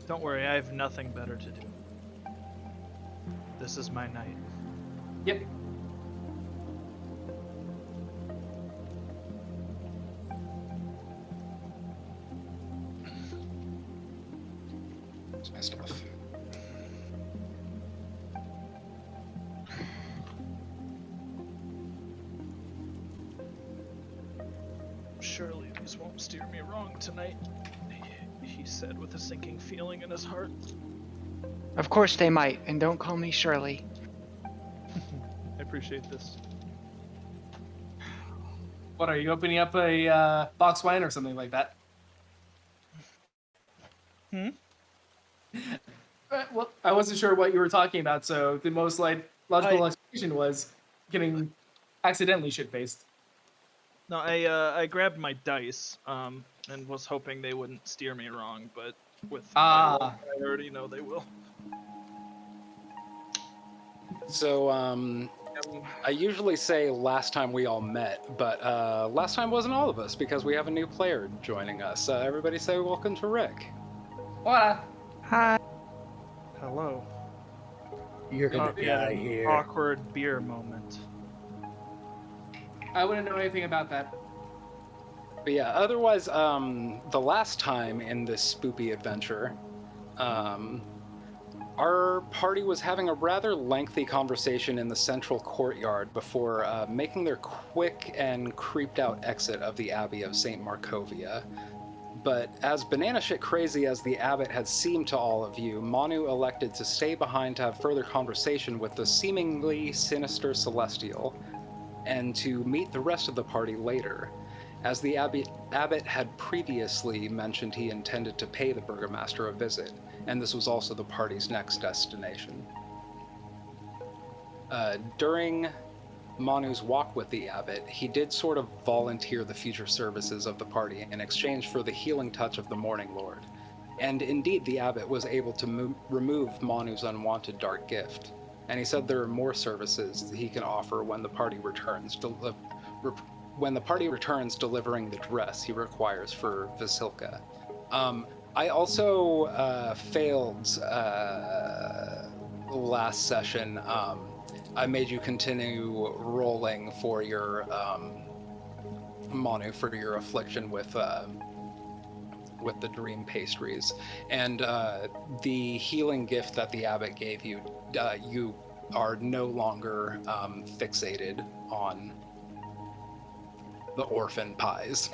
Don't worry, I have nothing better to do. This is my night. Yep. That's my stuff. Surely these won't steer me wrong tonight, he said with a sinking feeling in his heart. Of course they might, and don't call me Shirley. I appreciate this. What, are you opening up a box wine or something like that? Well, I wasn't sure what you were talking about, so the most logical explanation was getting accidentally shit-faced. No, I grabbed my dice, and was hoping they wouldn't steer me wrong, but with my luck, I already know they will. So, I usually say last time we all met, but last time wasn't all of us because we have a new player joining us. Everybody say welcome to Rick. Hola. Hi. Hello. You're gonna die An here. awkward beer moment. I wouldn't know anything about that. But yeah, otherwise, the last time in this spoopy adventure, our party was having a rather lengthy conversation in the central courtyard before making their quick and creeped out exit of the Abbey of St. Markovia. But as banana shit crazy as the abbot had seemed to all of you, Manu elected to stay behind to have further conversation with the seemingly sinister Celestial, and to meet the rest of the party later. As the abbot had previously mentioned, he intended to pay the burgomaster a visit, and this was also the party's next destination. During Manu's walk with the abbot, he did sort of volunteer the future services of the party in exchange for the healing touch of the Morning Lord. And indeed, the abbot was able to remove Manu's unwanted dark gift. And he said there are more services he can offer when the party returns, delivering the dress he requires for Vasilka. I also failed last session. I made you continue rolling for your Manu for your affliction with the dream pastries, and the healing gift that the abbot gave you. You are no longer fixated on the orphan pies.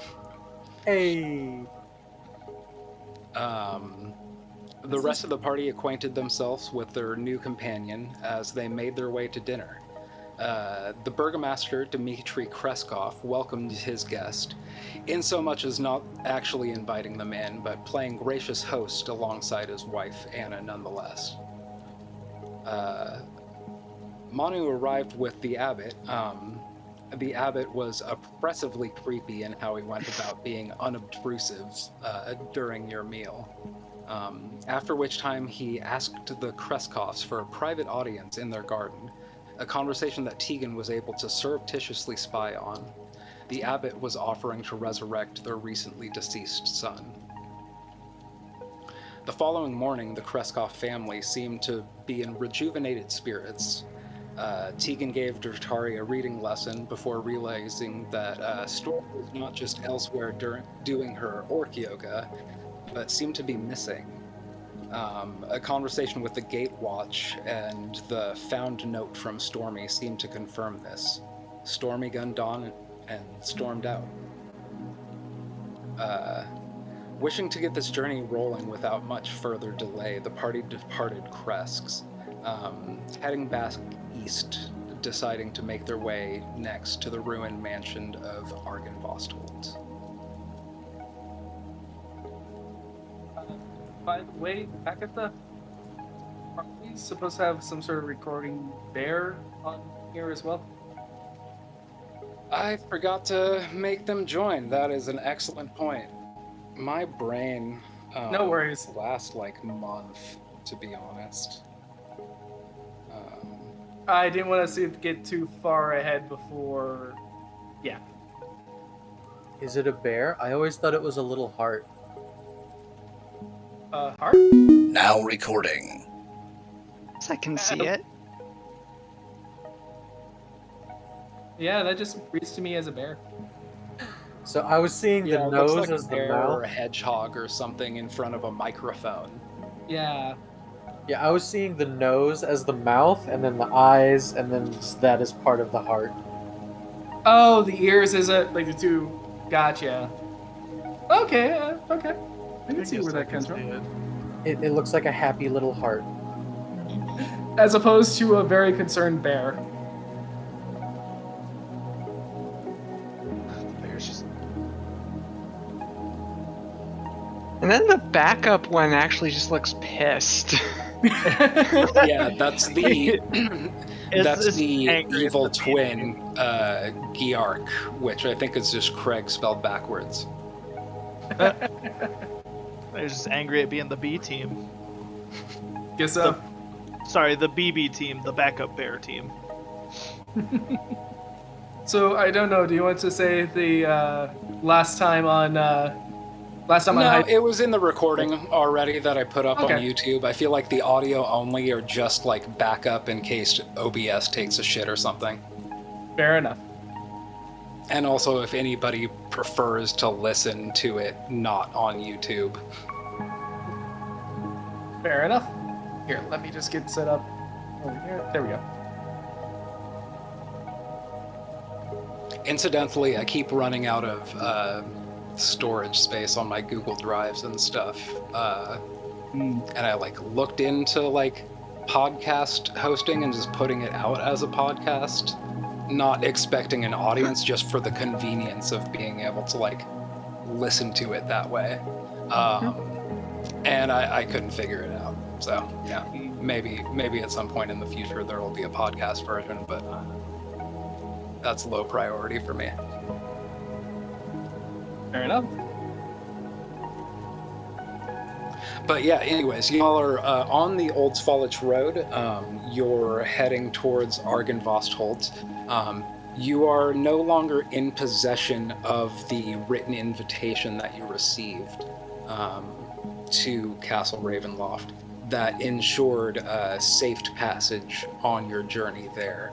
Hey. The rest of the party acquainted themselves with their new companion as they made their way to dinner. The burgomaster, Dmitry Kreskov, welcomed his guest, insomuch as not actually inviting them in, but playing gracious host alongside his wife, Anna, nonetheless. Manu arrived with the abbot. The abbot was oppressively creepy in how he went about being unobtrusive during your meal. After which time he asked the Kreskovs for a private audience in their garden, a conversation that Tegan was able to surreptitiously spy on. The abbot was offering to resurrect their recently deceased son. The following morning, the Kreskov family seemed to be in rejuvenated spirits. Tegan gave Drutari a reading lesson before realizing that Storm was not just elsewhere doing her orc yoga, but seemed to be missing. A conversation with the Gatewatch and the found note from Stormy seemed to confirm this. Stormy gunned on and stormed out. Wishing to get this journey rolling without much further delay, the party departed Kresks, heading back east, deciding to make their way next to the ruined mansion of Argynvostholt. By the way, back at the... Are we supposed to have some sort of recording there on here as well? I forgot to make them join. That is an excellent point. My brain No worries. last like month, to be honest. I didn't want to get too far ahead before... Yeah. Is it a bear? I always thought it was a little heart. Heart? Now recording. Yes, I can see it. Yeah, that just reads to me as a bear. So I was seeing the it looks nose like as a the bear or a mouth. hedgehog or something in front of a microphone. Yeah. Yeah, I was seeing the nose as the mouth, and then the eyes, and then that is part of the heart. Oh, the ears is it? Like the two. Gotcha. Okay, okay. I can see guess where I that comes see from. it. It looks like a happy little heart. As opposed to a very concerned bear. There's just And then the backup one actually just looks pissed. Yeah, that's the that's it's the angry at evil the twin, Giark, which I think is just Craig spelled backwards. They're just angry at being the B team. Guess so. Sorry, the BB team, the backup bear team. So I don't know. Do you want to say the last time on No, Hype? it was in the recording already that I put up on Okay. YouTube. I feel like the audio only are just like backup in case OBS takes a shit or something. Fair enough. And also if anybody prefers to listen to it not on YouTube. Fair enough. Here, let me just get set up over here. There we go. Incidentally, I keep running out of storage space on my Google Drives and stuff. And I like looked into like podcast hosting and just putting it out as a podcast, not expecting an audience, just for the convenience of being able to like listen to it that way. And I couldn't figure it out. So yeah, maybe at some point in the future there will be a podcast version, but that's low priority for me. Fair enough. But yeah, anyways, y'all are on the Old Svalich Road. You're heading towards Argynvostholt. You are no longer in possession of the written invitation that you received to Castle Ravenloft that ensured safe passage on your journey there.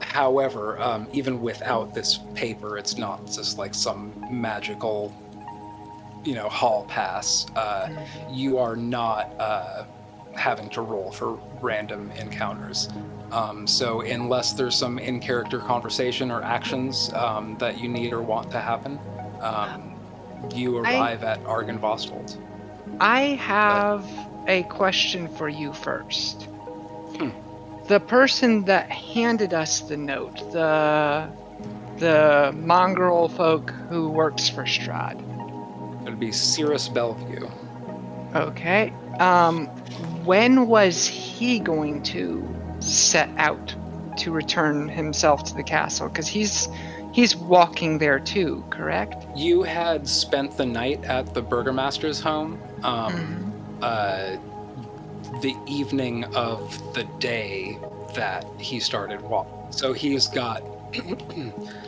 However, even without this paper, it's not just like some magical, hall pass. You are not having to roll for random encounters. So unless there's some in-character conversation or actions that you need or want to happen, you arrive at Argynvostholt. I have a question for you first. The person that handed us the note, the mongrel folk who works for Strahd. It'd be Cirrus Bellevue. Okay. When was he going to set out to return himself to the castle? Because he's walking there too, correct? You had spent the night at the burgomaster's home. The evening of the day that he started walking. So he's got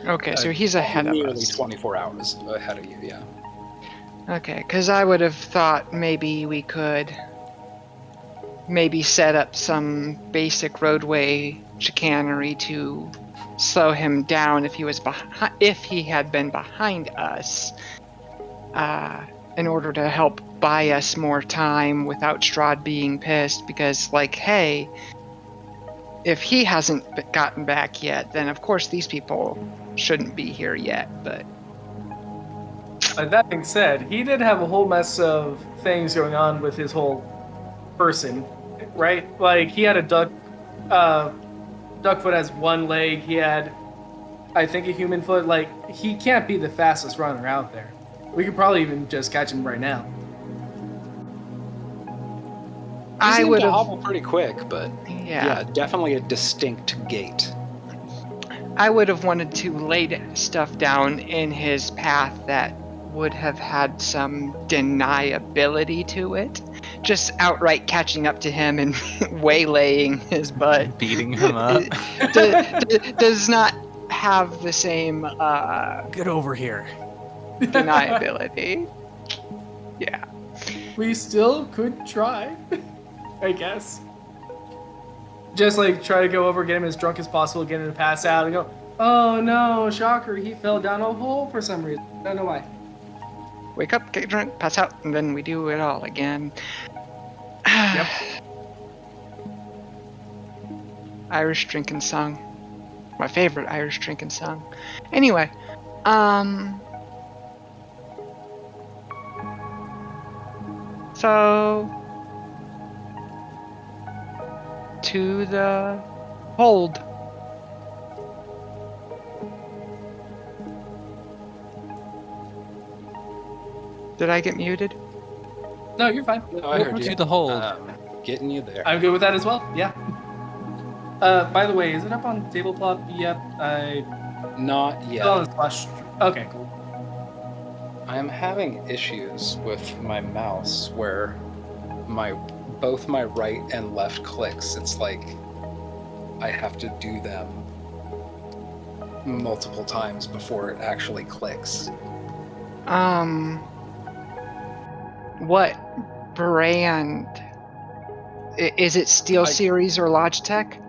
Okay, so he's ahead of nearly us. 24 hours ahead of you, yeah. Okay, because I would have thought maybe we could set up some basic roadway chicanery to slow him down if he had been behind us, in order to help buy us more time without Strahd being pissed. Because, like, hey, if he hasn't gotten back yet, then of course these people shouldn't be here yet. But That being said, he did have a whole mess of things going on with his whole person, right? Like, he had a duck foot has one leg. He had, I think, a human foot. Like, he can't be the fastest runner out there. We could probably even just catch him right now. I would have hobble pretty quick, but yeah, definitely a distinct gait. I would have wanted to lay stuff down in his path that would have had some deniability to it. Just outright catching up to him and waylaying his butt. Beating him up. Does not have the same Get over here. deniability. Yeah. we still could try, I guess. Just like try to go over, get him as drunk as possible, get him to pass out, and go, oh no, shocker, he fell down a hole for some reason. I don't know why. Wake up, get drunk, pass out, and then we do it all again. Yep. Irish drinking song. My favorite Irish drinking song. Anyway, so to the hold. Did I get muted? No, you're fine. Oh, I heard you. To the hold. Getting you there. I'm good with that as well. Yeah. By the way, is it up on tabletop yet? Not yet. Oh, it's flash. Okay, cool. I'm having issues with my mouse where both my right and left clicks, it's like I have to do them multiple times before it actually clicks. What brand? Is it SteelSeries or Logitech?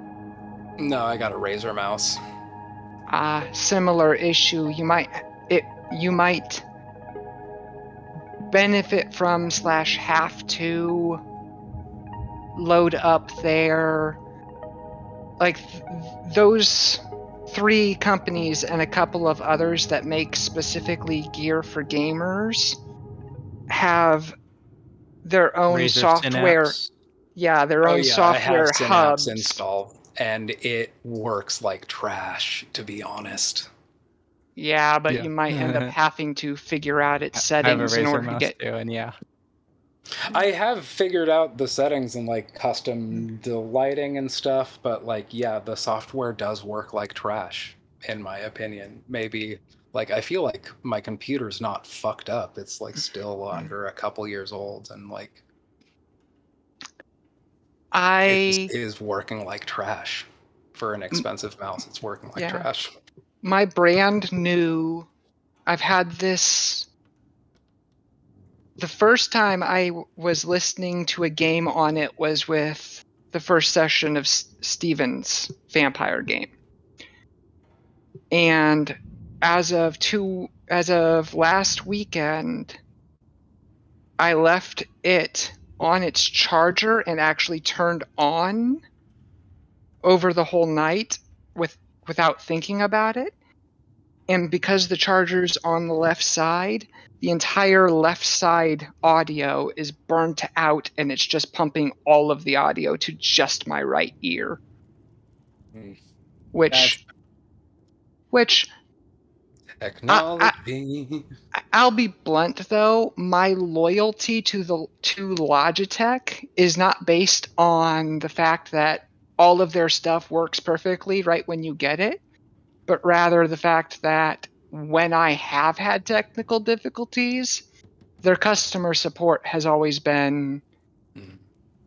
No, I got a Razer mouse. Similar issue. You might benefit from / have to load up their those 3 companies and a couple of others that make specifically gear for gamers have their own Razer software. Synapse. Yeah, their own I software have Synapse hubs. installed, and it works like trash, to be honest. Yeah, but Yeah. you might end up having to figure out its I have a settings in Razer order to mouse get. too, and yeah. I have figured out the settings and like custom the lighting and stuff, but like yeah, the software does work like trash, in my opinion. Maybe like I feel like my computer's not fucked up. It's like still under a couple years old, and like it just is working like trash. For an expensive mouse, it's working like trash. My brand new. I've had this. The first time I was listening to a game on it was with the first session of Steven's vampire game. And as of last weekend, I left it on its charger and actually turned on over the whole night without thinking about it. And because the charger's on the left side, the entire left side audio is burnt out, and it's just pumping all of the audio to just my right ear. Which technology. I'll be blunt though, my loyalty to Logitech is not based on the fact that all of their stuff works perfectly right when you get it, but rather the fact that when I have had technical difficulties, their customer support has always been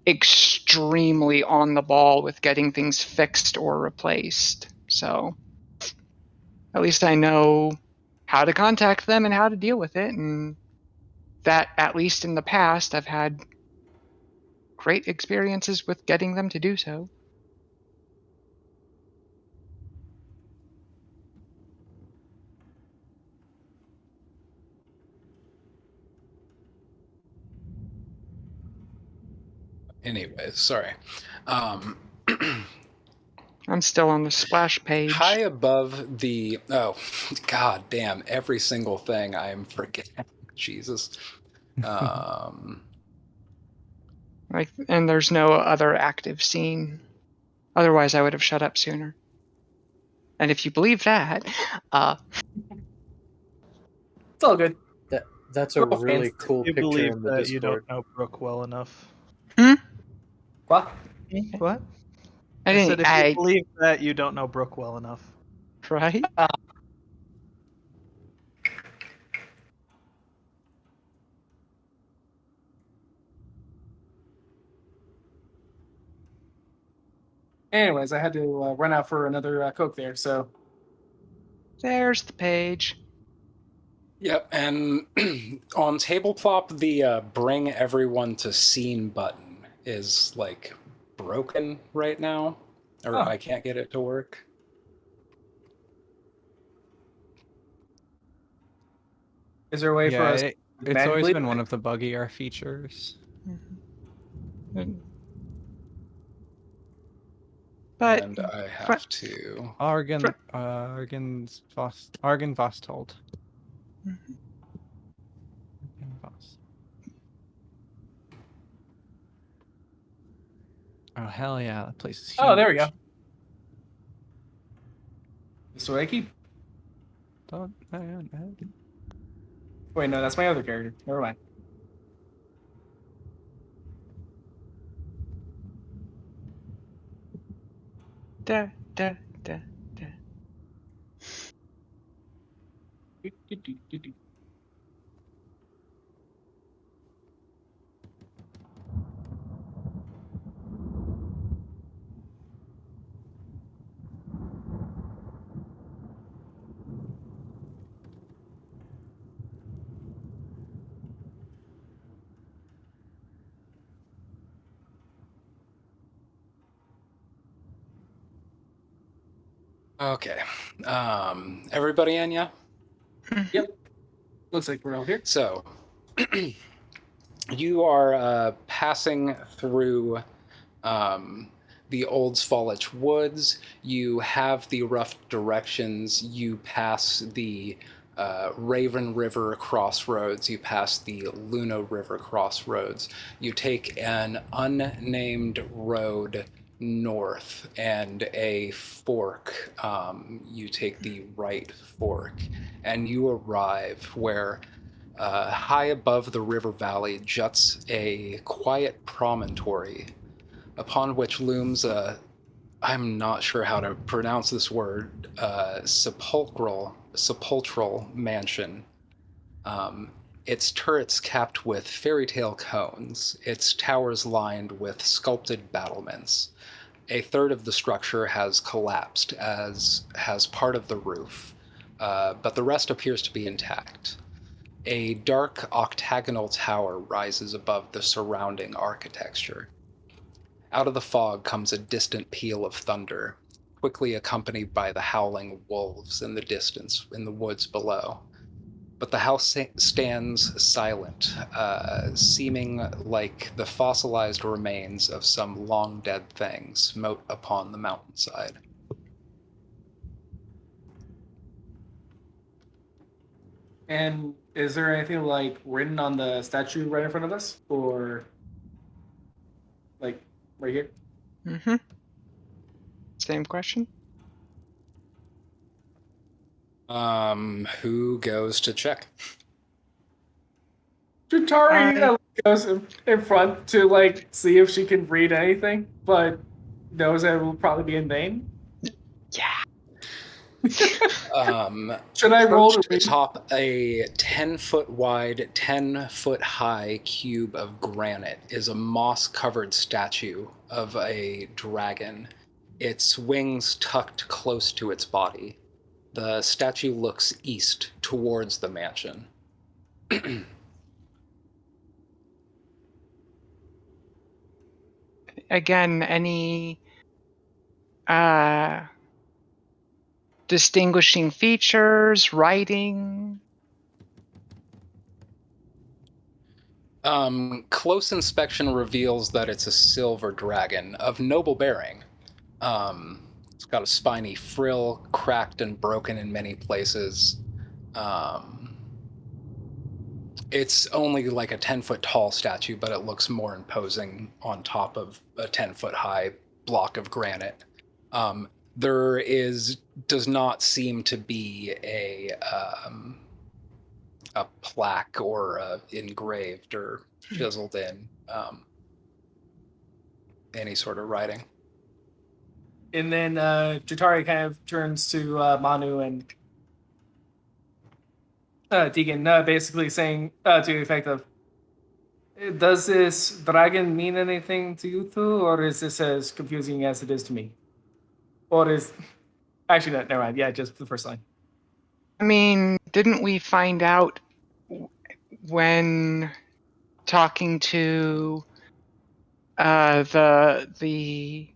extremely on the ball with getting things fixed or replaced. So at least I know how to contact them and how to deal with it, and that at least in the past I've had great experiences with getting them to do so. Anyways, sorry. I'm still on the splash page. High above the god damn, every single thing I'm forgetting. Jesus. And there's no other active scene. Otherwise, I would have shut up sooner. And if you believe that, It's all good. That's a really cool You picture believe in the that you Discord. don't know Brooke well enough. What? What? I said didn't. if you believe that, you don't know Brooke well enough. Right? Anyways, I had to run out for another Coke there, so. There's the page. Yep, and on Tableplop, the bring everyone to scene button is like broken right now, or Oh. I can't get it to work. Is there a way for us? It's always manually- been one of the buggier features. But And I have to. Argynvostholt. Argynvost. Oh hell yeah, that place is huge. Oh, there we go. So I keep. Wait, no, that's my other character. Never mind. da, da, da, da. Okay. Everybody in, yeah? Yep. Looks like we're all here. So, you are passing through the Old Svalich Woods. You have the rough directions. You pass the Raven River crossroads. You pass the Luna River crossroads. You take an unnamed road north and a fork. You take the right fork, and you arrive where high above the river valley juts a quiet promontory upon which looms a, I'm not sure how to pronounce this word, sepulchral mansion. Its turrets capped with fairy tale cones, its towers lined with sculpted battlements. A third of the structure has collapsed, as has part of the roof, but the rest appears to be intact. A dark octagonal tower rises above the surrounding architecture. Out of the fog comes a distant peal of thunder, quickly accompanied by the howling wolves in the distance in the woods below. But the house stands silent, seeming like the fossilized remains of some long-dead thing smote upon the mountainside. And is there anything like written on the statue right in front of us, or like right here? Mm-hmm. Same question. Who goes to check? Jutari goes in front to like see if she can read anything, but knows that it will probably be in vain. Yeah. Should I roll to Perched read? atop a 10-foot wide, 10-foot high cube of granite is a moss-covered statue of a dragon, its wings tucked close to its body. The statue looks east towards the mansion. Again, any distinguishing features, writing? Close inspection reveals that it's a silver dragon of noble bearing. It's got a spiny frill, cracked and broken in many places. It's only like a 10-foot tall statue, but it looks more imposing on top of a 10-foot high block of granite. There does not seem to be a plaque or engraved or chiseled in any sort of writing. And then Jutari kind of turns to Manu and Deegan, basically saying to the effect of, does this dragon mean anything to you two, or is this as confusing as it is to me? Or is... Actually, no, never mind. Yeah, just the first line. I mean, didn't we find out when talking to the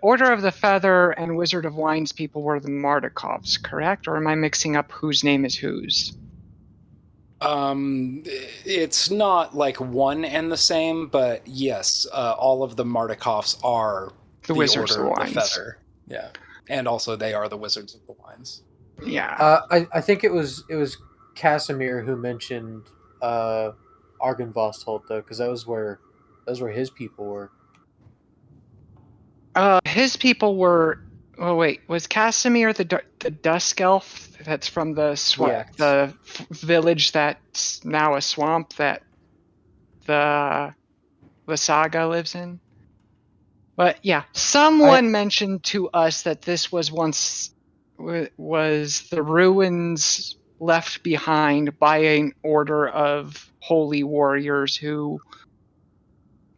Order of the Feather and Wizard of Wines people were the Mardikovs, correct? Or am I mixing up whose name is whose? It's not like one and the same, but yes, all of the Mardikovs are The Wizards of Order the of the Wines. Feather. Yeah, and also they are the Wizards of the Wines. Yeah. I think it was Casimir who mentioned Argynvostholt though, because that was where his people were. His people were. Oh wait, was Casimir the Dusk Elf that's from the Correct. village that's now a swamp that the saga lives in? But yeah, someone mentioned to us that this was once was the ruins left behind by an order of holy warriors who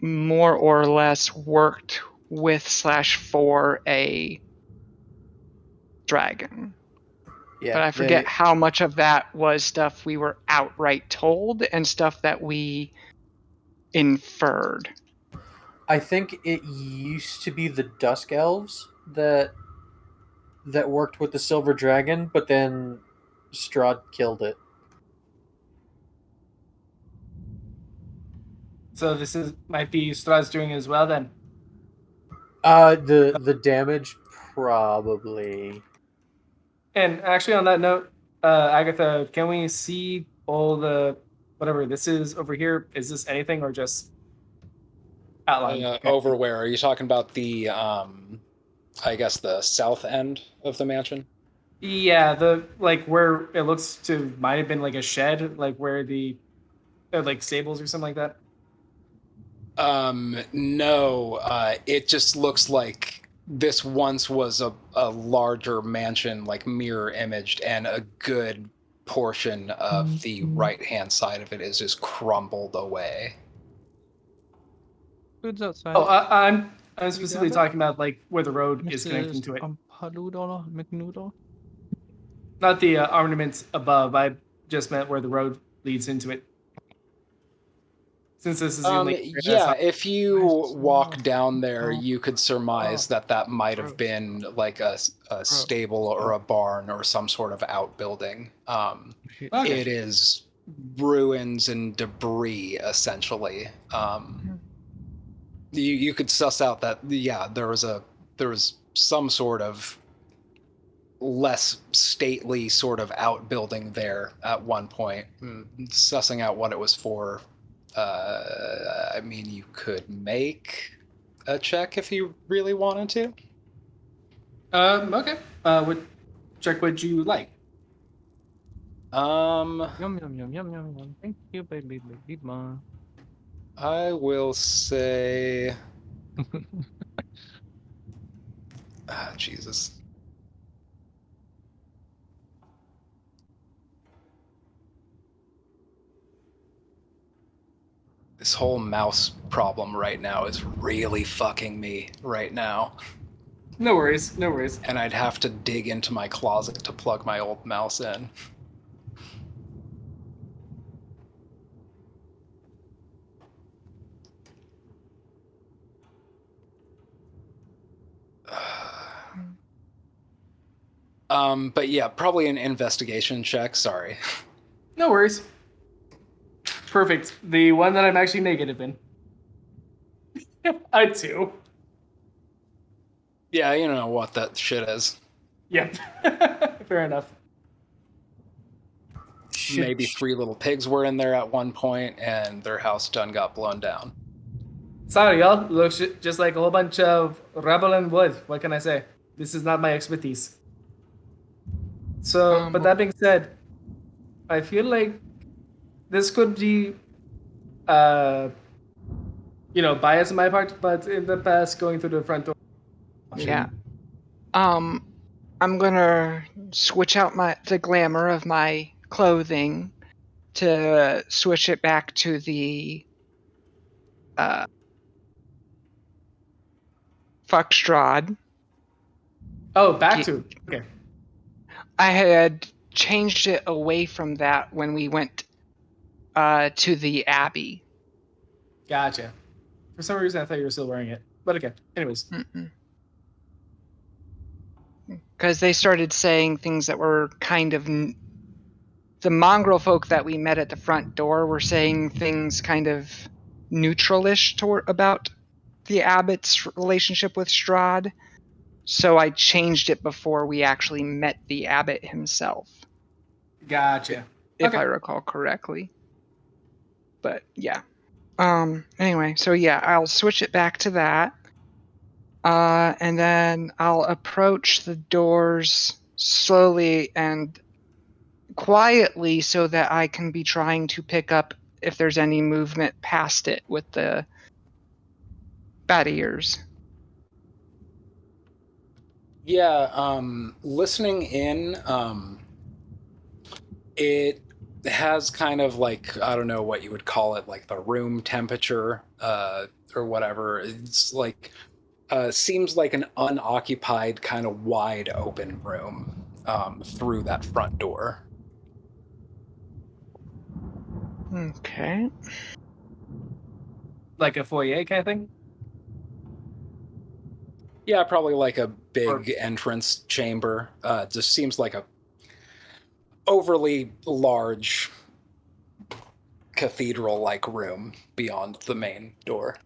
more or less worked with / for a dragon. Yeah, But I forget how much of that was stuff we were outright told and stuff that we inferred. I think it used to be the Dusk Elves that worked with the Silver Dragon, but then Strahd killed it. So this might be Strahd's doing as well then. The damage probably. And actually, on that note, Agatha, can we see all the whatever this is over here? Is this anything or just outline? Over where? Are you talking about the, I guess the south end of the mansion? Yeah, the like where it looks to might have been like a shed, like where the like stables or something like that. No, it just looks like this once was a larger mansion, like mirror imaged, and a good portion of the right-hand side of it is just crumbled away. Food's outside. Oh, I'm specifically talking about like where the road is connecting to it, not the ornaments above. I just meant where the road leads into it. Since this is the only Yeah, if you walk down there, you could surmise that might have been like a stable or a barn or some sort of outbuilding. Okay. It is ruins and debris, essentially. You could suss out that, yeah, there was some sort of less stately sort of outbuilding there at one point. Sussing out what it was for, I mean, you could make a check if you really wanted to. Okay. What check would you like? Yum yum yum yum yum yum. Thank you, baby ma. I will say, Jesus. This whole mouse problem right now is really fucking me right now. No worries, no worries. And I'd have to dig into my closet to plug my old mouse in. But yeah, probably an investigation check, sorry. No worries. Perfect. The one that I'm actually negative in. I too. Yeah, you know what that shit is. Yep. Fair enough. Maybe 3 little pigs were in there at one point, and their house done got blown down. Sorry, y'all. Looks just like a whole bunch of rubble and wood. What can I say? This is not my expertise. So, but that being said, I feel like this could be, bias on my part, but in the past, going through the front door. Yeah. I'm gonna switch out the glamour of my clothing to switch it back to the fuck Strahd. Oh, back to okay. I had changed it away from that when we went to the Abbey. Gotcha. For some reason, I thought you were still wearing it. But okay. Anyways. Because they started saying things that were kind of... The mongrel folk that we met at the front door were saying things kind of neutralish about the abbot's relationship with Strahd. So I changed it before we actually met the abbot himself. Gotcha. If I recall correctly. But yeah. Anyway, so yeah, I'll switch it back to that. And then I'll approach the doors slowly and quietly so that I can be trying to pick up if there's any movement past it with the bat ears. Yeah, listening in, it has kind of like, I don't know what you would call it, like the room temperature, or whatever. It's like, seems like an unoccupied, kind of wide open room, through that front door. Okay. Like a foyer kind of thing? Yeah, probably like a big entrance chamber. Just seems like a overly large cathedral-like room beyond the main door.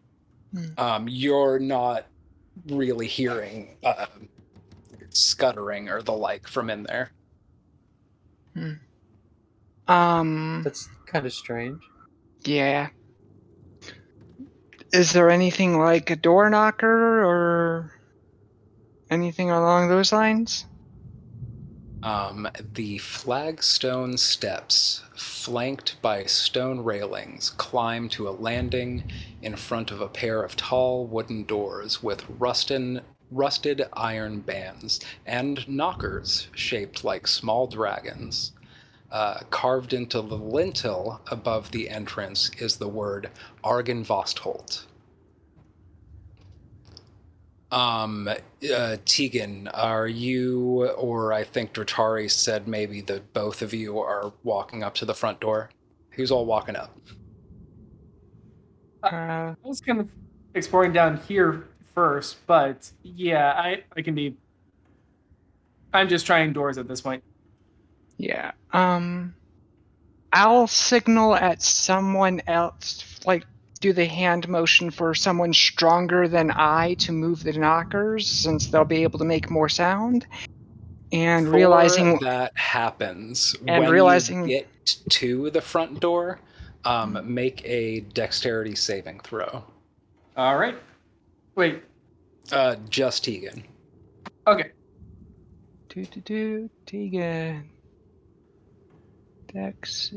You're not really hearing scuttering or the like from in there. That's kind of strange. Yeah. Is there anything like a door knocker or anything along those lines? The flagstone steps, flanked by stone railings, climb to a landing in front of a pair of tall wooden doors with rusted iron bands and knockers shaped like small dragons. Carved into the lintel above the entrance is the word Argynvostholt. Tegan, are you, or I think Dratari said maybe that both of you are walking up to the front door? Who's all walking up? I was kind of exploring down here first, but yeah, I can be... I'm just trying doors at this point. Yeah. I'll signal at someone else, like do the hand motion for someone stronger than I to move the knockers, since they'll be able to make more sound. And Before realizing that happens, and when realizing you get to the front door, make a dexterity saving throw. All right. Wait. Just Tegan. Okay. Tegan. Dex.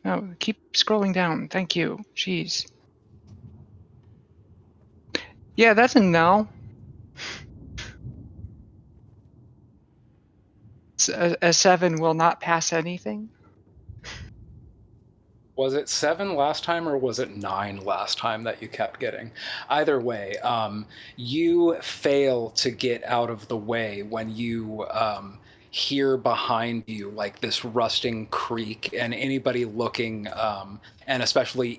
Oh, keep scrolling down. Thank you. Jeez. Yeah, that's a no. A 7 will not pass anything. Was it 7 last time or was it 9 last time that you kept getting? Either way, you fail to get out of the way when you hear behind you like this rusting creak, and anybody looking, and especially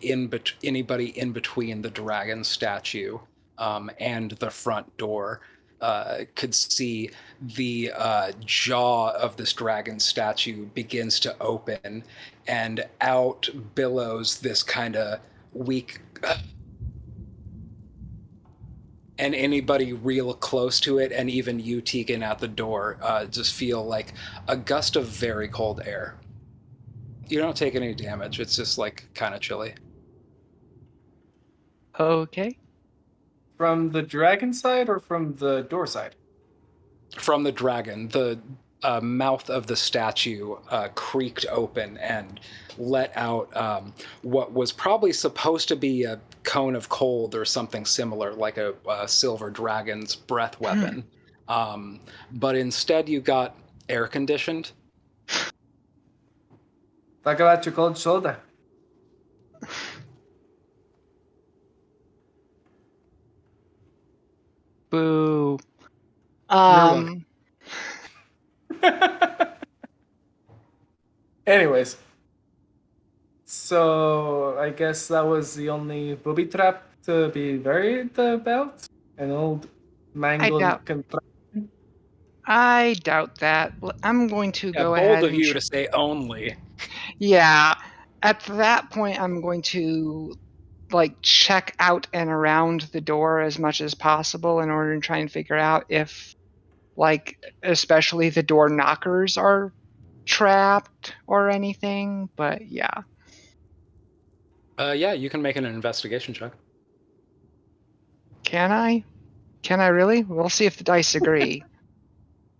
anybody in between the dragon statue and the front door, could see the jaw of this dragon statue begins to open, and out billows this kind of weak... And anybody real close to it, and even you, Tegan, at the door, just feel like a gust of very cold air. You don't take any damage. It's just like kind of chilly. Okay. From the dragon side or from the door side? From the dragon, the mouth of the statue creaked open and let out what was probably supposed to be a cone of cold or something similar, like a silver dragon's breath weapon. But instead you got air conditioned. Talk about your cold shoulder. Boo. welcome. Anyways, so I guess that was the only booby trap to be worried about. An old mangled contraption. I doubt that. I'm going to Yeah, go bold ahead of and you to say only. yeah. At that point, I'm going to like check out and around the door as much as possible in order to try and figure out if, like, especially the door knockers are trapped or anything. But yeah. Yeah, you can make an investigation check. Can I? Can I really? We'll see if the dice agree.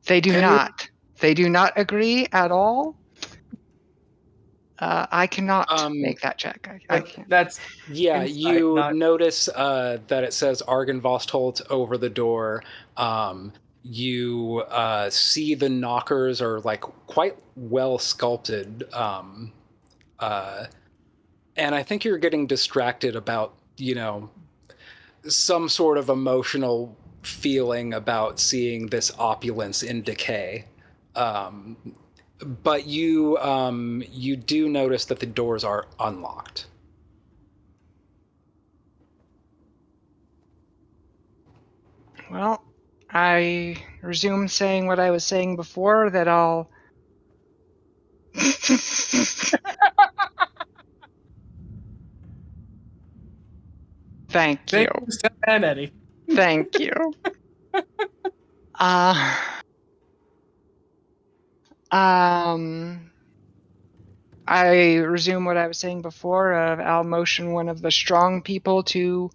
They do Can you- not. They do not agree at all. I cannot make that check. I can't. That's Yeah, insight, you not- notice that it says Argynvostholt over the door. You see the knockers are like quite well sculpted. And I think you're getting distracted about, some sort of emotional feeling about seeing this opulence in decay. But you do notice that the doors are unlocked. Well, I resume saying what I was saying before, that I'll Thank you. And Eddie. Thank you. I resume what I was saying before of I'll motion one of the strong people to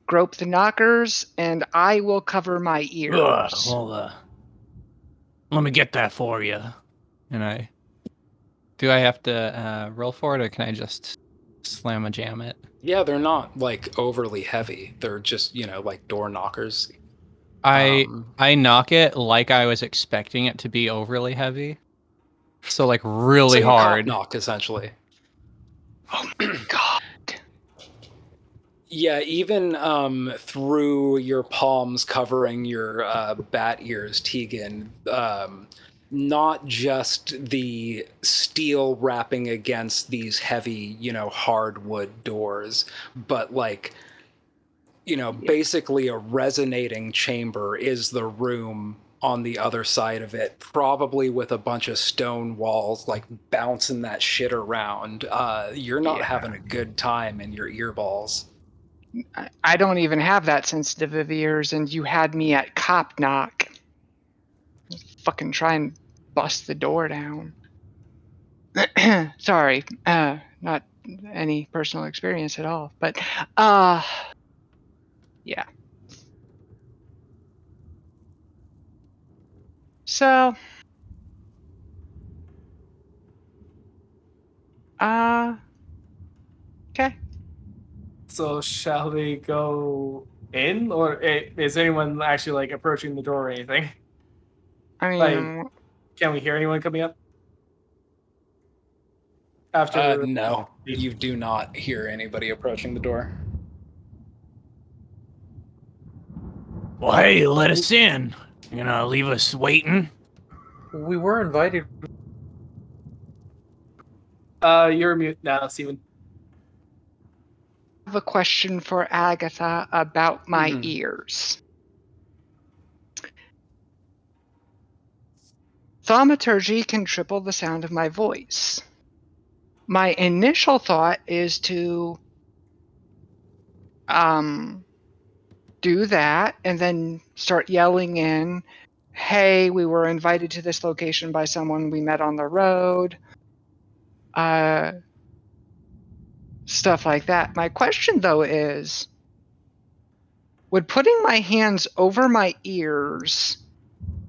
grope the knockers, and I will cover my ears. Well, let me get that for you. And do I have to roll for it, or can I just slam a jam it? Yeah, they're not like overly heavy. They're just, like door knockers. I knock it like I was expecting it to be overly heavy. So like really so you hard. Cop knock, essentially. Oh my god. Yeah, even through your palms covering your bat ears, Tegan, not just the steel wrapping against these heavy, hardwood doors, but like, basically a resonating chamber is the room on the other side of it, probably with a bunch of stone walls, like bouncing that shit around. You're not having a good time in your earballs. I don't even have that sensitive of ears, and you had me at cop knock. Fucking try and bust the door down. Sorry, not any personal experience at all, but yeah. So, okay. So shall we go in, or is anyone actually like approaching the door or anything? I mean, Like, can we hear anyone coming up? After No, you do not hear anybody approaching the door. Well, hey, let us in. You gonna leave us waiting? We were invited. you're mute now, Steven. I have a question for Agatha about my Mhm. ears. Thaumaturgy can triple the sound of my voice. My initial thought is to do that and then start yelling in, hey, we were invited to this location by someone we met on the road. Stuff like that. My question, though, is, would putting my hands over my ears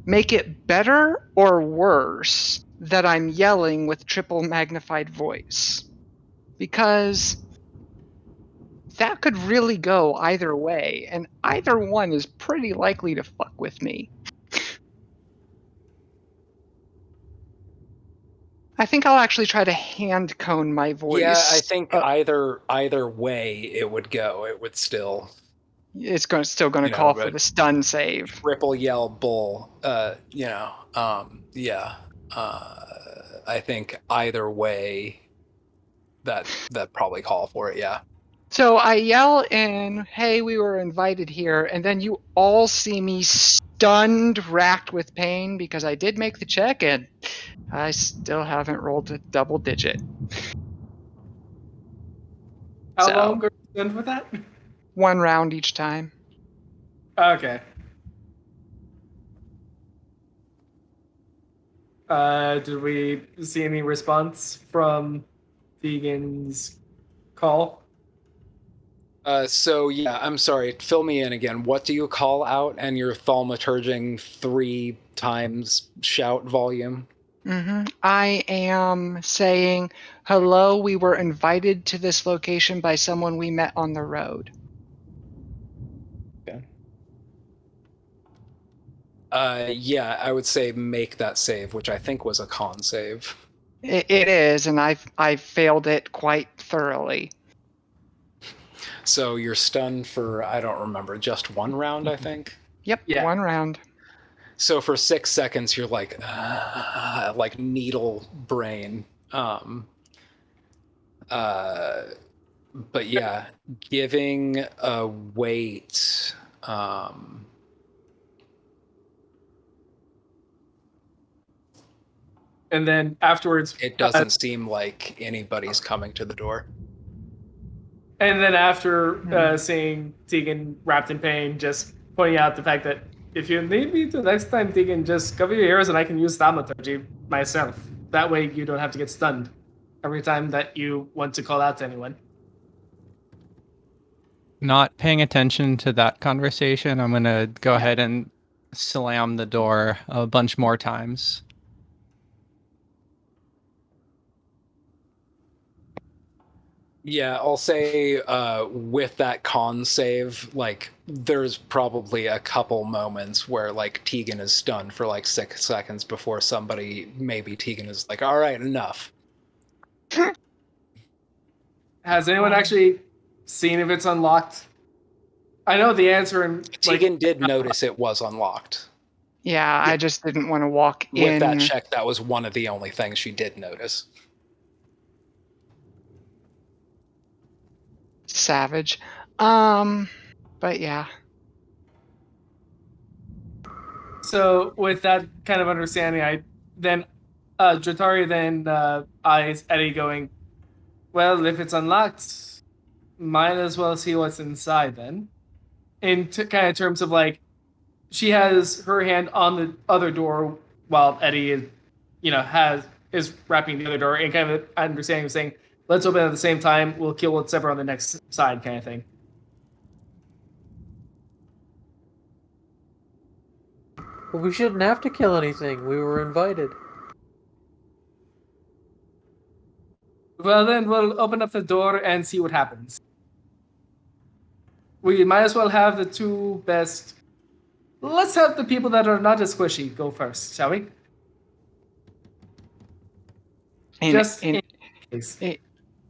make it better or worse that I'm yelling with triple magnified voice? Because that could really go either way, and either one is pretty likely to fuck with me. I think I'll actually try to hand cone my voice. Yeah, I think either way it would go. It would still. It's still going to You know, call for but- the stun save. Triple yell bull. Yeah. I think either way, that probably call for it. Yeah. So I yell in, "Hey, we were invited here," and then you all see me stunned, racked with pain because I did make the check and I still haven't rolled a double digit. How So- long are you stunned with that? 1 round each time. Okay. Did we see any response from Deegan's call? So yeah, I'm sorry. Fill me in again. What do you call out and your thaumaturging 3 times shout volume? I am saying, "Hello, we were invited to this location by someone we met on the road." Okay. Yeah, I would say make that save, which I think was a con save. It is, and I failed it quite thoroughly. So you're stunned for, I don't remember, just 1 round, I think. Yep, Yeah. 1 round. So for 6 seconds, you're like needle brain. But yeah, giving a weight. And then afterwards, It doesn't seem like anybody's coming to the door. and then after seeing Tegan wrapped in pain, just pointing out the fact that if you need me to next time, Tegan, just cover your ears and I can use thaumaturgy myself. That way you don't have to get stunned every time that you want to call out to anyone. Not paying attention to that conversation, I'm gonna go ahead and slam the door a bunch more times. Yeah, I'll say with that con save, like there's probably a couple moments where like Tegan is stunned for like 6 seconds before somebody, maybe Tegan is like, all right, enough. Has anyone actually seen if it's unlocked? I know the answer, and Tegan did notice it was unlocked. Yeah, I just didn't want to walk With in. that check, that was one of the only things she did notice. Savage. But yeah. So with that kind of understanding, Jotari then eyes Eddie going, well, if it's unlocked, might as well see what's inside then. In kind of terms of like, she has her hand on the other door while Eddie is, is wrapping the other door, and kind of understanding of saying, let's open at the same time, we'll kill whatever on the next side kind of thing. Well, we shouldn't have to kill anything. We were invited. Well, then we'll open up the door and see what happens. We might as well have the 2 best. Let's have the people that are not as squishy go first, shall we?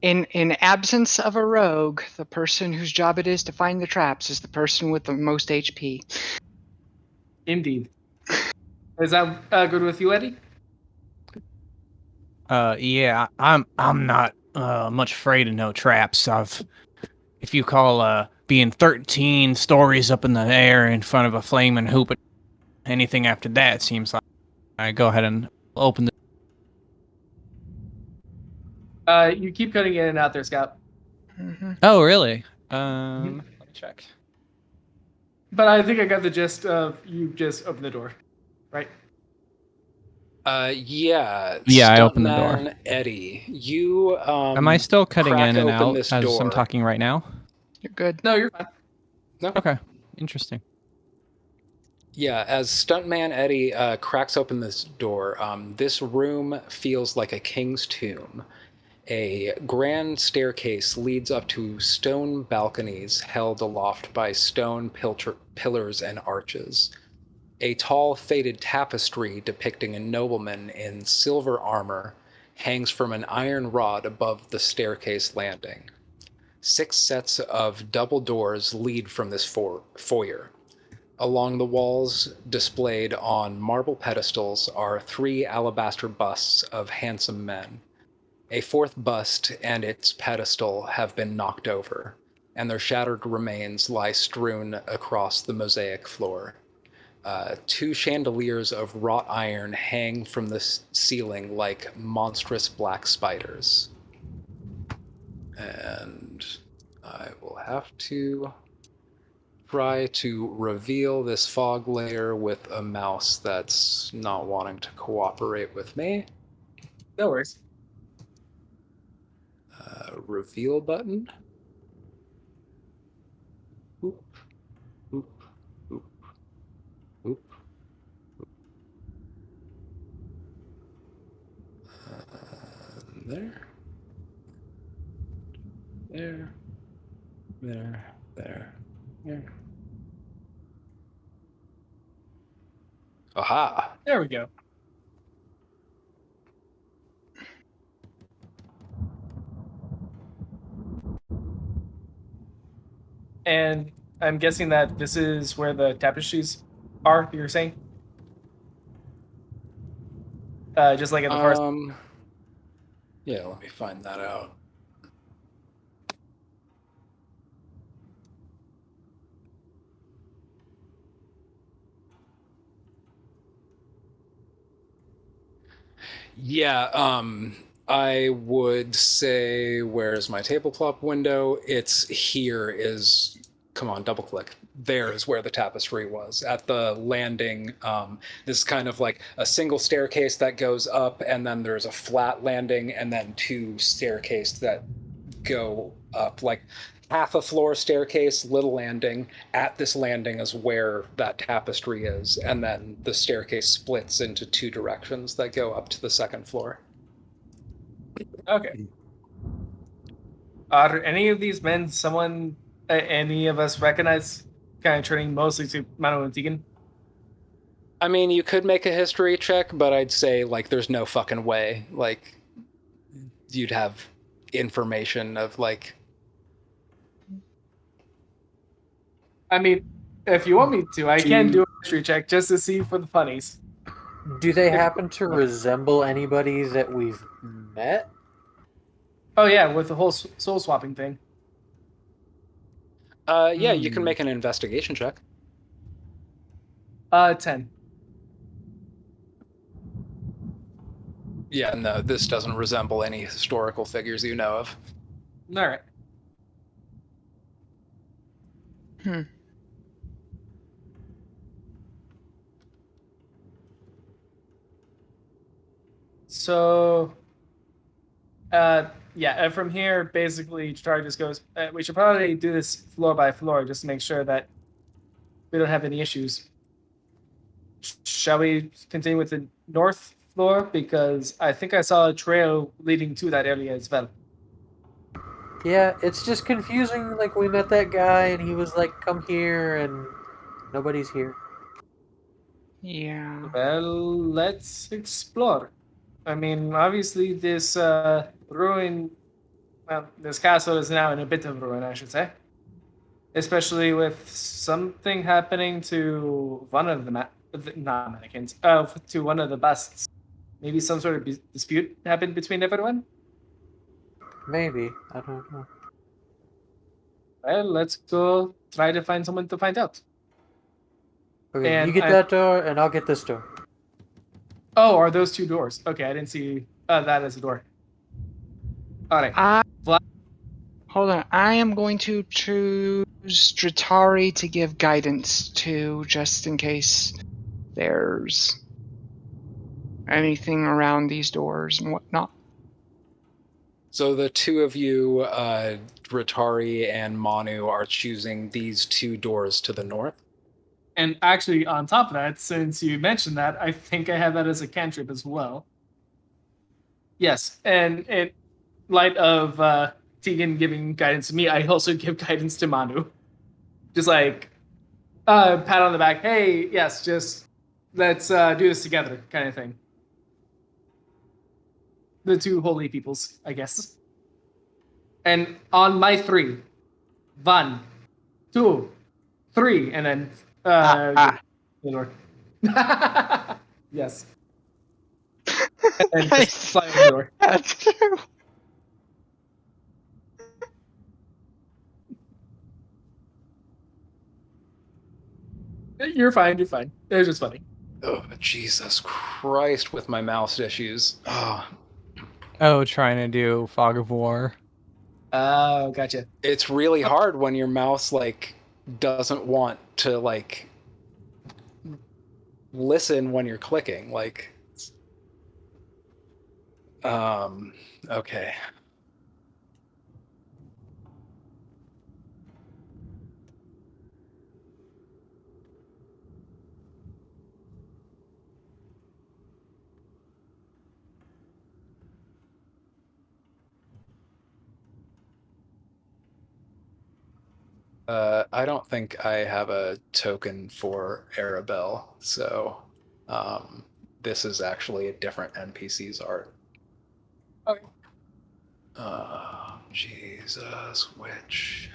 In absence of a rogue, the person whose job it is to find the traps is the person with the most HP. Indeed. Is that good with you, Eddie? Yeah, I'm not much afraid of no traps. If you call being 13 stories up in the air in front of a flaming hoop, anything after that seems like I go ahead and open the. You keep cutting in and out there, Scout. Oh, really? Let me check. But I think I got the gist of you just open the door, right? Yeah. Yeah, I opened the door. Stuntman Eddie, you Am I still cutting crack in and open out this as door. I'm talking right now? You're good. No, you're fine. No. Okay, interesting. Yeah, as Stuntman Eddie cracks open this door, this room feels like a king's tomb. A grand staircase leads up to stone balconies held aloft by stone pillars and arches. A tall, faded tapestry depicting a nobleman in silver armor hangs from an iron rod above the staircase landing. 6 sets of double doors lead from this foyer. Along the walls, displayed on marble pedestals, are 3 alabaster busts of handsome men. A 4th bust and its pedestal have been knocked over, and their shattered remains lie strewn across the mosaic floor. 2 chandeliers of wrought iron hang from the ceiling like monstrous black spiders. And I will have to try to reveal this fog layer with a mouse that's not wanting to cooperate with me. No worries. Reveal button. Oop, oop, oop, oop. There. There. There. There. There. Aha! There we go. And I'm guessing that this is where the tapestries are, you're saying? Just like at the first. Yeah, let me find that out. Yeah, I would say, where's my tabletop window? It's here is, come on, double click. There is where the tapestry was at the landing. This is kind of like a single staircase that goes up, and then there's a flat landing, and then 2 staircases that go up, like half a floor staircase, little landing. At this landing is where that tapestry is, and then the staircase splits into 2 directions that go up to the 2nd floor. Okay. Are any of these men someone any of us recognize? Kind of turning mostly to Mano and Tegan. I mean, you could make a history check, but I'd say, like, there's no fucking way. Like, you'd have information of, like... I mean, if you want me to, I can do a history check just to see for the funnies. Do they happen to resemble anybody that we've met? Oh yeah, with the whole soul swapping thing. Yeah, you can make an investigation check. 10. Yeah, no, this doesn't resemble any historical figures you know of. All right. So, yeah, and from here, basically, Strahd just goes, we should probably do this floor by floor just to make sure that we don't have any issues. Shall we continue with the north floor? Because I think I saw a trail leading to that area as well. Yeah, it's just confusing. Like, we met that guy and he was like, come here, and nobody's here. Yeah. Well, let's explore. I mean, obviously, this ruin, well, this castle is now in a bit of ruin, I should say. Especially with something happening to one of the not mannequins, to one of the busts. Maybe some sort of dispute happened between everyone? Maybe. I don't know. Well, let's go try to find someone to find out. Okay, And you get that door, and I'll get this door. Oh, are those 2 doors? Okay, I didn't see that as a door. All right. Hold on. I am going to choose Dratari to give guidance to, just in case there's anything around these doors and whatnot. So the 2 of you, Dratari and Manu, are choosing these 2 doors to the north? And actually, on top of that, since you mentioned that, I think I have that as a cantrip as well. Yes, and in light of Tegan giving guidance to me, I also give guidance to Manu. Just like, pat on the back, hey, yes, just let's do this together, kind of thing. The 2 holy peoples, I guess. And on my 3, 1, 2, 3, and then Ah. the door. Yes. And then just Nice. fly over the door. That's true. You're fine. You're fine. It was just funny. Oh, Jesus Christ, with my mouse issues. Oh, Oh, trying to do Fog of War. Oh, gotcha. it's really hard when your mouse like doesn't want to like listen when you're clicking. Like, okay. I don't think I have a token for Arabelle, so this is actually a different NPC's art. Okay. Jesus, which...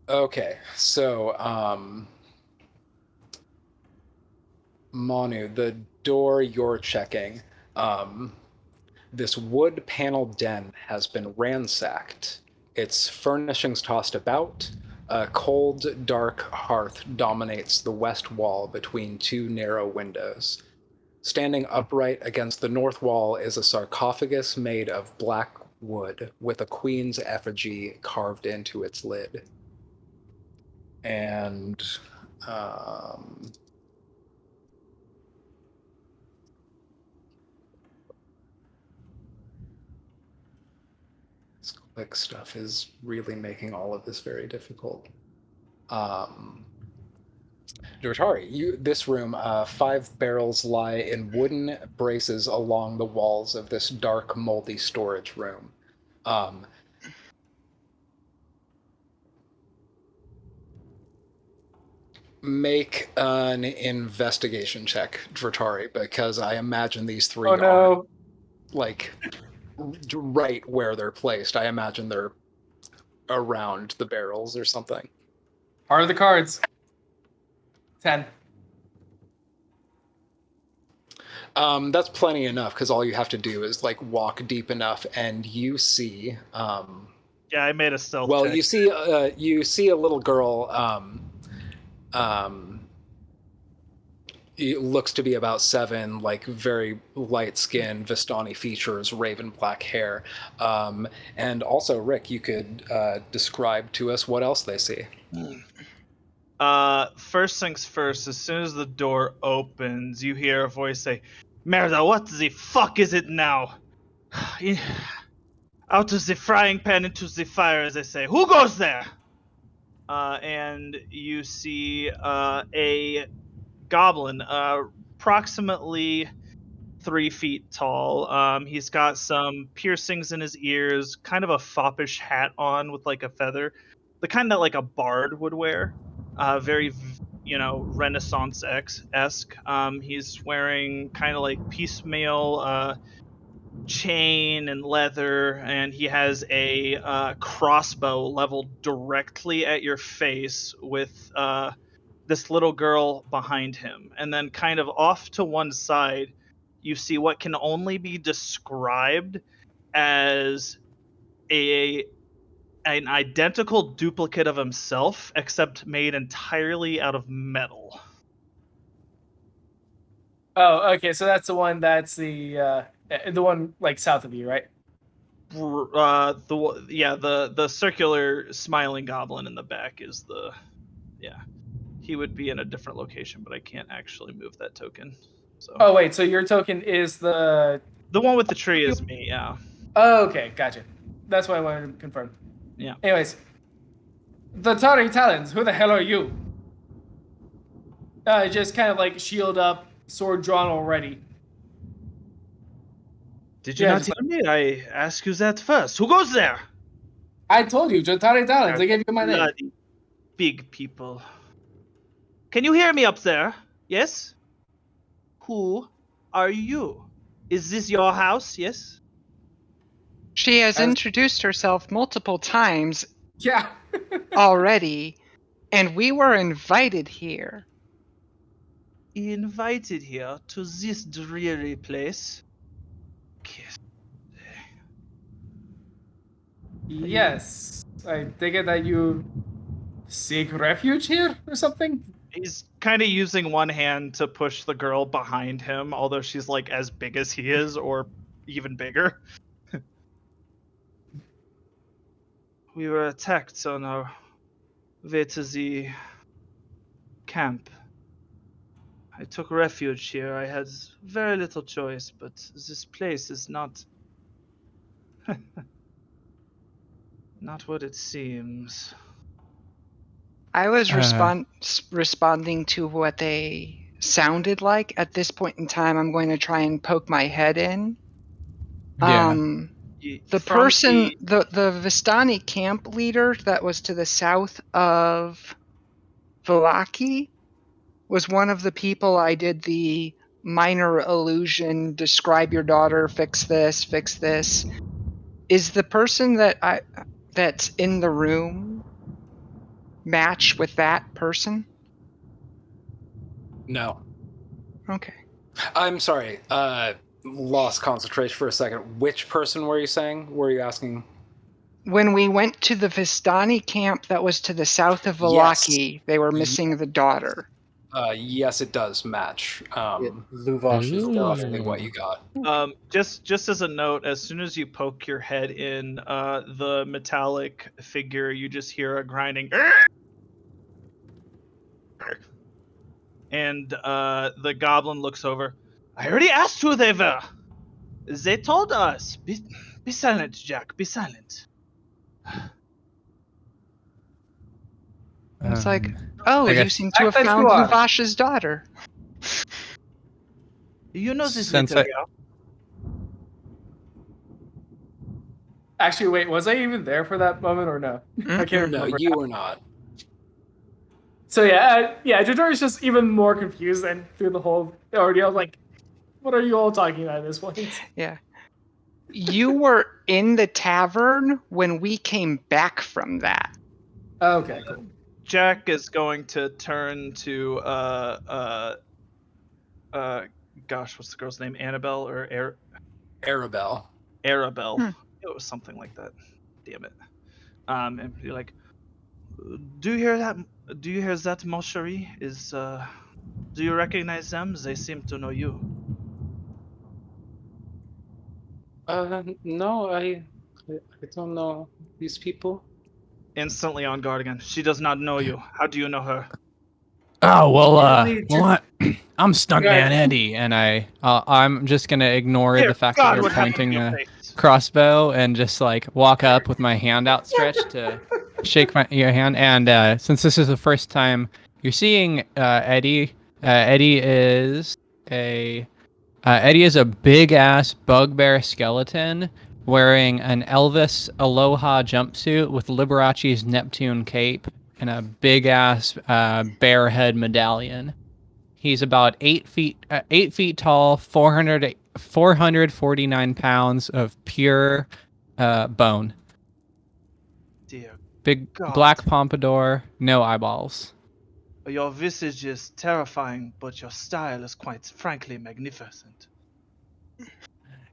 Okay, so, Manu, the door you're checking, this wood panel den has been ransacked. Its furnishings tossed about. A cold, dark hearth dominates the west wall between 2 narrow windows. Standing upright against the north wall is a sarcophagus made of black wood with a queen's effigy carved into its lid. And this click stuff is really making all of this very difficult. Dortari, this room, 5 barrels lie in wooden braces along the walls of this dark, moldy storage room. Make an investigation check, Dortari, because I imagine these 3 are like right where they're placed. I imagine they're around the barrels or something. Heart of the cards. 10. That's plenty enough, because all you have to do is like walk deep enough, and you see. Yeah, I made a stealth Well, check. you see a little girl. It looks to be about 7, like very light skin, Vistani features, raven black hair. And also, Rick, you could describe to us what else they see. First things first, as soon as the door opens, you hear a voice say, "Merda, what the fuck is it now? Out of the frying pan into the fire," as they say. Who goes there? And you see a goblin, approximately 3 feet tall. He's got some piercings in his ears, kind of a foppish hat on with like a feather, the kind that like a bard would wear. Very, Renaissance-esque. He's wearing kind of like piecemeal chain and leather, and he has a crossbow leveled directly at your face with this little girl behind him. And then kind of off to one side, you see what can only be described as an identical duplicate of himself, except made entirely out of metal. Oh, okay. So that's the one. That's the one like south of you, right? The circular smiling goblin in the back is he would be in a different location, but I can't actually move that token. So. Oh wait, so your token is the one with the tree is me, yeah. Oh, okay, gotcha. That's what I wanted to confirm. Yeah. Anyways, the Tari Talons. Who the hell are you? Just kind of like shield up, sword drawn already. Did you not hear me? I asked you that first. Who goes there? I told you, Jotari Talons. I gave you my name. Bloody big people. Can you hear me up there? Yes? Who are you? Is this your house? Yes? She has As- introduced herself multiple times Yeah. already, and we were invited here. Invited here to this dreary place. Kiss. Yes. I take it that you seek refuge here or something? He's kind of using one hand to push the girl behind him, although she's like as big as he is, or even bigger. We were attacked on our way to the camp. I took refuge here. I had very little choice, but this place is not not what it seems. I was responding to what they sounded like. At this point in time, I'm going to try and poke my head in. Yeah. The From person, the Vistani camp leader that was to the south of Velaki was one of the people I did the minor illusion, describe your daughter, fix this, fix this. Is the person that's in the room match with that person? No. Okay. I'm sorry. Lost concentration for a second. Which person were you saying? Were you asking? When we went to the Vistani camp that was to the south of Velaki, they were missing the daughter. Yes, it does match. Luvash is Roughly what you got. Just as a note, as soon as you poke your head in, the metallic figure, you just hear a grinding, and the goblin looks over. I already asked who they were. They told us. Be silent, Jack. Be silent. It's like, Um, oh, I you guess- seem to have Act like found you are. Luvash's daughter. You know this Since little I- girl. Actually, wait, was I even there for that moment or no? I can't No, remember. you were not. So yeah, Jadori's just even more confused than through the whole ordeal. Like, what are you all talking about at this point? Yeah. You were in the tavern when we came back from that. Okay, cool. Jack is going to turn to gosh, what's the girl's name? Annabelle or Arabelle. Arabelle? It was something like that. Damn it. And be like, do you hear that? Do you hear that, Moshari? Do you recognize them? They seem to know you. No, I don't know these people. Instantly on guard again. She does not know you. How do you know her? Oh Really, I'm Stuntman Right. Eddie, and I'm just gonna ignore Dear the fact God, that you're what happened to pointing your a face? crossbow and just like walk up with my hand outstretched to shake your hand. And since this is the first time you're seeing Eddie, Eddie is a big ass bugbear skeleton wearing an Elvis Aloha jumpsuit with Liberace's Neptune cape and a big ass bear head medallion. He's about 8 feet tall, 449 pounds of pure bone. Dear Big God. black pompadour, no eyeballs. Your visage is terrifying, but your style is quite frankly magnificent.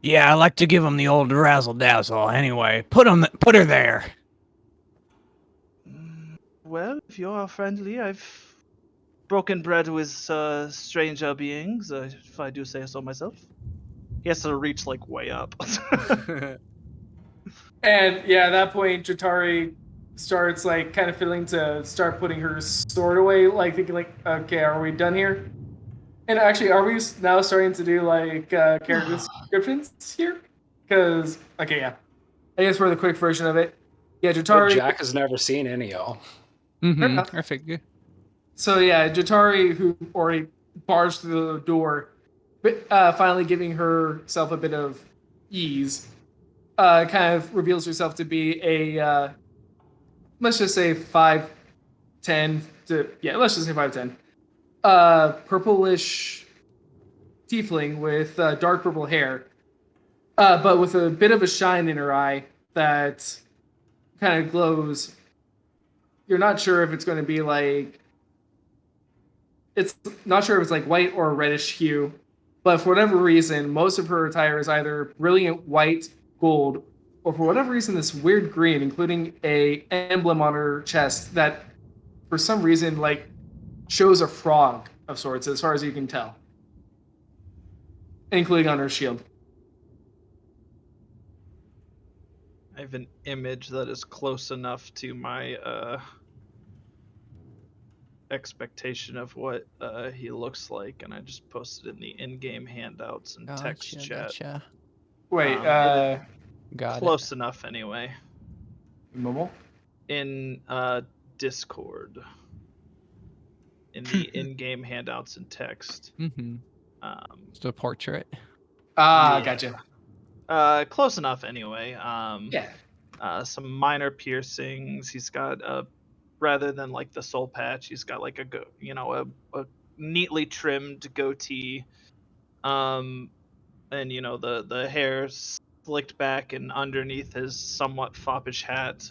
Yeah, I like to give him the old razzle dazzle. Anyway, put her there. Well, if you are friendly, I've broken bread with stranger beings, if I do say so myself. He has to reach like way up. And yeah, at that point, Jatari starts like kind of feeling to start putting her sword away, like thinking like, okay, are we done here? And actually, are we now starting to do like character descriptions here? Because okay, yeah, I guess for the quick version of it, yeah, But Jatari. Jack has never seen any of y'all. Mm-hmm. I figure. So yeah, Jatari, who already barged through the door, but finally giving herself a bit of ease, kind of reveals herself to be a let's just say 5'10" to let's just say 5'10", purplish tiefling with dark purple hair, but with a bit of a shine in her eye that kind of glows. You're not sure if it's going to be like it's not sure if it's like white or reddish hue, but for whatever reason, most of her attire is either brilliant white, gold, or for whatever reason, this weird green, including a emblem on her chest that, for some reason, like shows a frog of sorts, as far as you can tell, including on her shield. I have an image that is close enough to my expectation of what he looks like, and I just posted in the in-game handouts and text chat. Gotcha. Wait, Got Close enough anyway. Momo? In Discord. In the in-game handouts and text. Mm-hmm. It's a portrait. Ah, yeah. gotcha. Close enough anyway. Yeah. Some minor piercings. He's got rather than like the soul patch, he's got like a neatly trimmed goatee. And the hair slicked back and underneath his somewhat foppish hat.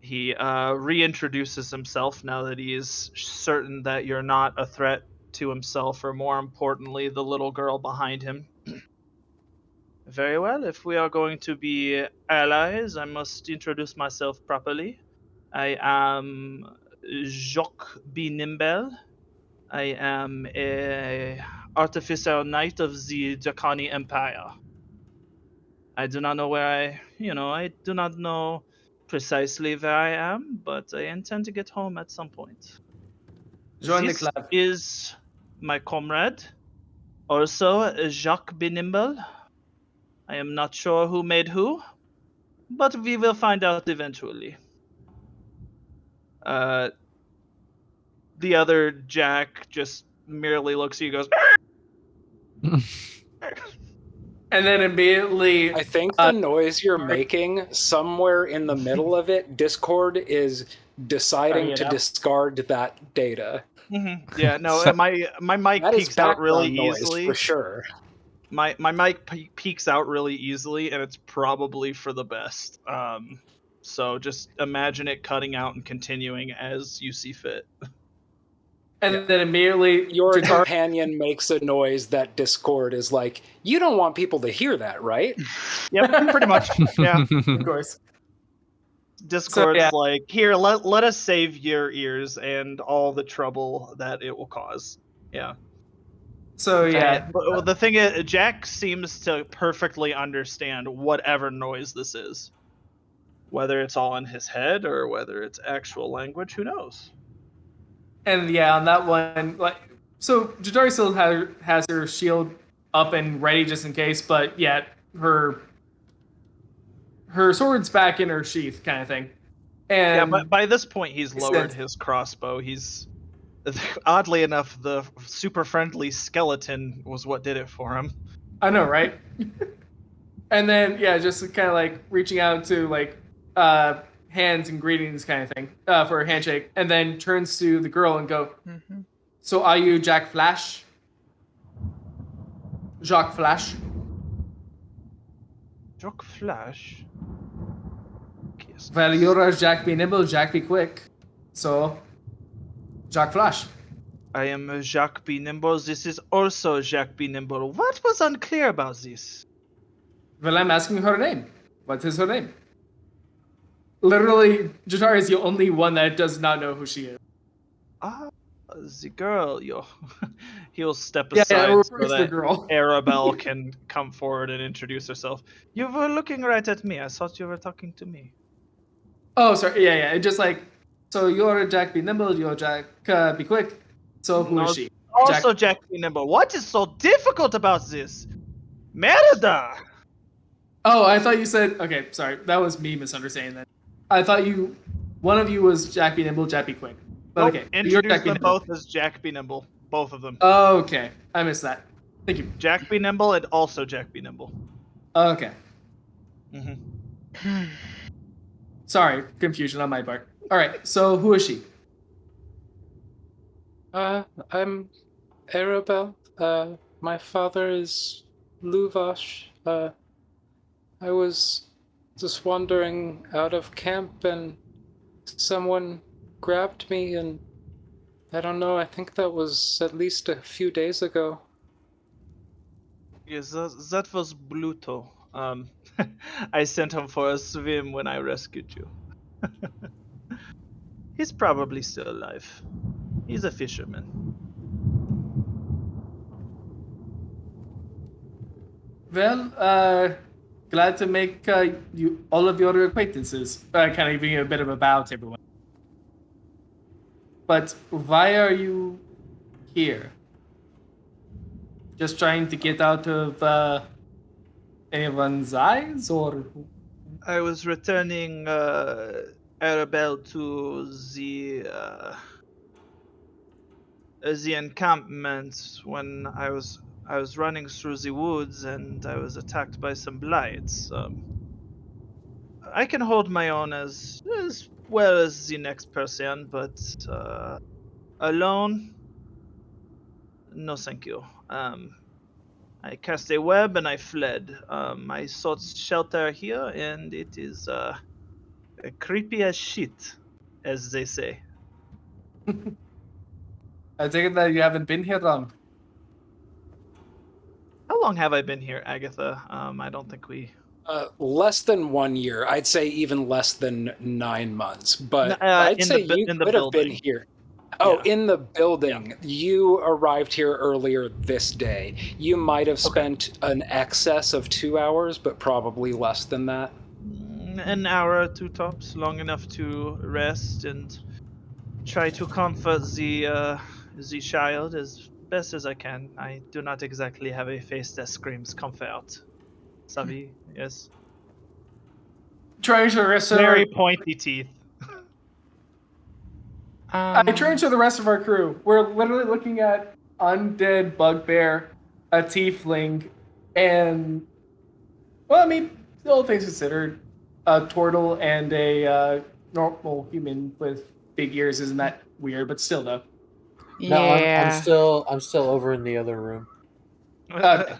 He reintroduces himself now that he is certain that you're not a threat to himself, or more importantly, the little girl behind him. Very well, if we are going to be allies, I must introduce myself properly. I am Jacques B. Nimble. I am a artificer knight of the Draconi Empire. I do not know where I do not know precisely where I am, but I intend to get home at some point. Join This the club. is my comrade, also Jacques B. Nimble. I am not sure who made who, but we will find out eventually. The other Jack just merely looks at you and goes, And then immediately, I think the noise you're making, somewhere in the middle of it, Discord is deciding to discard that data. Mm-hmm. Yeah, no, my mic That is peaks out really background noise easily. for sure. My mic peaks out really easily, and it's probably for the best. So just imagine it cutting out and continuing as you see fit. and then immediately, Your Jatari, companion makes a noise that Discord is like, you don't want people to hear that, right? Yep, pretty much. Yeah. of course. Discord's like, here, let us save your ears and all the trouble that it will cause. Yeah. So yeah, But the thing is, Jack seems to perfectly understand whatever noise this is. Whether it's all in his head or whether it's actual language, who knows? and yeah, on that one, like, so Jatari still has her shield up and ready just in case, but yeah, her sword's back in her sheath, kind of thing. And Yeah, but by this point, he's lowered his crossbow. He's, oddly enough, the super friendly skeleton was what did it for him. I know, right? And then yeah, just kind of like reaching out to like hands and greetings kind of thing for a handshake, and then turns to the girl and go, So are you Jack Flash? Jacques Flash? Jock Flash? Yes. Well, you're Jack be nimble, Jack be quick. So, Jacques Flash. I am Jacques B. Nimble. This is also Jacques B. Nimble. What was unclear about this? Well, I'm asking her name. What is her name? Literally, Jatari is the only one that does not know who she is. The girl, he'll step Yeah, aside yeah, so the that girl. Arabelle can come forward and introduce herself. You were looking right at me. I thought you were talking to me. Oh, sorry. Yeah, yeah. It's just like, so you're Jack be nimble, you're Jack be quick. So who is she? Also Jack B. Nimble. What is so difficult about this? Merda! Oh, I thought you said. Okay, sorry. That was me misunderstanding that. I thought one of you was Jack be nimble, Jack be quick. But Nope, okay, you're introduce Jack be them nimble. both as Jack B. Nimble. Both of them. Okay, I missed that. Thank you. Jack B. Nimble and also Jack B. Nimble. Okay. Mm-hmm. Sorry, confusion on my part. All right, so who is she? I'm Arabelle. My father is Luvash. I was just wandering out of camp and someone grabbed me and I don't know, I think that was at least a few days ago. Yes, that was Bluto. I sent him for a swim when I rescued you. He's probably still alive. He's a fisherman. Well, glad to make you all of your acquaintances. Kind of giving you a bit of a bow to everyone. But why are you here? Just trying to get out of anyone's eyes, or I was returning Arabelle to the encampment when I was running through the woods and I was attacked by some blights. I can hold my own as well as the next person, but alone, no, thank you. I cast a web and I fled. I sought shelter here, and it is creepy as shit, as they say. I take it that you haven't been here long. How long have I been here, Agatha? I don't think we. Less than 1 year. I'd say even less than 9 months. But I'd say you could have been here. Oh, Yeah. in the building. You arrived here earlier this day. You might have spent an excess of 2 hours, but probably less than that. An hour or two tops, long enough to rest and try to comfort the child as best as I can. I do not exactly have a face that screams comfort. Savvy, yes. Trying to the rest Very of pointy teeth. I turn to the rest of our crew. We're literally looking at undead bugbear, a tiefling, and well, I mean, all things considered, a turtle and a normal human with big ears isn't that weird, but still though. No, Yeah. I'm still over in the other room. Okay.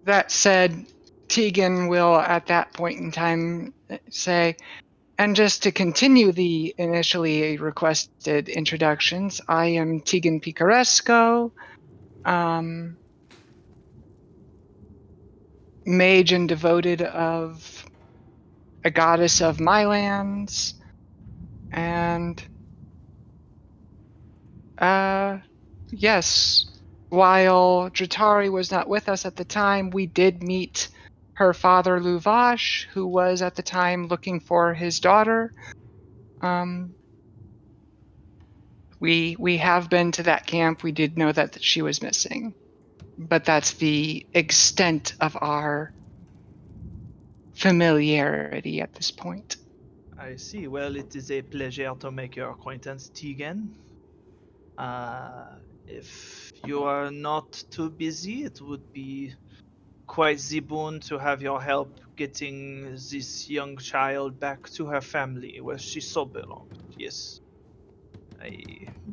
That said, Tegan will at that point in time say, and just to continue the initially requested introductions, I am Tegan Picaresco, mage and devoted of a goddess of my lands, and yes, while Dratari was not with us at the time, we did meet her father Luvash, who was at the time looking for his daughter. We have been to that camp. We did know that she was missing, but that's the extent of our familiarity at this point. I see. Well, it is a pleasure to make your acquaintance, Tegan. If you are not too busy, it would be quite the boon to have your help getting this young child back to her family where she so belongs. Yes. I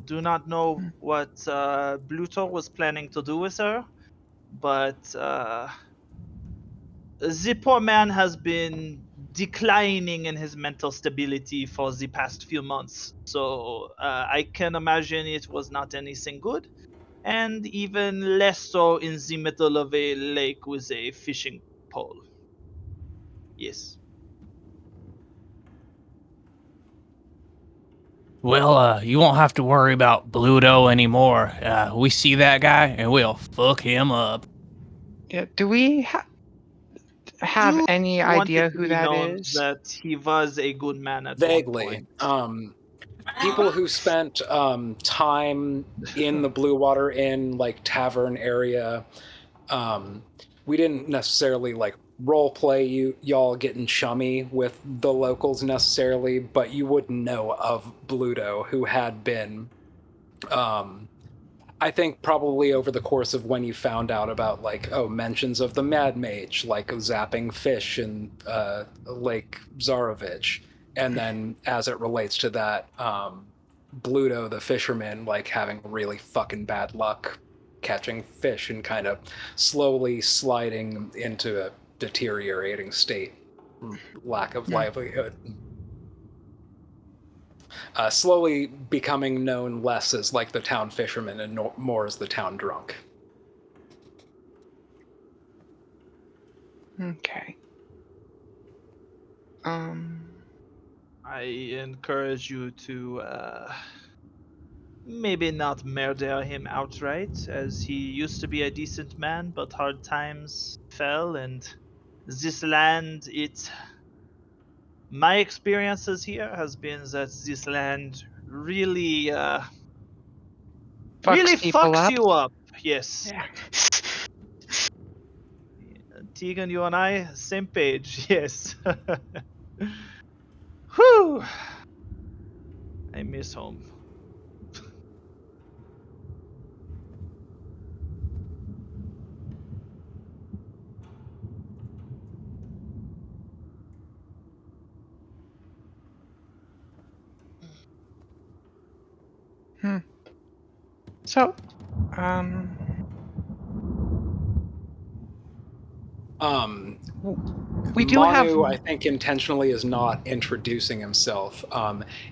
do not know what Bluto was planning to do with her, but the poor man has been declining in his mental stability for the past few months. So I can imagine it was not anything good, and even less so in the middle of a lake with a fishing pole. Yes. Well, you won't have to worry about Bluto anymore. We see that guy and we'll fuck him up. Yeah, do we have Do any want idea it to who be that known is? that he was a good man at one Vaguely. point. People who spent time in the Blue Water Inn, like tavern area, we didn't necessarily like role play y'all getting chummy with the locals necessarily, but you wouldn't know of Bluto, who had been I think probably over the course of when you found out about like mentions of the Mad Mage, like zapping fish in Lake Zarovich, and then as it relates to that, Bluto, the fisherman, like having really fucking bad luck catching fish and kind of slowly sliding into a deteriorating state, lack of livelihood. Slowly becoming known less as like the town fisherman and more as the town drunk. Okay. I encourage you to maybe not murder him outright, as he used to be a decent man, but hard times fell, and this land, my experiences here has been that this land really really People fucks up. you up. Yes. Yeah. Tegan, you and I, same page. Yes. Whew. I miss home. So, we do Manu, have. I think, intentionally is not introducing himself.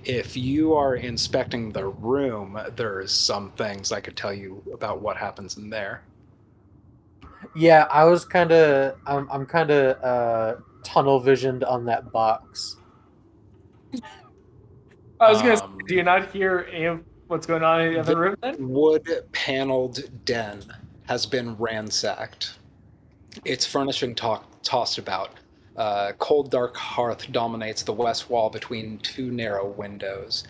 If you are inspecting the room, there's some things I could tell you about what happens in there. Yeah, I was kind of. I'm kind of tunnel visioned on that box. I was gonna say, do you not hear any of what's going on in the other room then? Wood-paneled den has been ransacked. Its furnishing tossed about. Cold, dark hearth dominates the west wall between two narrow windows.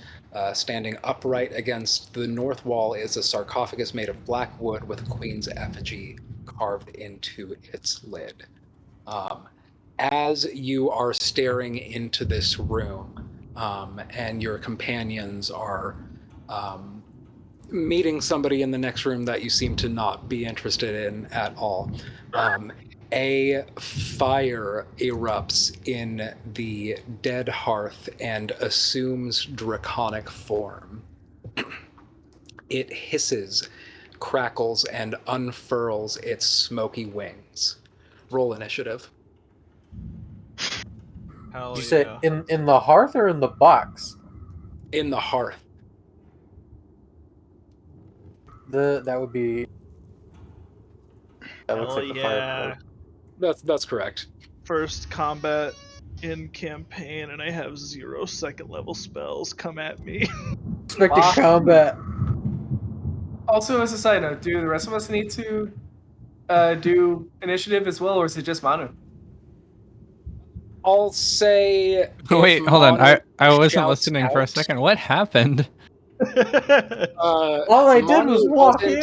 Standing upright against the north wall is a sarcophagus made of black wood with a queen's effigy carved into its lid. As you are staring into this room, and your companions are meeting somebody in the next room that you seem to not be interested in at all, a fire erupts in the dead hearth and assumes draconic form. It hisses, crackles, and unfurls its smoky wings. Roll initiative. Hell Did you say yeah. in the hearth or in the box? In the hearth. That would be. That looks Hell like the yeah. fire. That's correct. First combat in campaign, and I have 0 second level spells come at me. Expecting Wow. combat. Also, as a side note, do the rest of us need to do initiative as well, or is it just Manu? I'll say. Wait, hold on. I wasn't shouts listening for a out, second. What happened? All I did was walk in.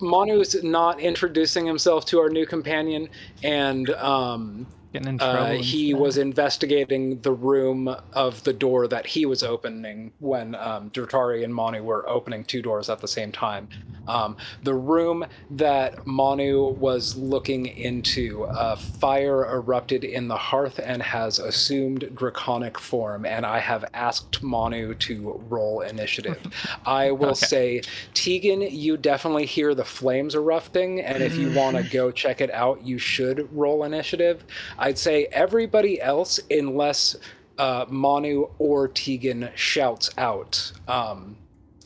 Manu's not introducing himself to our new companion, and Getting in trouble. he instead. was investigating the room of the door that he was opening when Dratari and Manu were opening two doors at the same time. The room that Manu was looking into, fire erupted in the hearth and has assumed draconic form, and I have asked Manu to roll initiative. I will say, Tegan, you definitely hear the flames erupting, and if you want to go check it out, you should roll initiative. I'd say everybody else, unless Manu or Tegan shouts out,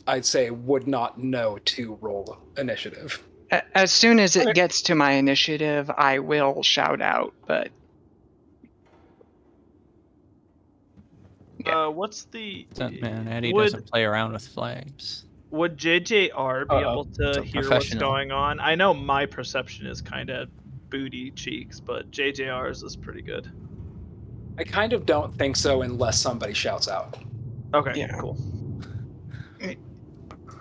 I'd say would not know to roll initiative. As soon as it gets to my initiative, I will shout out, but... What's the... Man, Eddie doesn't play around with flames. Would JJR be able to hear what's going on? I know my perception is kind of booty cheeks, but JJR's is pretty good. I kind of don't think so unless somebody shouts out. Okay, cool.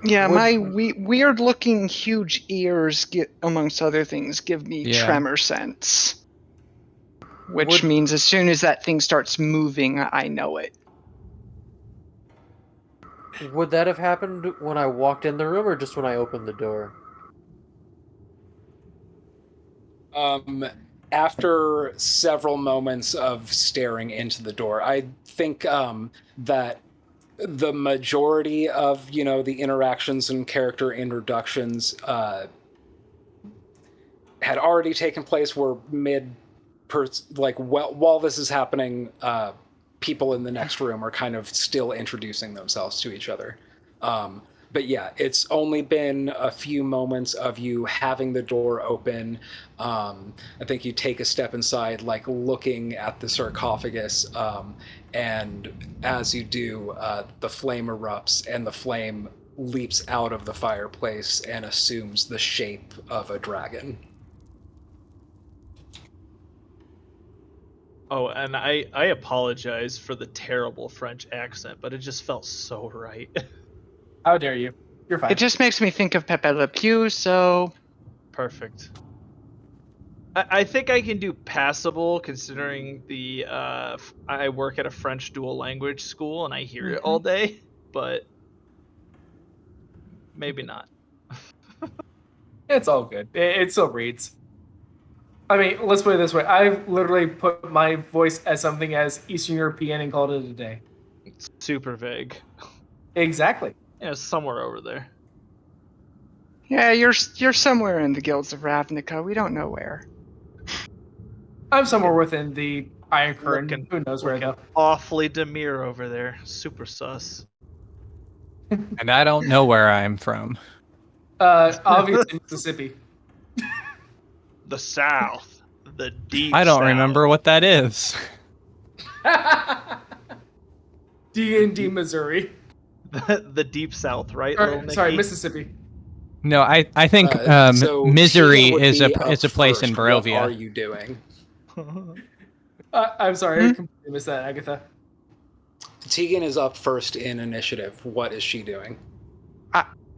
Yeah, my weird-looking huge ears, amongst other things, give me tremor sense. Which means as soon as that thing starts moving, I know it. Would that have happened when I walked in the room or just when I opened the door? After several moments of staring into the door, I think that the majority of, the interactions and character introductions had already taken place. Were while this is happening, people in the next room are kind of still introducing themselves to each other. But yeah, it's only been a few moments of you having the door open. I think you take a step inside, like looking at the sarcophagus, and as you do, the flame erupts and the flame leaps out of the fireplace and assumes the shape of a dragon. Oh, and I apologize for the terrible French accent, but it just felt so right. How dare you? You're fine. It just makes me think of Pepe Le Pew, so Perfect. I think I can do passable considering the I work at a French dual language school and I hear it all day, but maybe not. It's all good. It still reads. I mean, let's put it this way. I've literally put my voice as something as Eastern European and called it a day. It's super vague. Exactly. Yeah, it's somewhere over there. yeah, you're somewhere in the guilds of Ravnica. We don't know where. I'm somewhere within the Iron Curtain. Looking- Who knows where, looking though? Awfully demure over there. Super sus. And I don't know where I'm from. Obviously, Mississippi. The South. The deep I don't South. remember what that is. D&D, Missouri. The deep South, right, Or, little Nicky? sorry, Mississippi. No, I think So misery Tegan would is be a up place in first. What are Barovia. you doing? I'm sorry, I completely missed that, Agatha. Tegan is up first in initiative. What is she doing?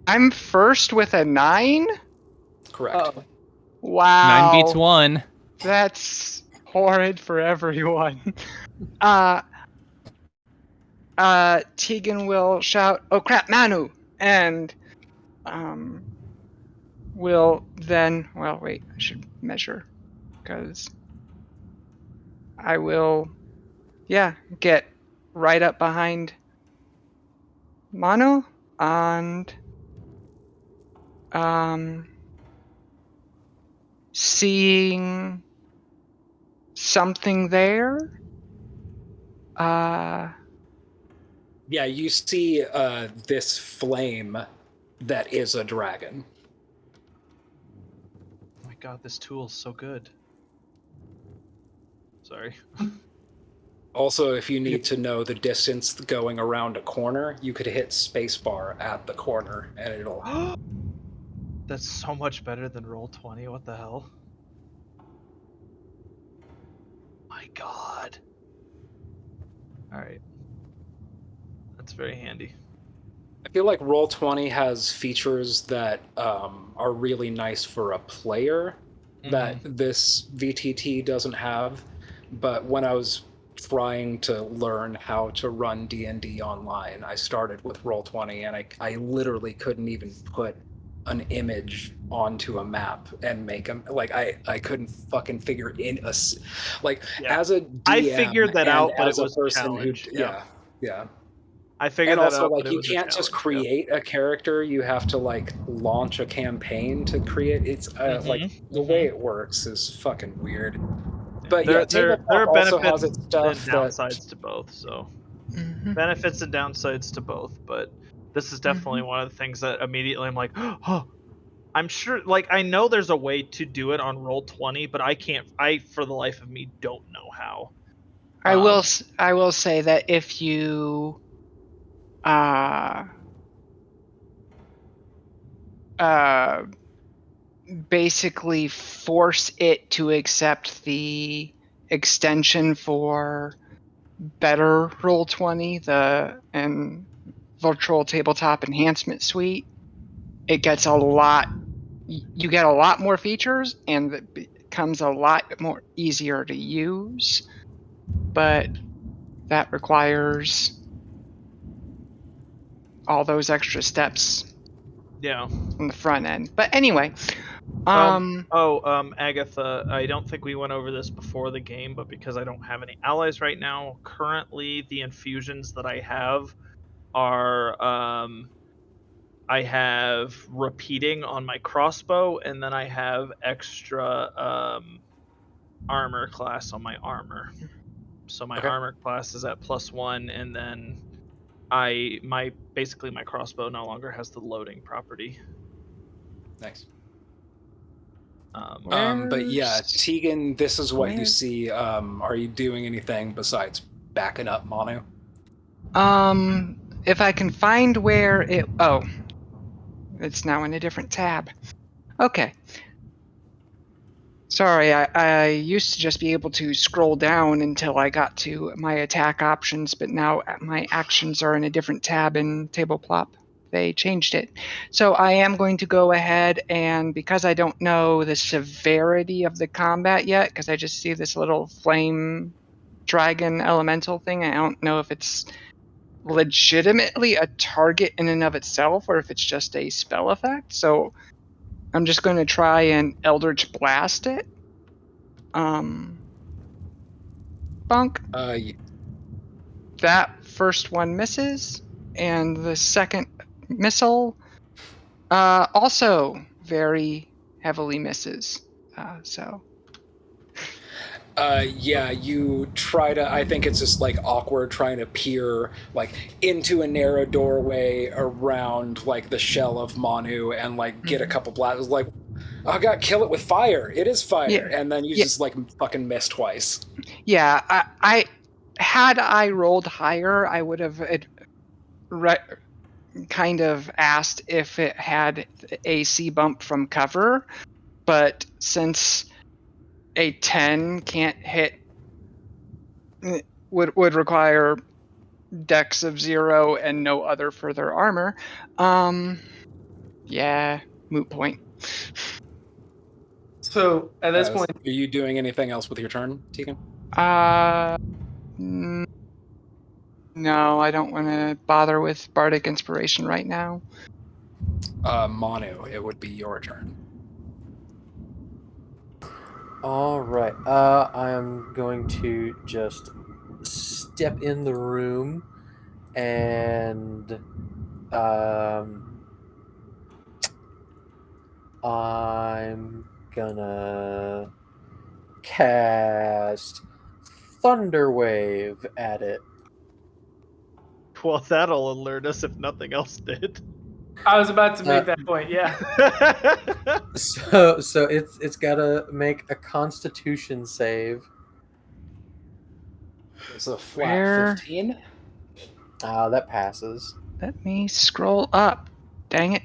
I'm first with a 9? Correct. Uh-oh. Wow. 9 beats 1. That's horrid for everyone. Tegan will shout, "Oh crap, Manu!" And will then, well, wait, I should measure, because I will, get right up behind Manu, and seeing something there, Yeah, you see this flame that is a dragon. Oh my god, this tool's so good. Sorry. Also, if you need to know the distance going around a corner, you could hit spacebar at the corner and it'll... That's so much better than Roll20. What the hell? My god. Alright. That's very handy. I feel like Roll20 has features that are really nice for a player that this VTT doesn't have. But when I was trying to learn how to run D&D online, I started with Roll20, and I literally couldn't even put an image onto a map and make them. Like, I couldn't fucking figure in a... Like, as a DM, I figured that out, but as it was a a person challenge. who... Yeah. I figured And that also, out, like, but it you was a can't just challenge, create a character. You have to, like, launch a campaign to create. It's like the way it works is fucking weird. But there tabletop are also benefits has its and stuff downsides to both. So benefits and downsides to both. But this is definitely one of the things that immediately I'm like, oh, I'm sure. Like, I know there's a way to do it on Roll20, but I can't. I, for the life of me, don't know how. I will say that if you basically force it to accept the extension for better Roll20, and virtual tabletop enhancement suite, it gets you get a lot more features and it becomes a lot more easier to use, but that requires all those extra steps on the front end. But anyway, Agatha, I don't think we went over this before the game, but because I don't have any allies right now, currently the infusions that I have are I have repeating on my crossbow, and then I have extra armor class on my armor. So my Okay. armor class is at +1, and then basically my crossbow no longer has the loading property. Nice. But yeah, Where's- Tegan, this is what you where- see. Are you doing anything besides backing up Manu? If I can find where it. Oh, it's now in a different tab. Okay. Sorry, I used to just be able to scroll down until I got to my attack options, but now my actions are in a different tab in Tableplop. They changed it. So I am going to go ahead and, because I don't know the severity of the combat yet, because I just see this little flame dragon elemental thing, I don't know if it's legitimately a target in and of itself or if it's just a spell effect. So I'm just going to try and Eldritch Blast it. Bunk. That first one misses, and the second missile also very heavily misses. So Yeah, you try to. I think it's just like awkward trying to peer like into a narrow doorway around like the shell of Manu and like get a couple blasts. Like, I got kill it with fire. It is fire, Yeah. and then you Yeah. just like fucking miss twice. Yeah, I had I rolled higher, I would have kind of asked if it had AC bump from cover, but since a 10 can't hit, would require dex of 0 and no other further armor. Yeah, moot point. So at this point, Are you doing anything else with your turn, Tegan? No, I don't want to bother with bardic inspiration right now. Manu, it would be your turn. All right. I'm going to just step in the room and I'm gonna cast Thunderwave at it. Well, that'll alert us if nothing else did. I was about to make that point. Yeah. So it's gotta make a Constitution save. It's a flat Where? 15. That passes. Let me scroll up. Dang it.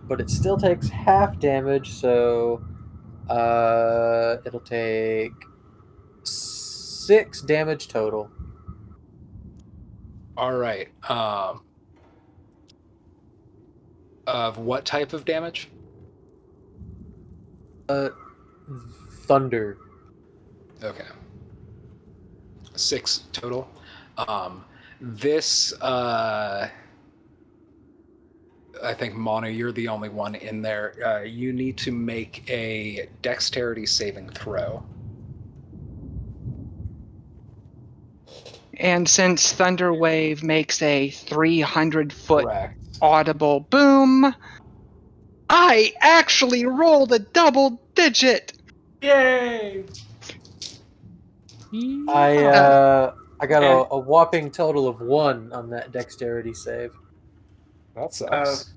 But it still takes half damage, so it'll take 6 damage total. All right. Of what type of damage? Thunder. Okay. 6 total. This I think, Manu, you're the only one in there. You need to make a dexterity saving throw. And since Thunderwave makes a 300-foot Correct. audible boom, I actually rolled a double digit. Yay! I got a whopping total of 1 on that dexterity save. That sucks.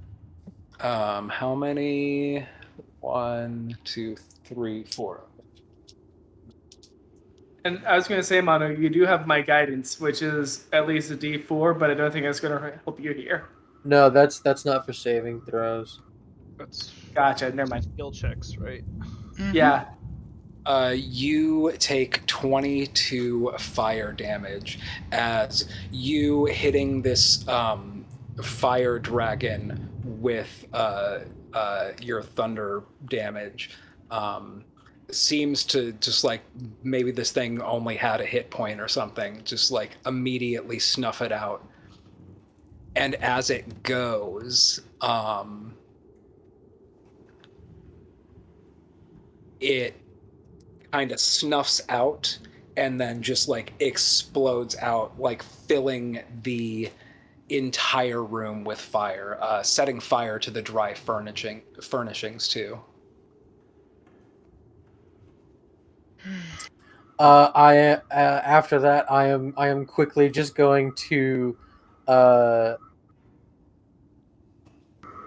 How many? 1, 2, 3, 4. And I was going to say, Manu, you do have my guidance, which is at least a D4, but I don't think that's going to help you here. No, that's not for saving throws. That's Gotcha. Never mind. skill checks, right? Mhm. Yeah. You take 22 fire damage as you hitting this fire dragon with your thunder damage seems to just like maybe this thing only had a hit point or something, just like immediately snuff it out. And as it goes, it kind of snuffs out and then just like explodes out, like filling the entire room with fire, setting fire to the dry furnishings too. After that, I am quickly just going to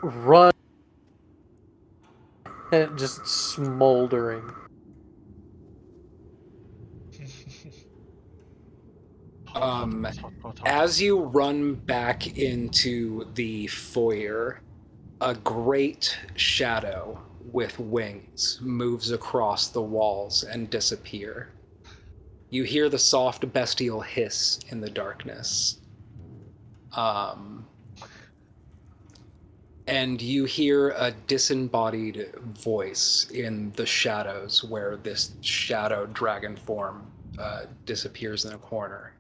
run, just smoldering. As you run back into the foyer, a great shadow with wings moves across the walls and disappear. You hear the soft bestial hiss in the darkness. And you hear a disembodied voice in the shadows where this shadow dragon form disappears in a corner,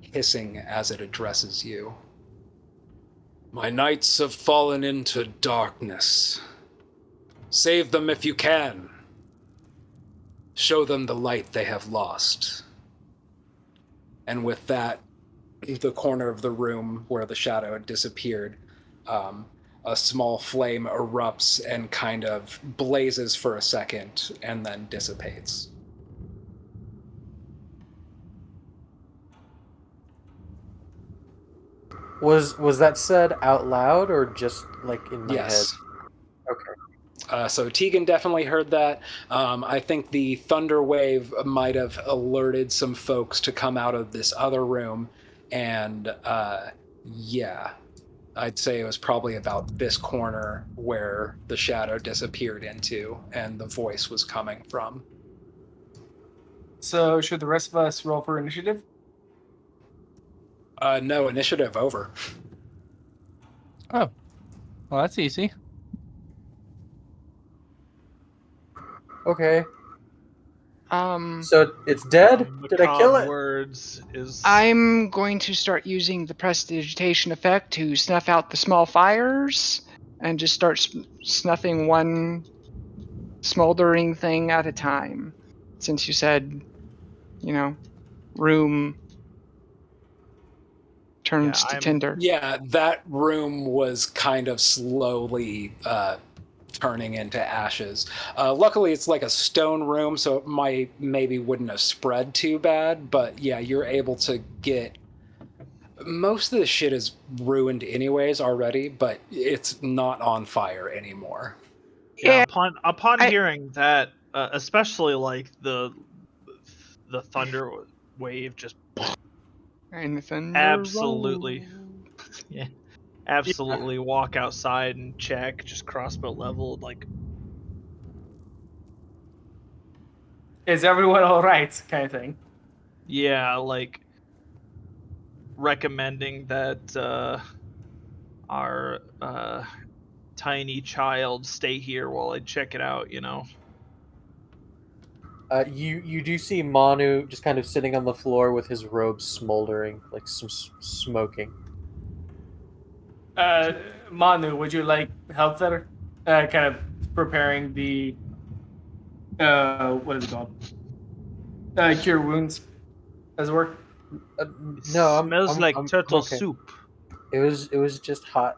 hissing as it addresses you. My knights have fallen into darkness. Save them if you can. Show them the light they have lost. And with that, the corner of the room where the shadow had disappeared, a small flame erupts and kind of blazes for a second and then dissipates. Was that said out loud or just like in my head? Yes. Okay. So Tegan definitely heard that. I think the thunder wave might have alerted some folks to come out of this other room, and yeah, I'd say it was probably about this corner where the shadow disappeared into and the voice was coming from. So should the rest of us roll for initiative? No, initiative over. Oh, well, that's easy. Okay. Um, So it's dead? Did I kill Macabre it? words is I'm going to start using the prestidigitation effect to snuff out the small fires and just start snuffing one smoldering thing at a time. Since you said, room turns to tinder. Yeah, that room was kind of slowly turning into ashes. Luckily, it's like a stone room, so it maybe wouldn't have spread too bad. But yeah, you're able to get most of the shit is ruined anyways already, but it's not on fire anymore. Yeah, upon hearing that, especially like the thunder wave just And the thunder absolutely, rolls. yeah, absolutely walk outside and check, just crossbow leveled, like Is everyone all right? Kind of thing. yeah, like recommending that our tiny child stay here while I check it out. You do see Manu just kind of sitting on the floor with his robe smoldering, like some smoking. Manu, would you like help there? Kind of preparing the what is it called? Cure wounds, as it were. No, Smells like turtle soup. It was just hot.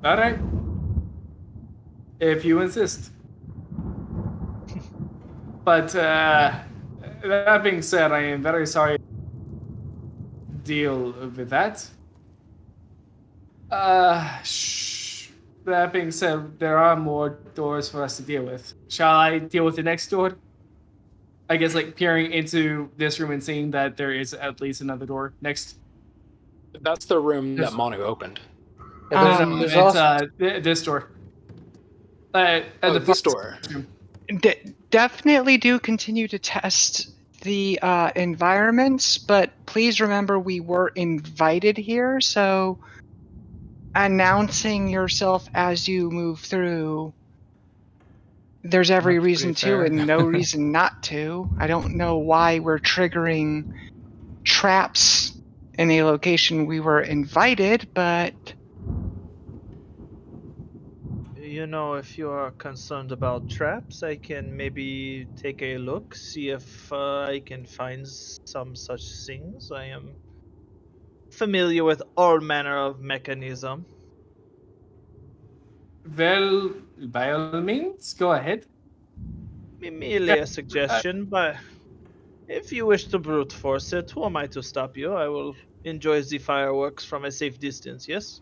All right, if you insist. But that being said, I am very sorry to deal with that. That being said, there are more doors for us to deal with. Shall I deal with the next door? I guess like peering into this room and seeing that there is at least another door next. That's the room that Manu opened. Yeah, there's also... this door. This door. Definitely do continue to test the environments, but please remember we were invited here, so announcing yourself as you move through, there's every reason to and no reason not to. I don't know why we're triggering traps in a location we were invited, but if you are concerned about traps, I can maybe take a look, see if I can find some such things. I am familiar with all manner of mechanism. Well, by all means, go ahead. Merely a suggestion, but if you wish to brute force it, who am I to stop you? I will enjoy the fireworks from a safe distance, yes?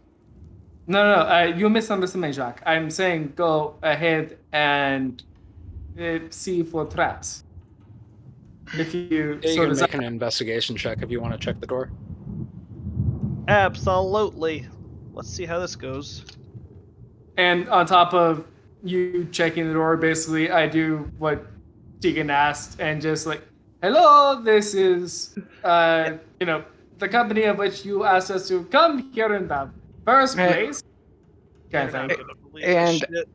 No, you misunderstood me, Jacques. I'm saying go ahead and see for traps. If you Yeah, you so can desire. make an investigation check if you want to check the door. Absolutely. Let's see how this goes. And on top of you checking the door, basically, I do what Tegan asked and just like, hello, this is, the company of which you asked us to come here in the first Eh, place. You're Kind of not thing. gonna believe this And shit.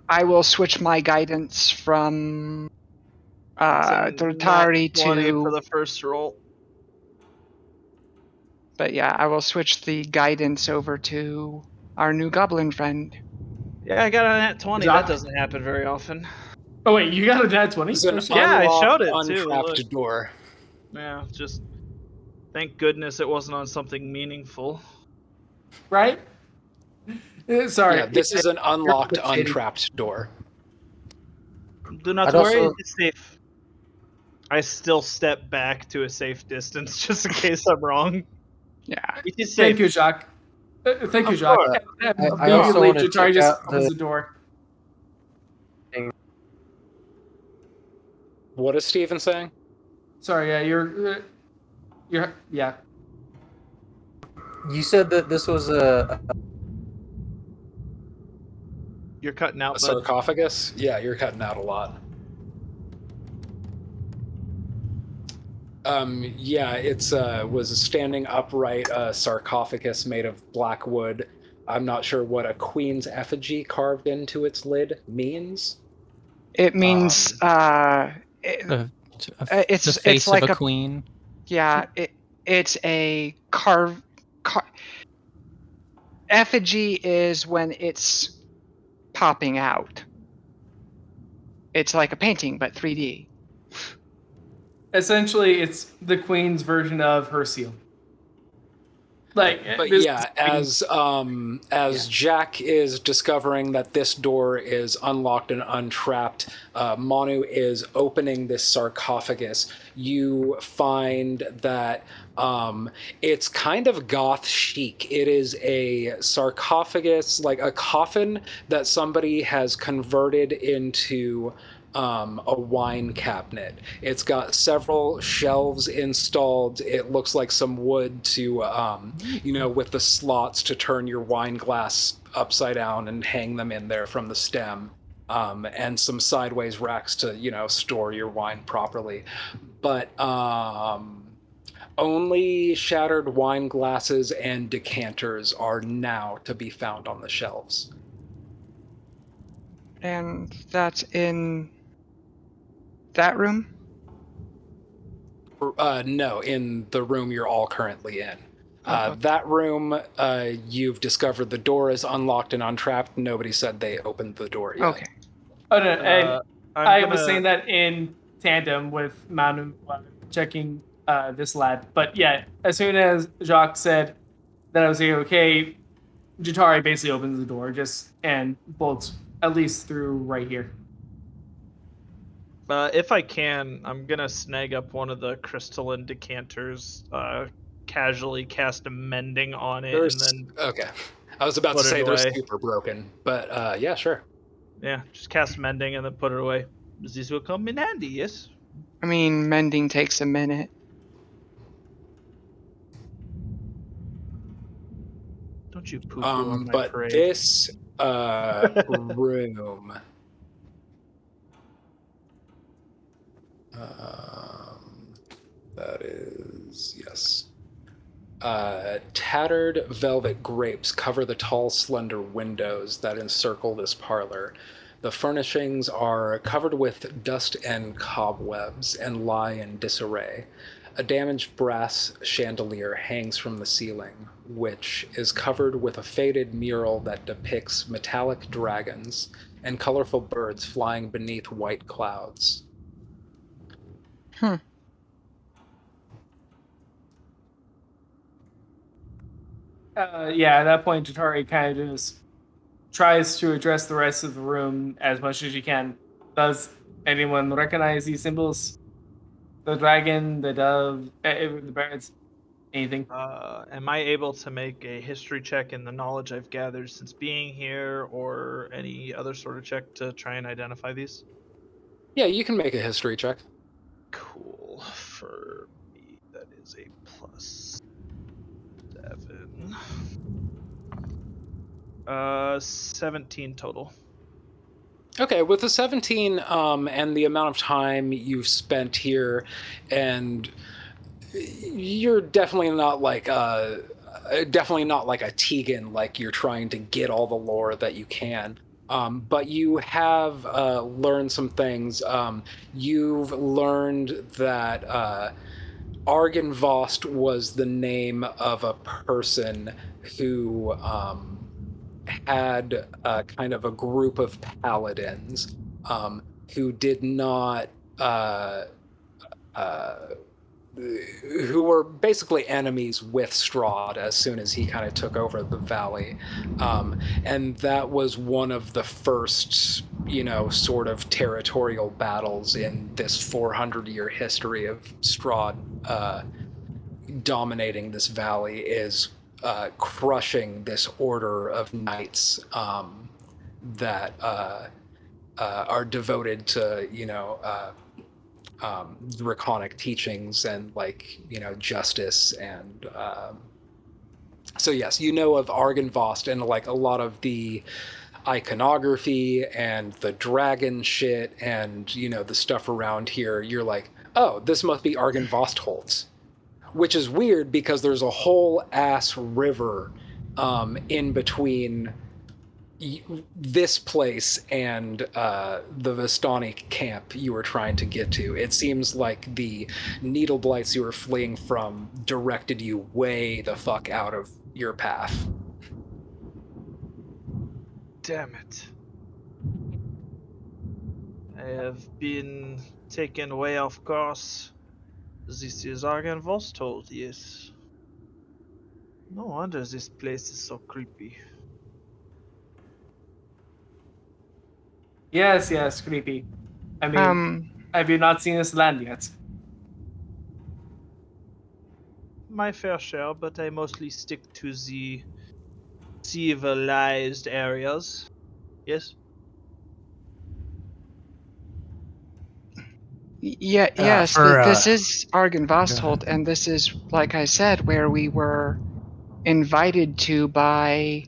I will switch my guidance from It's a nat Dotari 20 for to. the first roll. But yeah, I will switch the guidance over to our new goblin friend. Yeah, I got a nat 20. That Jacques? doesn't happen very often. Oh, wait, you got a nat 20? It's an Oh, shit. Yeah, I unlocked, showed it too. untrapped Look. door. Yeah, just thank goodness it wasn't on something meaningful. Right? Sorry. Yeah, this is an unlocked, You're shady. untrapped door. Do not I'd worry, also- it's safe. I still step back to a safe distance just in case I'm wrong. Yeah. It is safe. Thank you, Jacques. Thank you, Of Jacques. course. And I also immediately, want to Jatari check just out opens the- the door. What is Steven saying? Sorry, yeah, yeah. You said that this was a You're cutting out, A bud. sarcophagus? Yeah, you're cutting out a lot. Yeah, it's was a standing upright sarcophagus made of black wood. I'm not sure what a queen's effigy carved into its lid means. It means The it's face like of a a queen. yeah. It's a carve. Effigy is when it's popping out. It's like a painting, but 3D. Essentially, it's the queen's version of her seal. Like, But this yeah, is- as Jack is discovering that this door is unlocked and untrapped, Manu is opening this sarcophagus. You find that it's kind of goth chic. It is a sarcophagus, like a coffin that somebody has converted into a wine cabinet. It's got several shelves installed. It looks like some wood to, with the slots to turn your wine glass upside down and hang them in there from the stem. And some sideways racks to, store your wine properly. But only shattered wine glasses and decanters are now to be found on the shelves. And that's in that room? No, in the room you're all currently in. Okay. That room, you've discovered the door is unlocked and untrapped. Nobody said they opened the door yet. Okay. Oh, no, and I was gonna- saying that in tandem with Manu checking this lab. But yeah, as soon as Jacques said that I was saying, okay, Jatari basically opens the door and bolts at least through right here. If I can, I'm gonna snag up one of the crystalline decanters, casually cast a mending on it, and then Okay. I was about to put it say they're away. super broken, but yeah, sure. Yeah, just cast mending and then put it away. This will come in handy, yes. I mean, mending takes a minute. Don't you poo-poo on my But parade. this room. That is, yes. Tattered velvet grapes cover the tall, slender windows that encircle this parlor. The furnishings are covered with dust and cobwebs and lie in disarray. A damaged brass chandelier hangs from the ceiling, which is covered with a faded mural that depicts metallic dragons and colorful birds flying beneath white clouds. Yeah, at that point, Jatari kind of just tries to address the rest of the room as much as she can. Does anyone recognize these symbols? The dragon, the dove, the birds, anything? Am I able to make a history check in the knowledge I've gathered since being here, or any other sort of check to try and identify these? Yeah, you can make a history check. Cool. For me, that is a +7. 17 total. Okay, with the 17 and the amount of time you've spent here, and you're definitely not like a Tegan, like you're trying to get all the lore that you can. But you have learned some things. You've learned that Argynvost was the name of a person who had kind of a group of paladins who did not who were basically enemies with Strahd as soon as he kind of took over the valley. And that was one of the first, sort of territorial battles in this 400-year history of Strahd dominating this valley, is crushing this order of knights that are devoted to, draconic teachings and justice. And so yes, of Argynvost and like a lot of the iconography and the dragon shit and the stuff around here. You're like, oh, this must be Argynvostholt, which is weird because there's a whole ass river in between this place and the Vistani camp you were trying to get to. It seems like the needle blights you were fleeing from directed you way the fuck out of your path. Damn it. I have been taken way off course. This is Argynvostholt, yes. No wonder this place is so creepy. Yes, creepy. I mean, have you not seen this land yet? My fair share, but I mostly stick to the civilized areas. Yes? Yes, for, this is Argynvostholt, and this is, like I said, where we were invited to by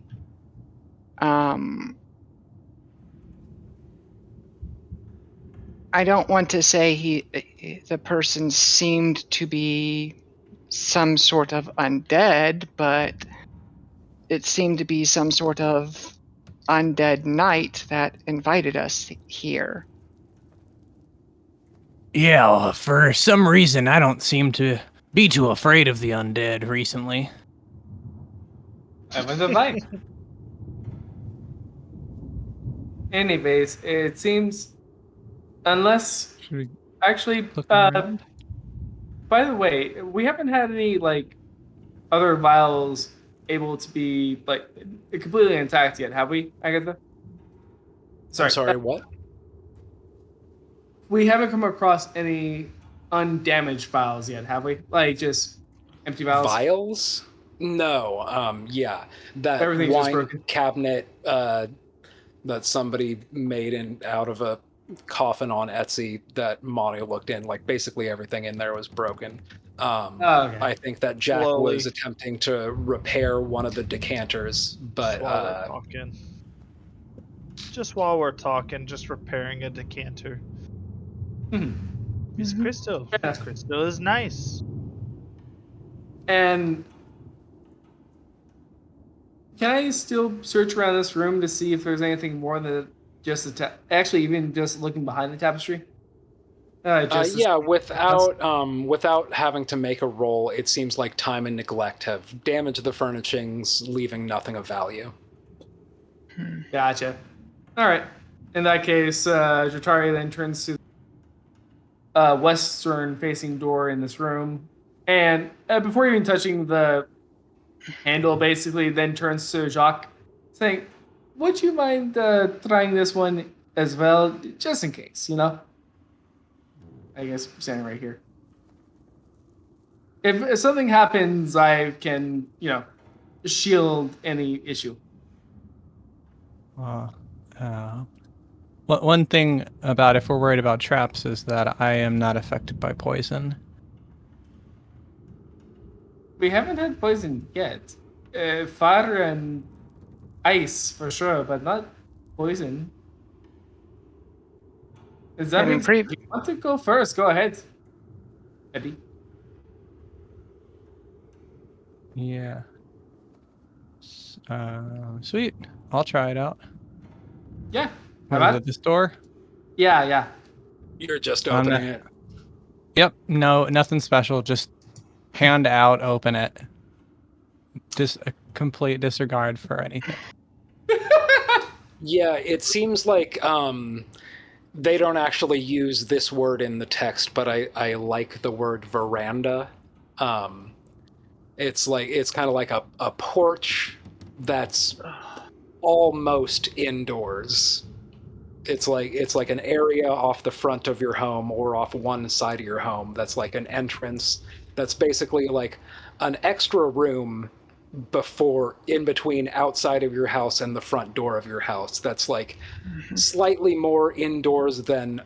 I don't want to say the person seemed to be some sort of undead, but it seemed to be some sort of undead knight that invited us here. Yeah, well, for some reason, I don't seem to be too afraid of the undead recently. I was advice. Anyways, it seems, unless actually, by the way, we haven't had any other vials able to be completely intact yet, have we, Agatha? I'm sorry, what? We haven't come across any undamaged vials yet, have we? Just empty vials? Vials? No. Yeah. That Everything's just wine broken. cabinet that somebody made out of a coffin on Etsy that Monty looked in, basically everything in there was broken. Okay. I think that Jack Slowly. was attempting to repair one of the decanters, but While we're talking. Just while we're talking, just repairing a decanter. It's crystal. Yeah. Crystal is nice. And can I still search around this room to see if there's anything more than just actually even just looking behind the tapestry? Yeah, without having to make a roll, it seems like time and neglect have damaged the furnishings, leaving nothing of value. Gotcha. All right. In that case, Jatari then turns to the western-facing door in this room, and before even touching the handle, basically then turns to Jacques, saying, "Would you mind trying this one as well, just in case? You know." I guess I'm standing right here. If something happens, I can, shield any issue. One thing about if we're worried about traps is that I am not affected by poison. We haven't had poison yet. Fire and ice for sure, but not poison. Does that mean if you want to go first? Go ahead, Eddie. Yeah. Sweet. I'll try it out. Yeah. What is it, this door? Yeah. You're just opening it. Yep. No, nothing special. Just hand out, open it. Just a complete disregard for anything. Yeah, it seems like they don't actually use this word in the text, but I like the word veranda. It's kind of like a porch that's almost indoors. It's like an area off the front of your home or off one side of your home that's like an entrance that's basically like an extra room in between outside of your house and the front door of your house. That's like slightly more indoors than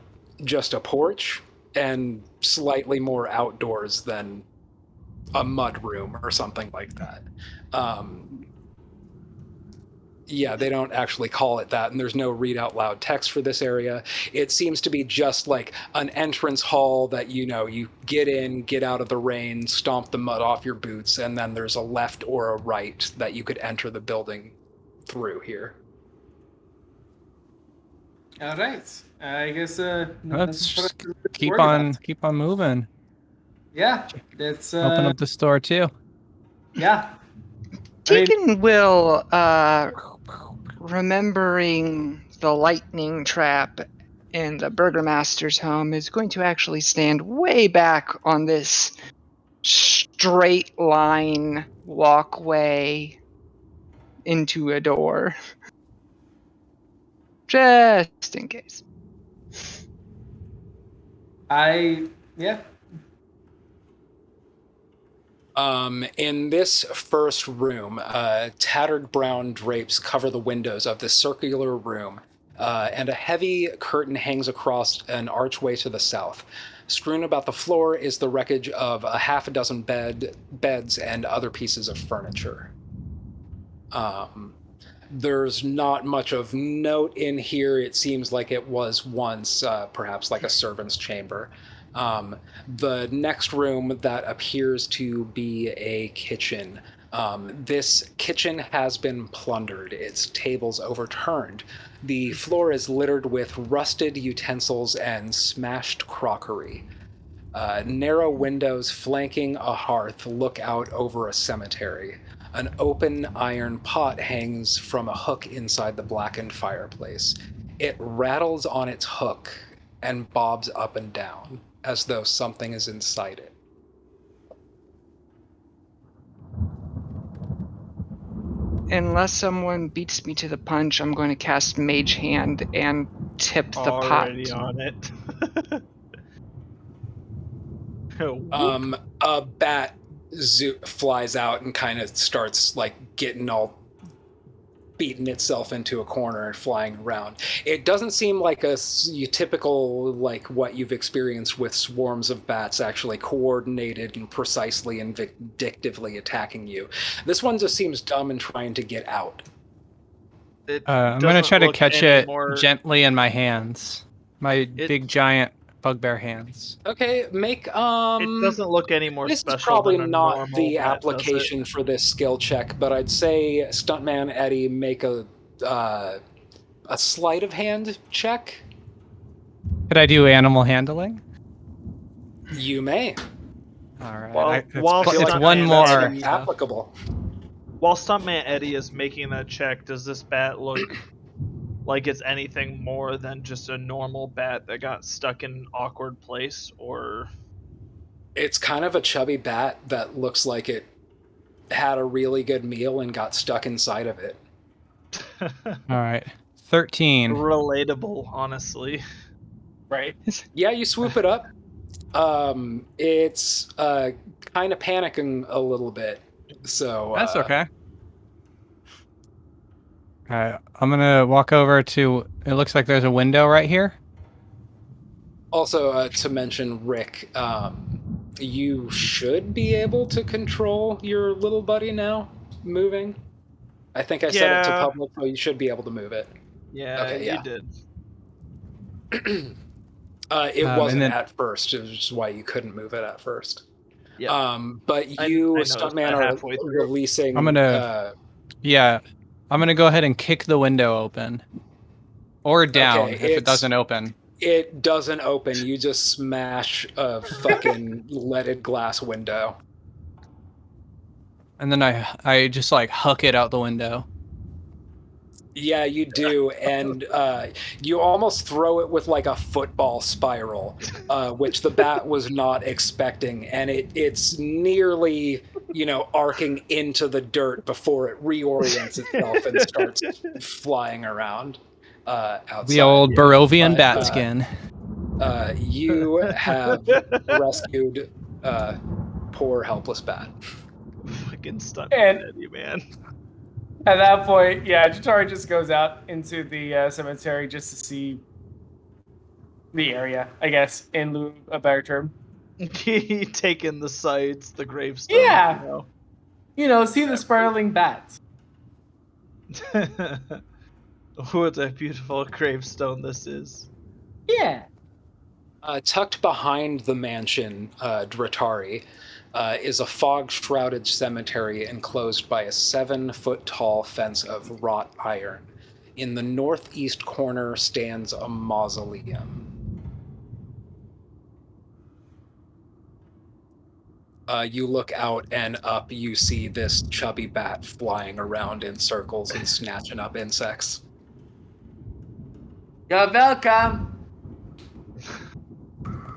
just a porch and slightly more outdoors than a mud room or something like that. Yeah, they don't actually call it that, and there's no read out loud text for this area. It seems to be just like an entrance hall that, you get in, get out of the rain, stomp the mud off your boots, and then there's a left or a right that you could enter the building through here. All right. I guess Let's just keep on moving. Yeah, let's open up the store too. Yeah. Deacon will, remembering the lightning trap in the burgomaster's home, is going to actually stand way back on this straight line walkway into a door. Just in case. Yeah. In this first room, tattered brown drapes cover the windows of this circular room, and a heavy curtain hangs across an archway to the south. Strewn about the floor is the wreckage of a half a dozen beds and other pieces of furniture. There's not much of note in here. It seems like it was once perhaps like a servant's chamber. The next room that appears to be a kitchen. This kitchen has been plundered, its tables overturned. The floor is littered with rusted utensils and smashed crockery. Narrow windows flanking a hearth look out over a cemetery. An open iron pot hangs from a hook inside the blackened fireplace. It rattles on its hook and bobs up and down, as though something is inside it. Unless someone beats me to the punch, I'm going to cast Mage Hand and tip the pot. Already on it. A bat flies out and kind of starts getting all beating itself into a corner and flying around. It doesn't seem like a typical what you've experienced with swarms of bats actually coordinated and precisely and vindictively attacking you. This one just seems dumb and trying to get out. I'm going to try to catch it gently in my hands. My big giant bugbear hands. Okay, make It doesn't look any more this special. This is probably than a not the bat, application for this skill check, but I'd say Stuntman Eddie make a sleight of hand check. Could I do animal handling? You may. All right. Well, It's, while it's Stuntman one more. Eddie- applicable. While Stuntman Eddie is making that check, does this bat look like it's anything more than just a normal bat that got stuck in an awkward place, or... It's kind of a chubby bat that looks like it had a really good meal and got stuck inside of it. All right. 13. Relatable, honestly. Right. Yeah, you swoop it up. It's kind of panicking a little bit. So That's okay. All right. I'm going to walk over to... It looks like there's a window right here. Also, to mention, Rick, you should be able to control your little buddy now, moving. I think I said it to Yeah. public, so you should be able to move it. Yeah, Okay, you yeah. did. It wasn't and then- at first, which is why you couldn't move it at first. Yeah. But I you, noticed Stuntman, that are halfway through. releasing... I'm gonna- Yeah. I'm going to go ahead and kick the window open. Or down Okay, if it's- it doesn't open. It doesn't open. You just smash a fucking leaded glass window. And then I just like huck it out the window. Yeah, you do, and you almost throw it with like a football spiral, which the bat was not expecting, and it's nearly, arcing into the dirt before it reorients itself and starts flying around outside. The old Barovian But, bat skin. You have rescued poor helpless bat. Fucking Stuntman And- Eddie, man. At that point, yeah, Jatari just goes out into the cemetery just to see the area, I guess, in lieu of a better term. He taking the sights, the gravestone. Yeah. See the spiraling bats. What a beautiful gravestone this is. Yeah. Tucked behind the mansion, Dratari, is a fog-shrouded cemetery enclosed by a 7-foot-tall fence of wrought iron. In the northeast corner stands a mausoleum. You look out and up, you see this chubby bat flying around in circles and snatching up insects. You're welcome.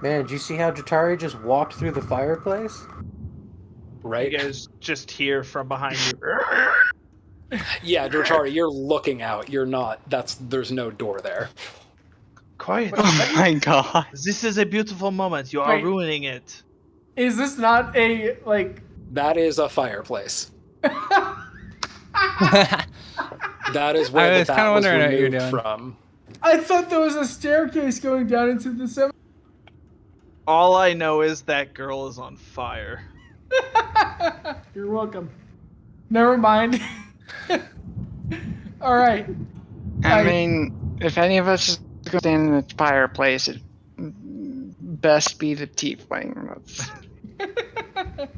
Man, did you see how Jatari just walked through the fireplace? Right? You guys just hear from behind you. Yeah, Dratari, you're looking out. You're not. There's no door there. Quiet. Oh my god. This is a beautiful moment. You are Wait. ruining it. Is this not a, like... That is a fireplace. I That is I where the was kinda bat was wondering what you're removed doing. from. thought there was a staircase going down into the cemetery. All I know is that girl is on fire. You're welcome. Never mind. All right. I mean, if any of us is going to stand in the fireplace, it best be the tiefling. That's...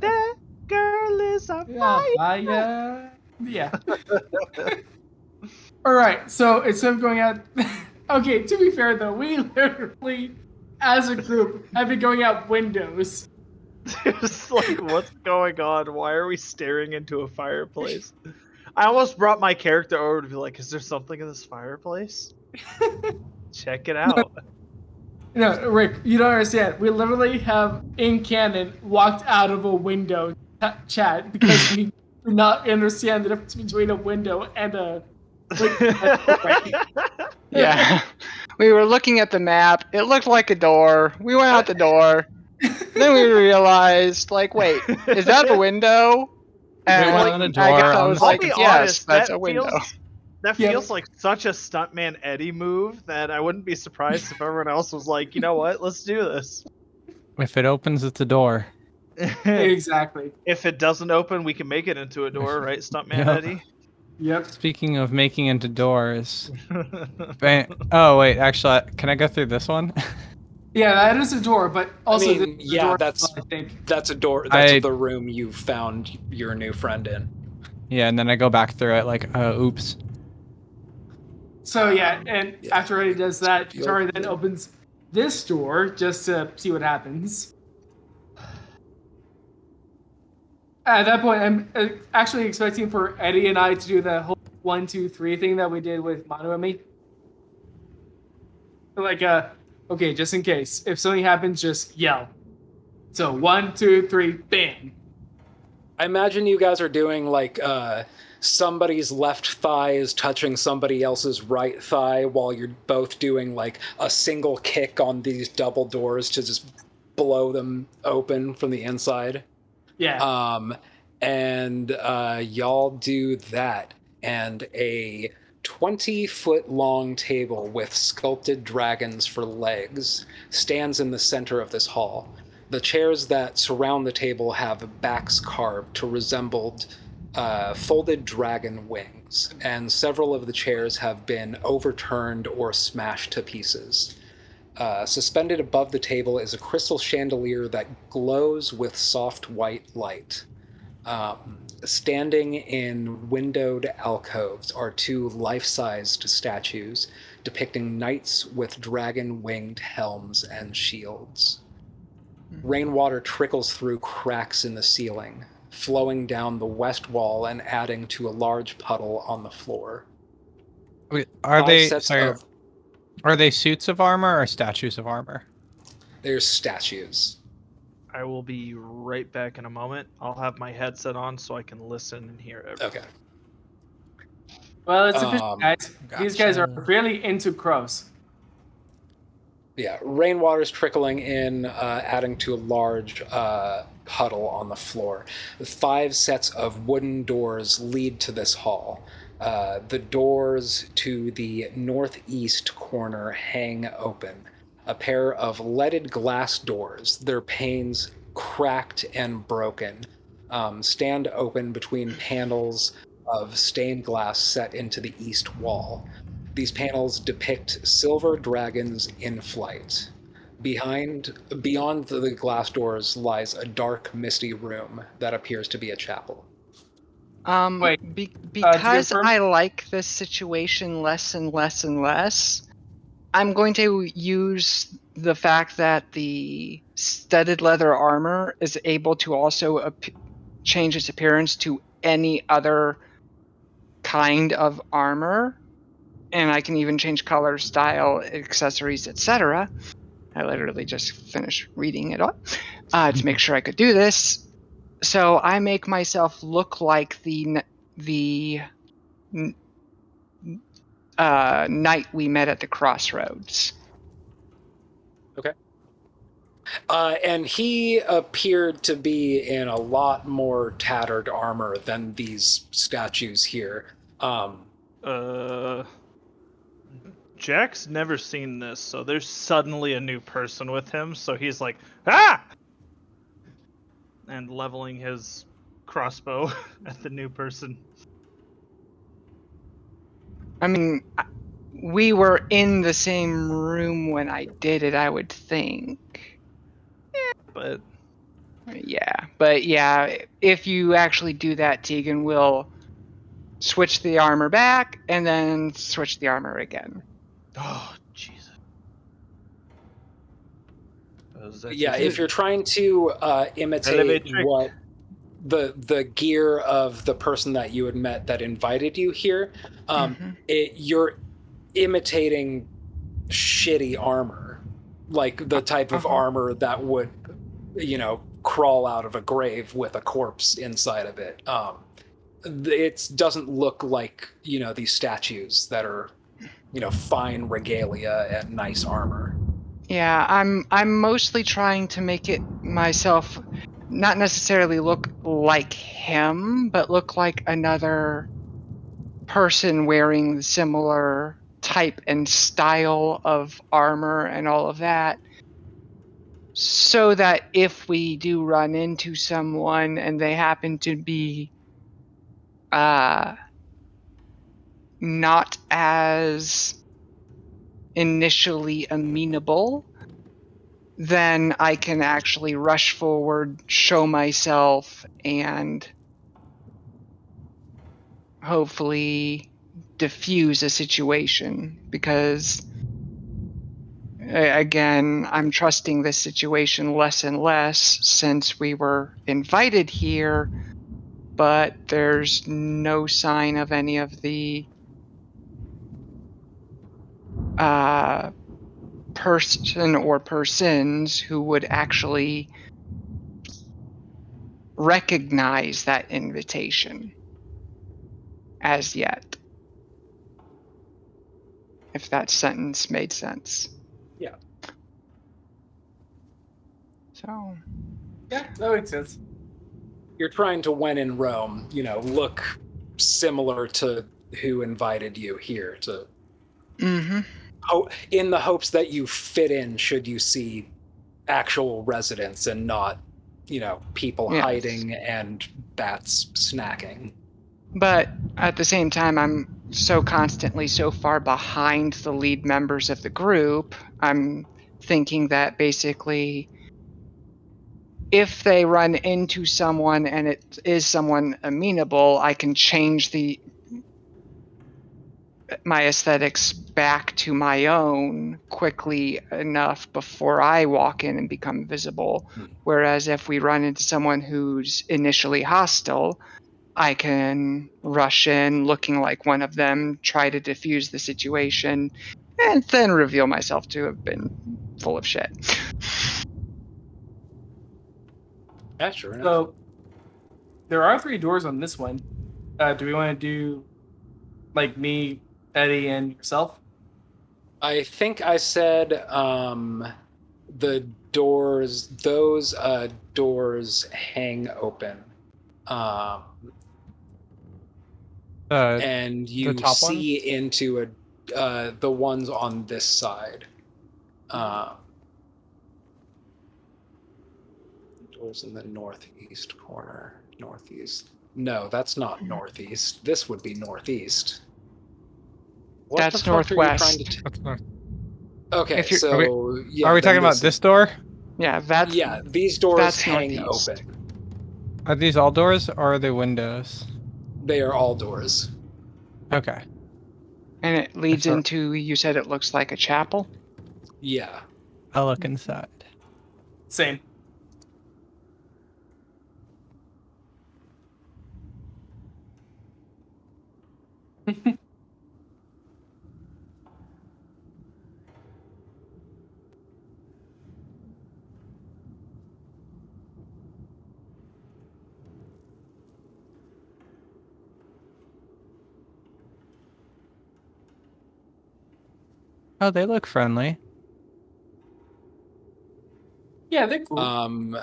That girl is on fire. Yeah. All right. So instead of going out, okay. To be fair, though, we literally, as a group, have been going out windows. It's like, what's going on? Why are we staring into a fireplace? I almost brought my character over to be like, is there something in this fireplace? Check it out. No, Rick, you don't understand. We literally have, in canon, walked out of a window chat because we do not understand the difference between a window and a... Yeah. We were looking at the map. It looked like a door. We went out the door. Then we realized, like, wait, is that a window? And We went like, on a I guess door I on was the- like, I'll be yes, honest, that's that a window. That Yeah. feels like such a Stuntman Eddie move that I wouldn't be surprised if everyone else was like, you know what, let's do this. If it opens, it's a door. Exactly. If it doesn't open, we can make it into a door, right, Stuntman Yep. Eddie? Yep. Speaking of making into doors. Oh, wait, actually, can I go through this one? Yeah, that is a door, but also mean, the yeah, door, that's- I think. That's a door. That's I- the room you found your new friend in. Yeah, and then I go back through it like, oops. So yeah, and after he does that, Feel Tari good. then opens this door just to see what happens. At that point, I'm actually expecting for Eddie and I to do the whole 1, 2, 3 thing that we did with Manu and me. Like, okay, just in case. If something happens, just yell. So 1, 2, 3, bam. I imagine you guys are doing like somebody's left thigh is touching somebody else's right thigh while you're both doing like a single kick on these double doors to just blow them open from the inside. Yeah. And y'all do that, and a 20-foot long table with sculpted dragons for legs stands in the center of this hall. The chairs that surround the table have backs carved to resemble folded dragon wings, and several of the chairs have been overturned or smashed to pieces. Suspended above the table is a crystal chandelier that glows with soft white light. Standing in windowed alcoves are 2 life-sized statues depicting knights with dragon-winged helms and shields. Rainwater trickles through cracks in the ceiling, flowing down the west wall and adding to a large puddle on the floor. Wait, 5 sets of... Are they suits of armor or statues of armor? They're statues. I will be right back in a moment. I'll have my headset on so I can listen and hear everything. Okay. Well, it's official, guys. These guys are Gotcha. really into crows. Yeah, rainwater's trickling in, adding to a large puddle on the floor. 5 sets of wooden doors lead to this hall. The doors to the northeast corner hang open. A pair of leaded glass doors, their panes cracked and broken, stand open between panels of stained glass set into the east wall. These panels depict silver dragons in flight. Beyond the glass doors lies a dark, misty room that appears to be a chapel. Wait, Because confirm? I like this situation less and less and less, I'm going to use the fact that the studded leather armor is able to also change its appearance to any other kind of armor, and I can even change color, style, accessories, etc. I literally just finished reading it up to make sure I could do this. So I make myself look like the knight we met at the crossroads. Okay. And he appeared to be in a lot more tattered armor than these statues here. Jack's never seen this, so there's suddenly a new person with him, so he's like, ah! And leveling his crossbow at the new person. I mean, we were in the same room when I did it, I would think. But yeah, if you actually do that, Tegan, we'll switch the armor back and then switch the armor again. oh, Jesus. Yeah, if you're trying to imitate what the gear of the person that you had met that invited you here, you're imitating shitty armor, like the type of armor that would, crawl out of a grave with a corpse inside of it. It doesn't look like, these statues that are, fine regalia and nice armor. Yeah, I'm mostly trying to make it myself not necessarily look like him, but look like another person wearing similar type and style of armor and all of that. So that if we do run into someone and they happen to be not as initially amenable, then I can actually rush forward, show myself, and hopefully diffuse a situation. Because, again, I'm trusting this situation less and less since we were invited here but there's no sign of any of the person or persons who would actually recognize that invitation as yet. If that sentence made sense. Yeah. So. Yeah, that makes sense. You're trying to, when in Rome, look similar to who invited you here to. Mm-hmm. In the hopes that you fit in should you see actual residents and not, people Yes. hiding and bats snacking. But at the same time, I'm so constantly so far behind the lead members of the group, I'm thinking that basically if they run into someone and it is someone amenable, I can change my aesthetics back to my own quickly enough before I walk in and become visible. Whereas if we run into someone who's initially hostile, I can rush in looking like one of them, try to defuse the situation, and then reveal myself to have been full of shit. Yeah, sure enough. So there are 3 doors on this one. Do we want to do like me, Eddie, and yourself? I think I said the doors, those doors hang open. And you top see into the ones on this side. Doors in the northeast corner. Northeast. No, that's not northeast. This would be northeast. What That's the fuck northwest. are you trying to That's north. Okay, If you're- so yeah. Are we then talking about this door? Yeah, that's Yeah, these doors that's hang northeast. open. Are these all doors or are they windows? They are all doors. Okay. And it leads That's all- into, you said it looks like a chapel? Yeah. I'll look inside. Same. Oh, they look friendly. Yeah, they're cool.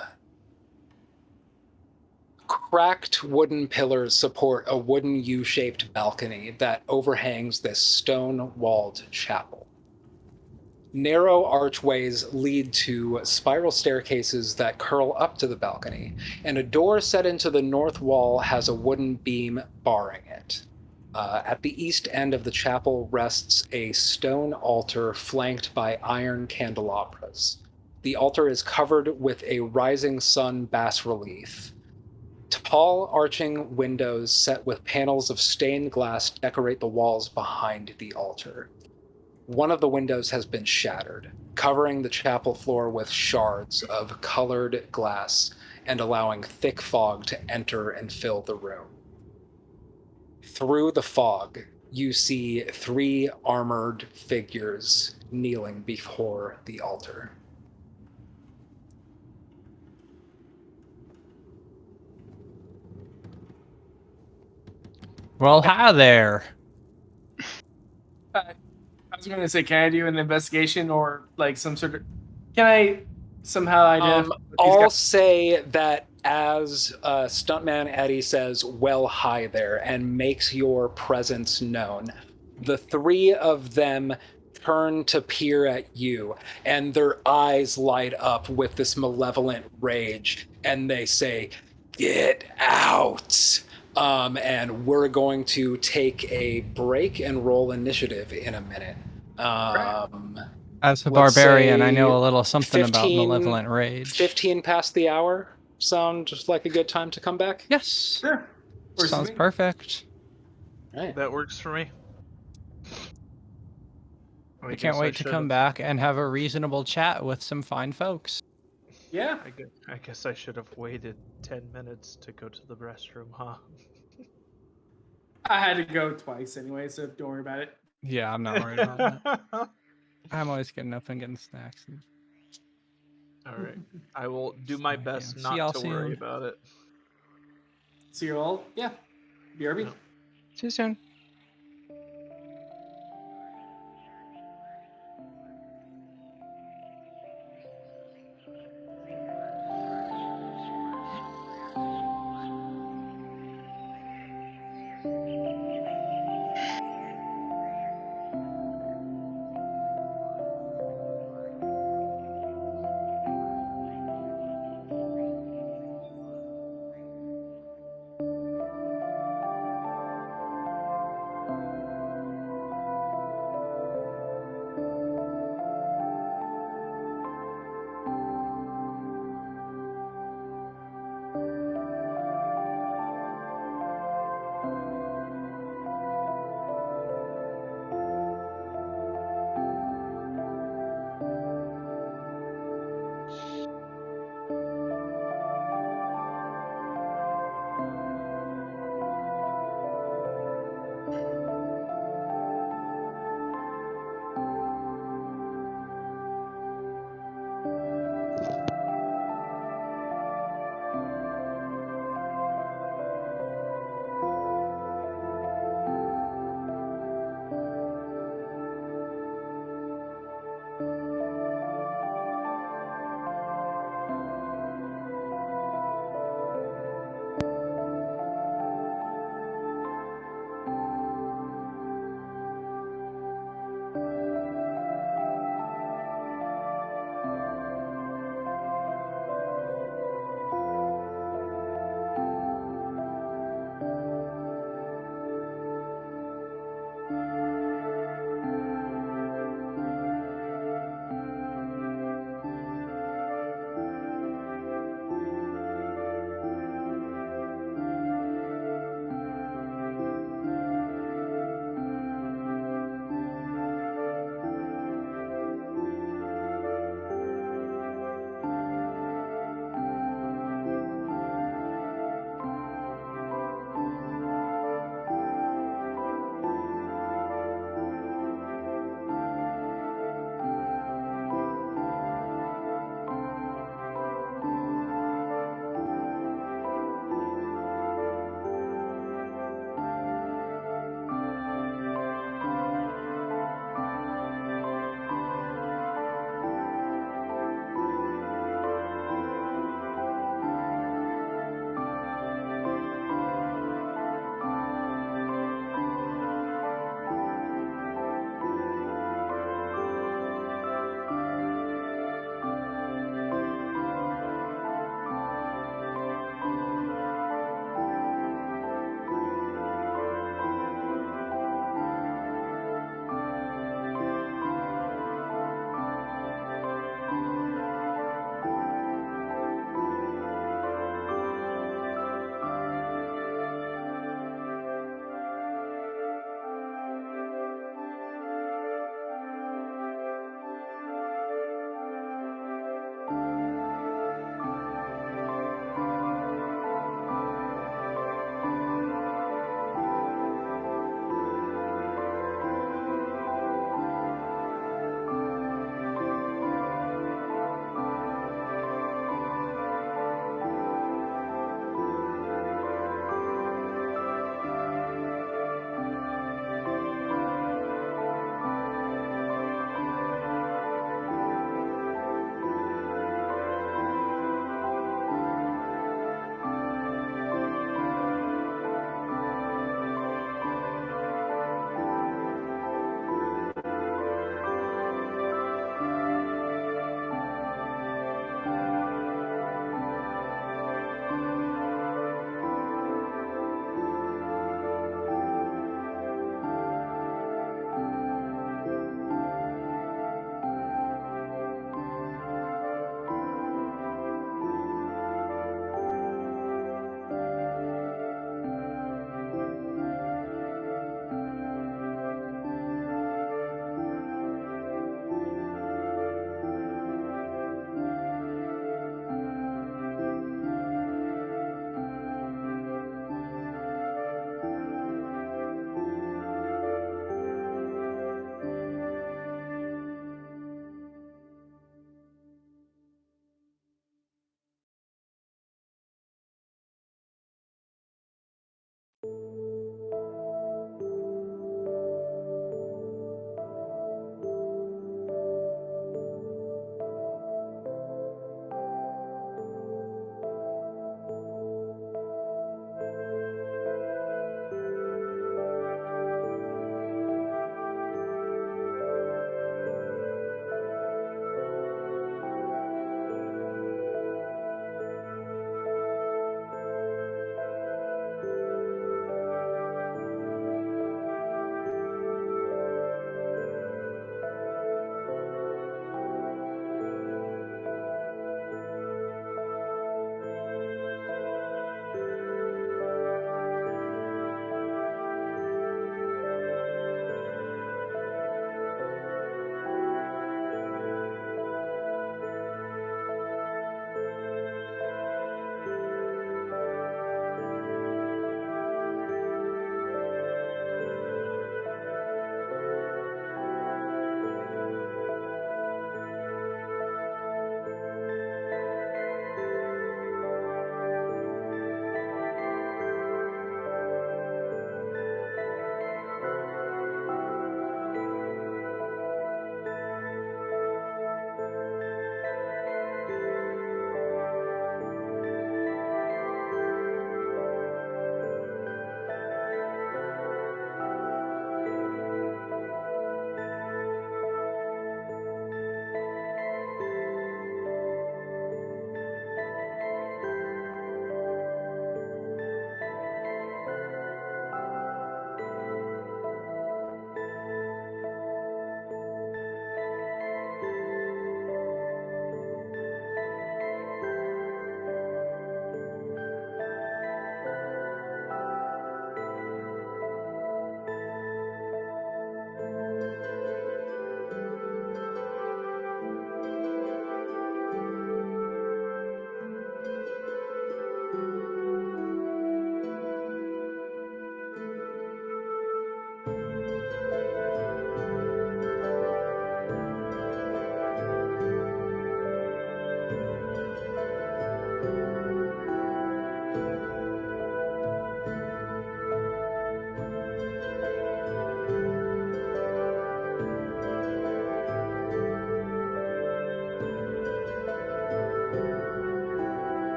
Cracked wooden pillars support a wooden U-shaped balcony that overhangs this stone-walled chapel. Narrow archways lead to spiral staircases that curl up to the balcony, and a door set into the north wall has a wooden beam barring it. At the east end of the chapel rests a stone altar flanked by iron candelabras. The altar is covered with a rising sun bas-relief. Tall, arching windows set with panels of stained glass decorate the walls behind the altar. One of the windows has been shattered, covering the chapel floor with shards of colored glass and allowing thick fog to enter and fill the room. Through the fog, you see 3 armored figures kneeling before the altar. Well, hi there. I was going to say, can I do an investigation or like some sort of? Can I somehow identify? I'll say that as Stuntman Eddie says, "Well, hi there," and makes your presence known, the 3 of them turn to peer at you, and their eyes light up with this malevolent rage, and they say, "Get out!" And we're going to take a break and roll initiative in a minute. As a Let's barbarian, I say know a little something about 15 malevolent rage. 15 past the hour sound just like a good time to come back? Yes. Sure. Works Sounds for me. perfect. Right. That works for me. I can't wait to come back and have a reasonable chat with some fine folks. Yeah, I guess I should have waited 10 minutes to go to the restroom, huh? I had to go twice anyway, so don't worry about it. Yeah, I'm not worried about that. I'm always getting up and getting snacks. And All right. I will do my Snack best in. See y'all not to worry soon. about it. See you all. Yeah. BRB. No. See you soon.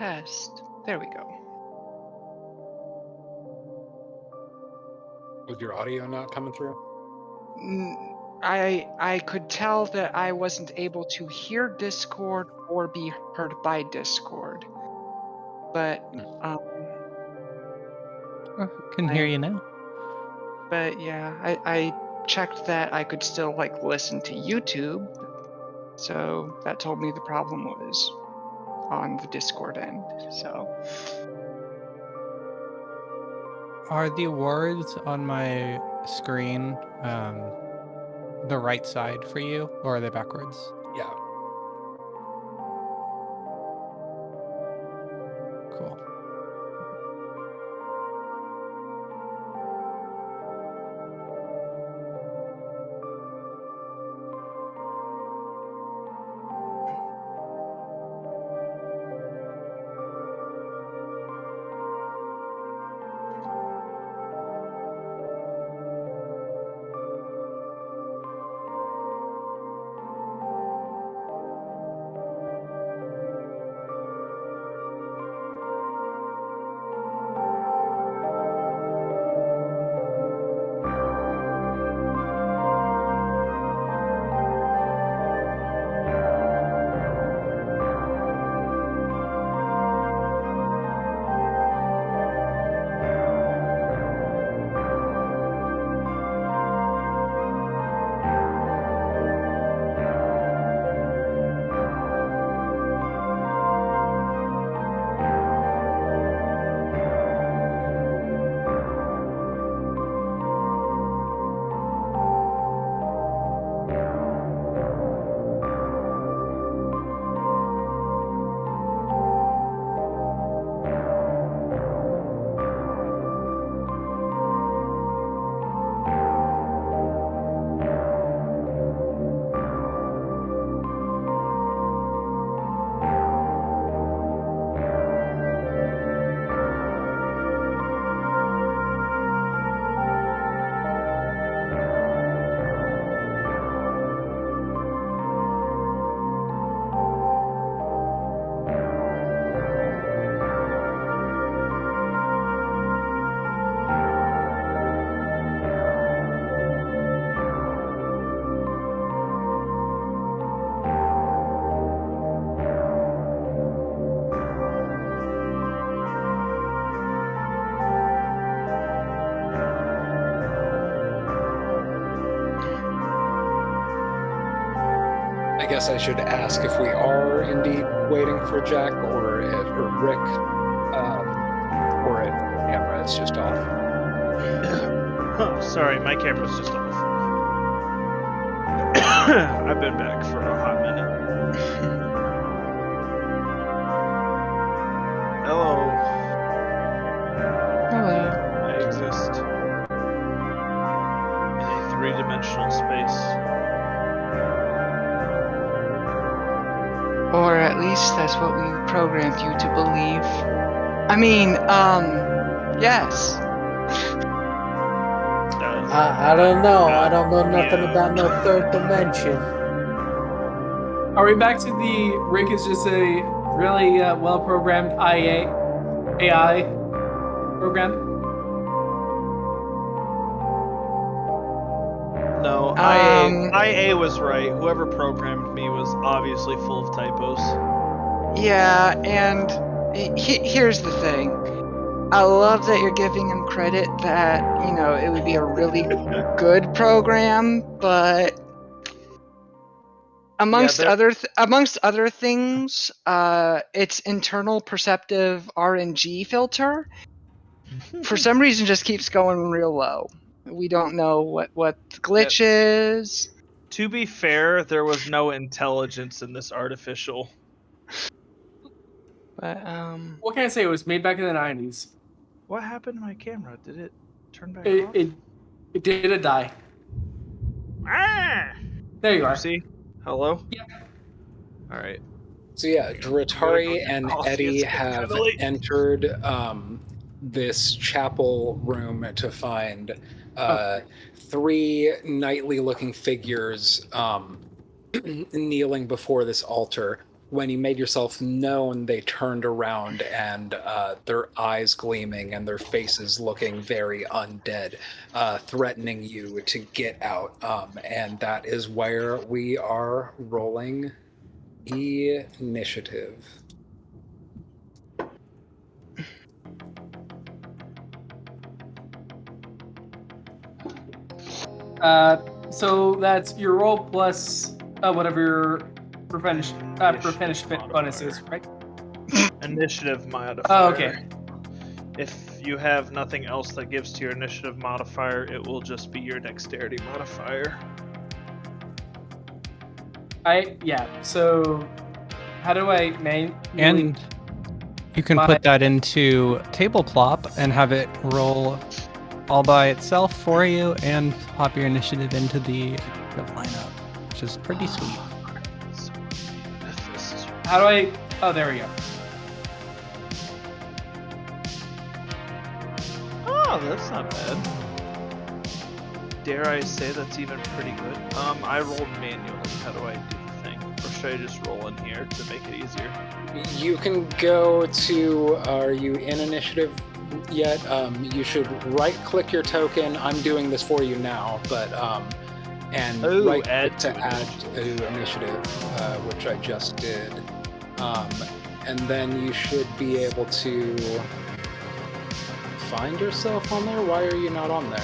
Test. There we go. Was your audio not coming through? I could tell that I wasn't able to hear Discord or be heard by Discord. But Can hear you now. But yeah, I checked that I could still like listen to YouTube. So that told me the problem was on the Discord end. So Are the words on my screen the right side for you, or are they backwards? Yeah. Cool. I guess I should ask if we are indeed waiting for Jack, or Rick, or if the camera is just off. Oh, sorry, my camera's just off. I've been back for a hot minute. Hello. hello. I exist in a three-dimensional space. Or at least that's what we programmed you to believe. I mean, yes. I don't know. I don't know nothing about no third dimension. Are we back to the Rick is just a really well-programmed AI program? No, IA was right. Whoever programmed me was obviously full of typos. Yeah, and here's the thing. I love that you're giving him credit that, you know, it would be a really good program, but amongst other things, its internal perceptive RNG filter for some reason just keeps going real low. We don't know what the glitch is. To be fair, there was no intelligence in this artificial. But What can I say? It was made back in the 90s. What happened to my camera? Did it turn back It off? it did die. Ah! There you are. See? Hello? Yeah. Alright. So yeah, Dratari and Oh, Eddie it's have kinda late. entered this chapel room to find three knightly-looking figures kneeling before this altar. when you made yourself known, they turned around and their eyes gleaming and their faces looking very undead, threatening you to get out. And that is where we are rolling initiative. So that's your roll plus whatever your proficient bonus is, right? Initiative modifier. Oh, okay. If you have nothing else that gives to your initiative modifier, it will just be your dexterity modifier. So how do I manually... And you can put that into table plop and have it roll all by itself for you and pop your initiative into the lineup, which is pretty sweet. How do I... Oh, there we go. Oh, that's not bad. Dare I say that's even pretty good? I rolled manually. How do I do the thing? Or should I just roll in here to make it easier? You can go to, are you in initiative yet? You should right-click your token. I'm doing this for you now, but and right-click to add to initiative, which I just did. And then you should be able to find yourself on there. Why are you not on there?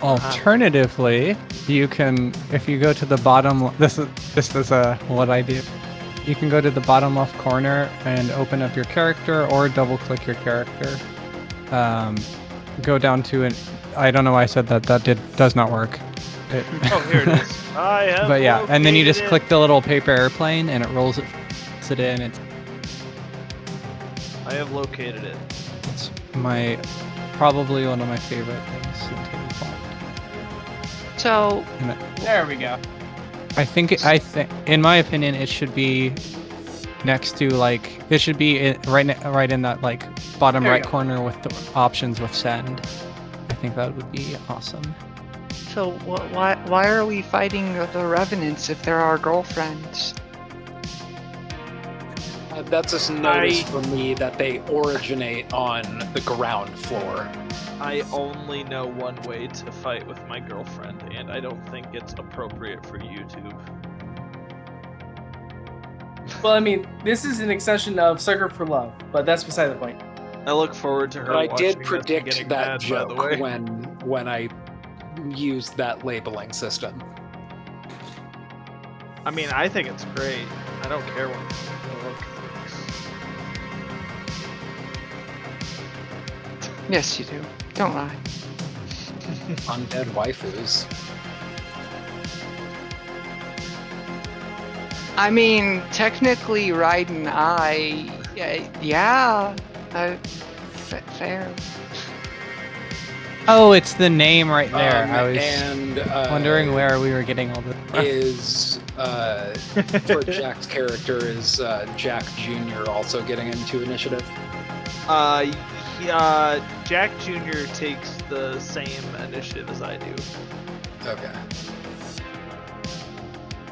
Alternatively, you can, if you go to the bottom, this is what I do. You can go to the bottom left corner and open up your character, or double click your character. Go down to it. I don't know why I said that. That does not work. Oh, here it is. I have. But yeah, and then you just located click the little paper airplane, and it rolls it in. I have located it. It's probably one of my favorite things in tabletop. So There we go. I think in my opinion, it should be next to it should be right in that bottom right corner with the options with send. I think that would be awesome. So why are we fighting the revenants if they're our girlfriends? That's just notice for me that they originate on the ground floor. I only know one way to fight with my girlfriend, and I don't think it's appropriate for YouTube. Well, I mean, this is an extension of Sucker for Love, but that's beside the point. I look forward to her. But I watching did this predict and getting that mad, joke by the way. when I used that labeling system. I mean, I think it's great. I don't care what the look thinks. Yes, you do. Don't lie. Undead waifus. I mean, technically, Raiden, fair. Oh, it's the name right there. I was and wondering where we were getting all this. Is for Jack's character is Jack Jr. also getting into initiative? Jack Jr. takes the same initiative as I do. Okay.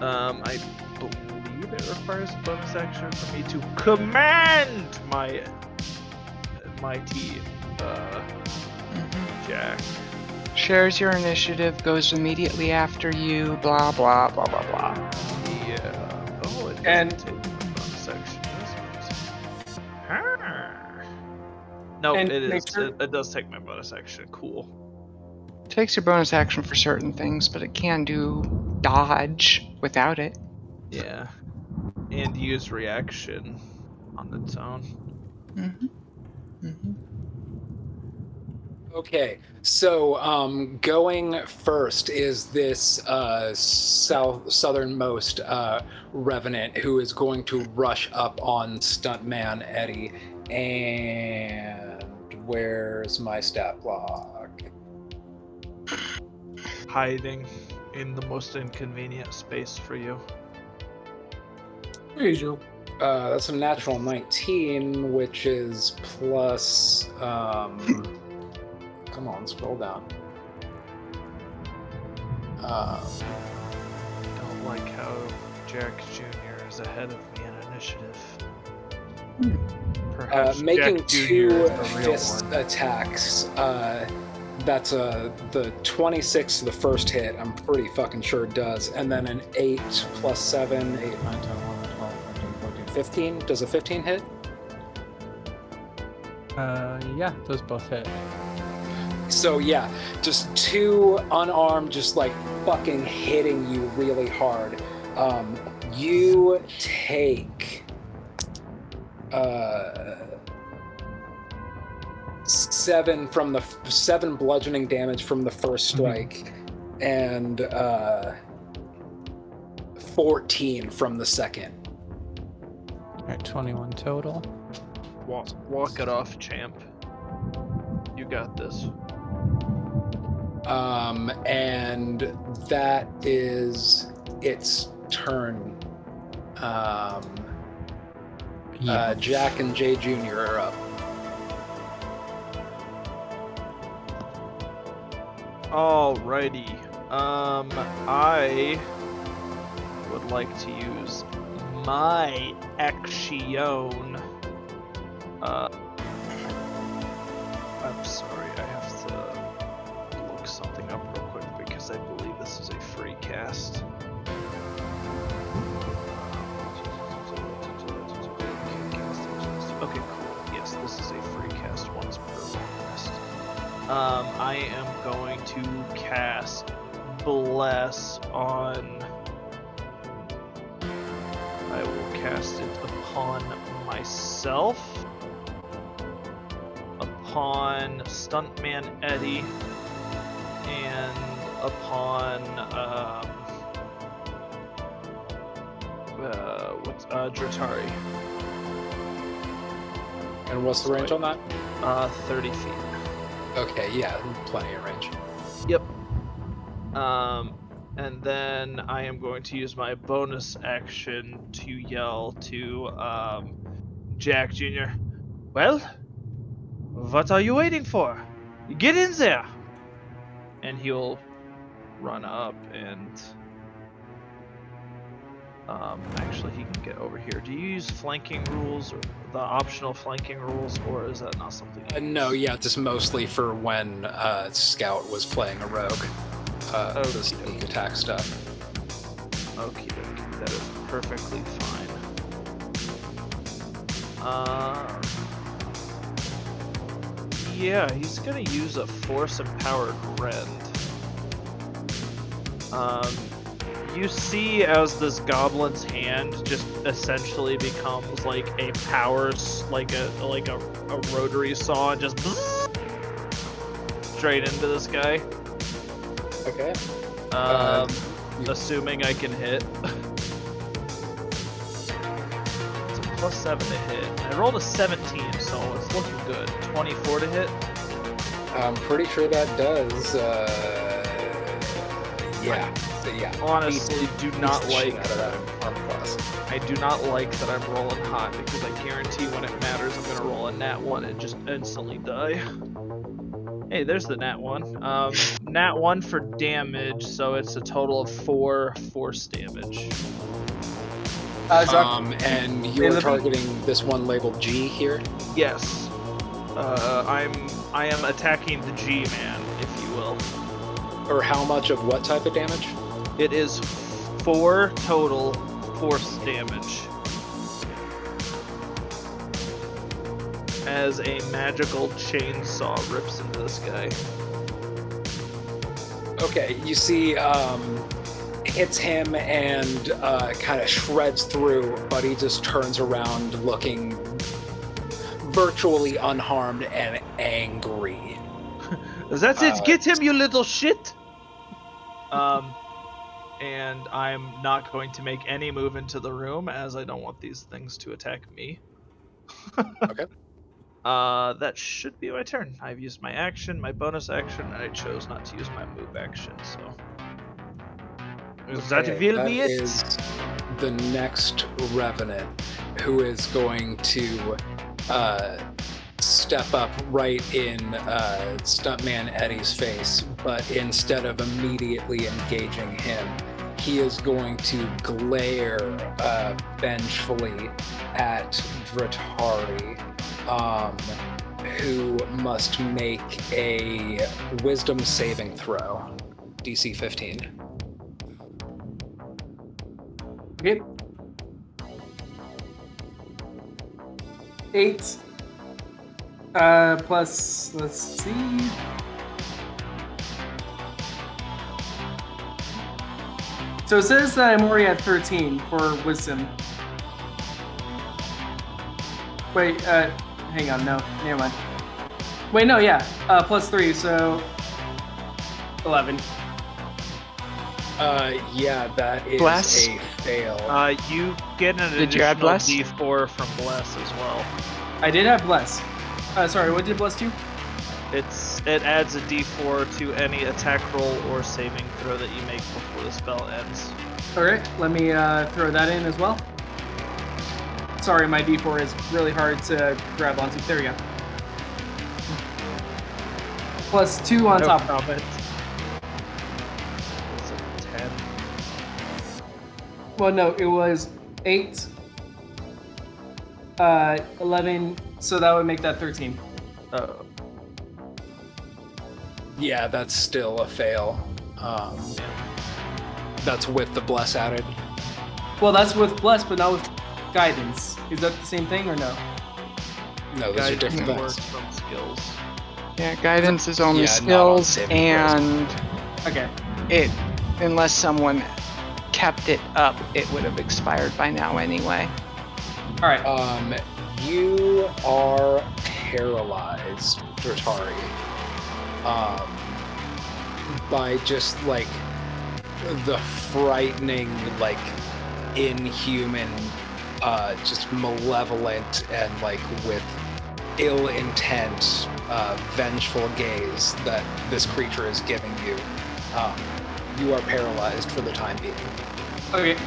I believe it requires a bonus action for me to command my team. Jack. Shares your initiative, goes immediately after you, blah, blah, blah, blah, blah. Yeah. Oh, it And- doesn't take my bonus action. No, And it make is. sure- It does take my bonus action. Cool. Takes your bonus action for certain things, but it can do dodge without it. Yeah. And use reaction on its own. Mm-hmm. Mm-hmm. Okay, so going first is this southernmost revenant who is going to rush up on Stuntman Eddie. And where's my stat block? Hiding in the most inconvenient space for you. Usual. That's a natural 19, which is plus. Come on, scroll down. Don't like how Jack Jr. is ahead of me in initiative. Perhaps Making Jack Jr. two is the real fist one. attacks. That's the 26 to the first hit. I'm pretty fucking sure it does. And then an 8 plus 7, 8, 9, 10, 11, 12, 13, 14, 15. Does a 15 hit? Yeah, those both hit. So yeah, just two unarmed, just like fucking hitting you really hard. You take 7 bludgeoning damage from the first strike, and 14 from the second. Alright, 21 total. Walk it off, champ. You got this. And that is its turn. Jack and Jay Jr. are up. Alrighty. I would like to use my action. I'm sorry, I have to look something up real quick because I believe this is a free cast. Okay, cool. Yes, this is a free cast once per long rest. I am going to cast Bless on. I will cast it upon myself, upon Stuntman Eddie, and upon Dratari. And what's the range on that? 30 feet. Okay, yeah, plenty of range. Yep. And then I am going to use my bonus action to yell to Jack Jr. Well, what are you waiting for? Get in there! And he'll run up and actually he can get over here. Do you use flanking rules or the optional flanking rules, or is that not something you use? No, yeah, just mostly for when Scout was playing a rogue. The sneak attack stuff. Okie dokie, that is perfectly fine. Yeah, he's gonna use a force-empowered rend. You see as this goblin's hand just essentially becomes like a like a rotary saw, and just straight into this guy. Okay. Assuming I can hit. It's a +7 to hit. I rolled a 17, so it's looking good. 24 to hit. I'm pretty sure that does. Yeah. So, yeah. Honestly, do not like. Out of that armor class. I do not like that I'm rolling hot because I guarantee when it matters, I'm gonna roll a nat 1 and just instantly die. Hey, there's the nat 1. Nat 1 for damage, so it's a total of 4 force damage. And you're targeting this one labeled G here? Yes. I am attacking the G-man, if you will. Or how much of what type of damage? It is 4 total force damage. As a magical chainsaw rips into this guy. Okay, you see, hits him and kind of shreds through, but he just turns around looking virtually unharmed and angry. That's it, get him, you little shit! And I'm not going to make any move into the room as I don't want these things to attack me. Okay. That should be my turn. I've used my action, my bonus action, and I chose not to use my move action, so... That will be it? Is the next Revenant, who is going to step up right in Stuntman Eddie's face, but instead of immediately engaging him, he is going to glare vengefully at Dratari, who must make a wisdom saving throw, DC 15. Okay. 8. Plus, let's see. So it says that I'm already at 13 for wisdom. Wait, hang on, no, never mind. Wait, no, yeah, plus 3, so 11. Yeah, that is Bless? a fail. You get an Did you add additional Bless? D4 from Bless as well. I did have bless. Sorry, what did bless do? It adds a D4 to any attack roll or saving throw that you make before the spell ends. Alright, let me throw that in as well. Sorry, my D4 is really hard to grab onto. There we go. Plus 2 on top of it. It's a 10. Well, no, it was 8, 11, so that would make that 13. Yeah, that's still a fail. That's with the bless added. Well, that's with bless, but not with guidance. Is that the same thing or no? No, those are different Works things. from skills. Yeah, guidance is only Yeah, not on skills, saving and Okay. it, unless someone kept it up, it would have expired by now anyway. Alright. You are paralyzed, Dratari. By just like the frightening, like inhuman, just malevolent and like with ill intent, vengeful gaze that this creature is giving you. You are paralyzed for the time being. Okay.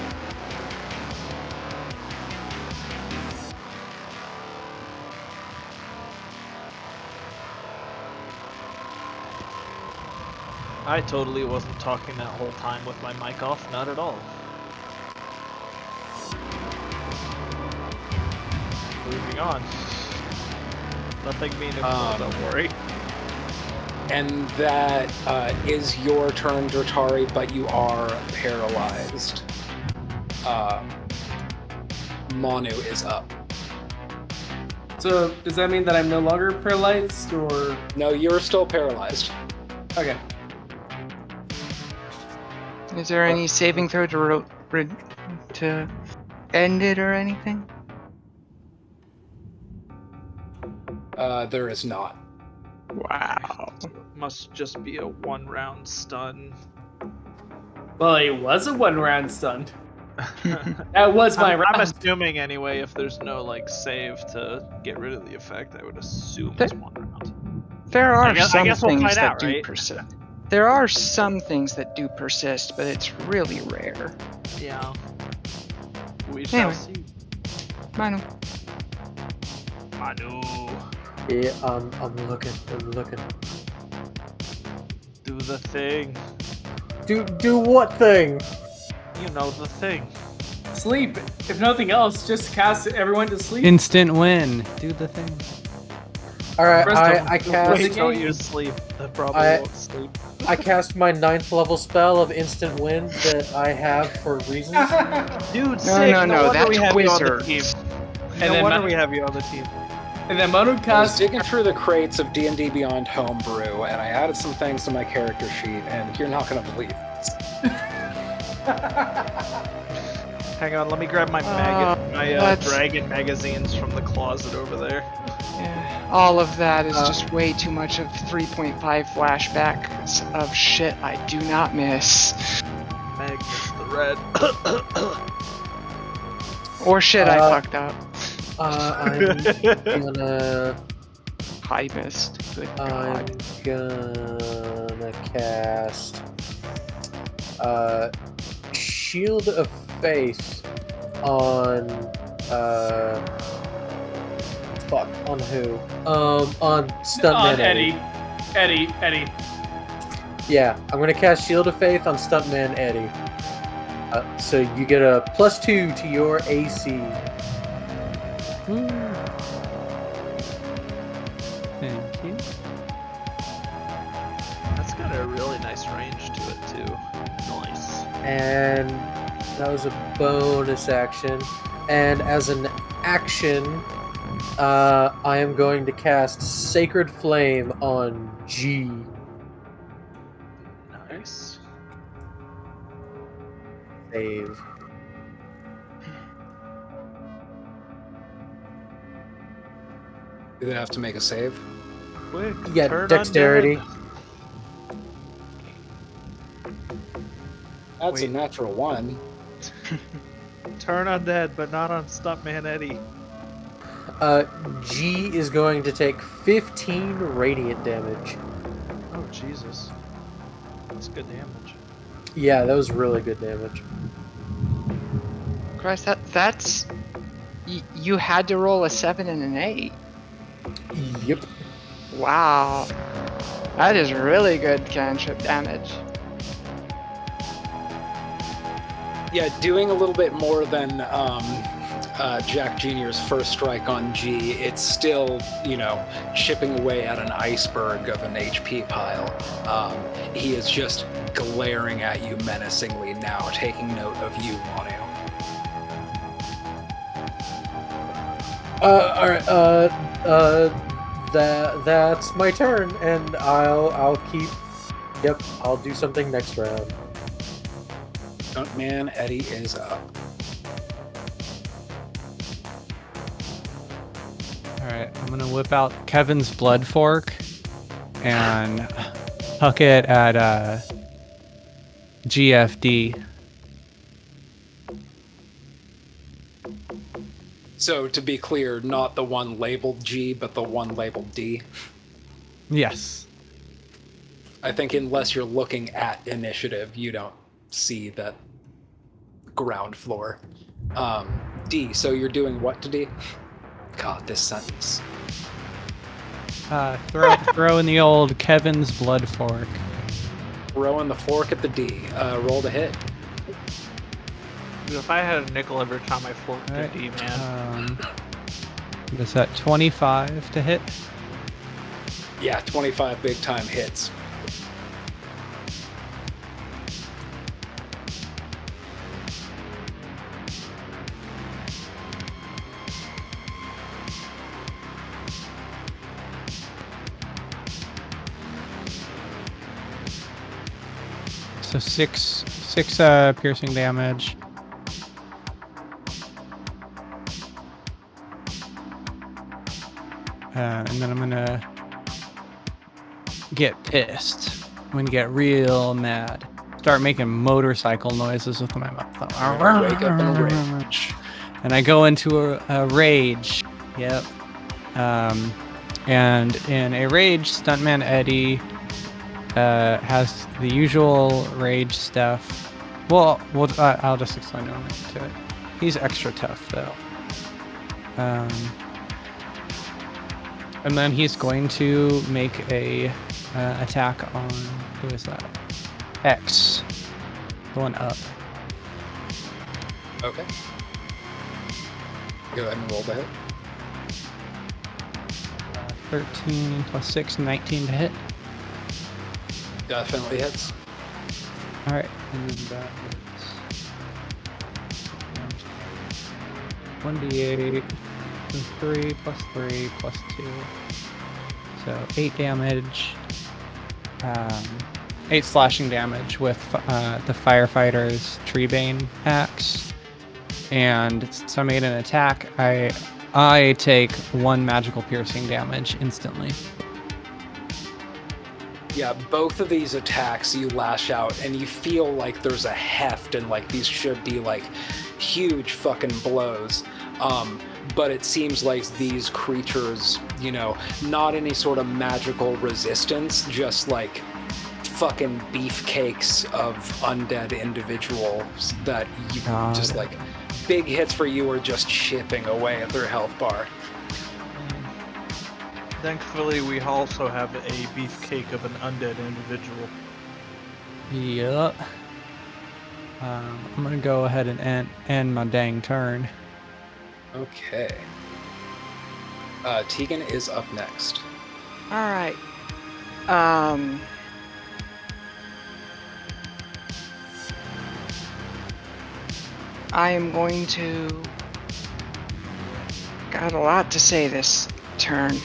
I totally wasn't talking that whole time with my mic off, not at all. Moving on. Nothing meaningful, don't worry. And that is your turn, Dratari, but you are paralyzed. Manu is up. So, does that mean that I'm no longer paralyzed, or...? No, you're still paralyzed. Okay. Is there any saving throw to end it or anything? There is not. Wow. Must just be a 1-round stun. Well, it was a 1-round stun. That was my round. I'm assuming anyway, if there's no like save to get rid of the effect, I would assume it's 1 round. There are I guess some we'll things find that out, do right? persist. There are some things that do persist, but it's really rare. Yeah. We shall Anyway. see. Manu. Manu. Yeah, I'm looking. Do the thing. Do what thing? You know the thing. Sleep. If nothing else, just cast everyone to sleep. Instant win. Do the thing. All right, First I off, cast. Wait till you sleep. That probably I- won't sleep. I cast my 9th level spell of instant wind that I have for reasons. Dude, sick. no, wonder that's we have you on the wizards. team. And No then wonder Ma- we have you on the team. And then Manu I was cast. digging through the crates of D&D Beyond Homebrew, and I added some things to my character sheet, and you're not going to believe this. Hang on, let me grab my that's- dragon magazines from the closet over there. Yeah, all of that is just way too much of 3.5 flashbacks of shit I do not miss. Magnus the Red. Or shit I fucked up. I'm gonna. I missed. Good I'm god. gonna cast. Shield of Faith on. Fuck. On who? On Stuntman Eddie. Eddie. Yeah, I'm gonna cast Shield of Faith on Stuntman Eddie. So you get a +2 to your AC. Thank you. That's got a really nice range to it too. Nice. And that was a bonus action. And as an action, I am going to cast Sacred Flame on G. Nice. Save. Do they have to make a save? Quick. Yeah, turn dexterity. undead. That's Wait. a natural 1. Turn undead, but not on Stuntman Eddie. G is going to take 15 radiant damage. Oh Jesus. That's good damage. Yeah, that was really good damage. Christ, that's you had to roll a 7 and an 8. Yep. Wow, that is really good cantrip damage. Yeah, doing a little bit more than Jack Jr.'s first strike on G, it's still, chipping away at an iceberg of an HP pile. He is just glaring at you menacingly now, taking note of you, Manu. Alright, that's my turn, and I'll keep... Yep, I'll do something next round. Stuntman Eddie is up. Alright, I'm gonna whip out Kevin's blood fork and huck it at GFD. So, to be clear, not the one labeled G, but the one labeled D. Yes. I think unless you're looking at initiative, you don't see that ground floor. D, so you're doing what to D? God, this sentence. Throw in the old Kevin's blood fork. Throwing the fork at the D. Roll to hit. If I had a nickel every time I forked a Alright, D, man. Is that 25 to hit? Yeah, 25 big time hits. So six piercing damage. And then I'm gonna get pissed. I'm gonna get real mad. Start making motorcycle noises with my mouth. Wake up in a rage. And I go into a rage. Yep. And in a rage, Stuntman Eddie has the usual rage stuff. Well, I'll just explain to it. He's extra tough though. And then he's going to make a attack on, who is that? X. Going up. Okay. Go ahead and roll the hit. 13 plus 6, 19 to hit. Definitely hits. Alright, and then that is 1d8 plus 3 plus 3 plus 2. So 8 damage. 8 slashing damage with the firefighter's Treebane axe. And since I made an attack, I take 1 magical piercing damage instantly. Yeah, both of these attacks you lash out and you feel like there's a heft and like these should be like huge fucking blows. But it seems like these creatures, not any sort of magical resistance, just like fucking beefcakes of undead individuals that you just like big hits for you are just chipping away at their health bar. Thankfully, we also have a beefcake of an undead individual. Yup. I'm gonna go ahead and end my dang turn. Okay. Tegan is up next. All right. I am going to. Got a lot to say this turn.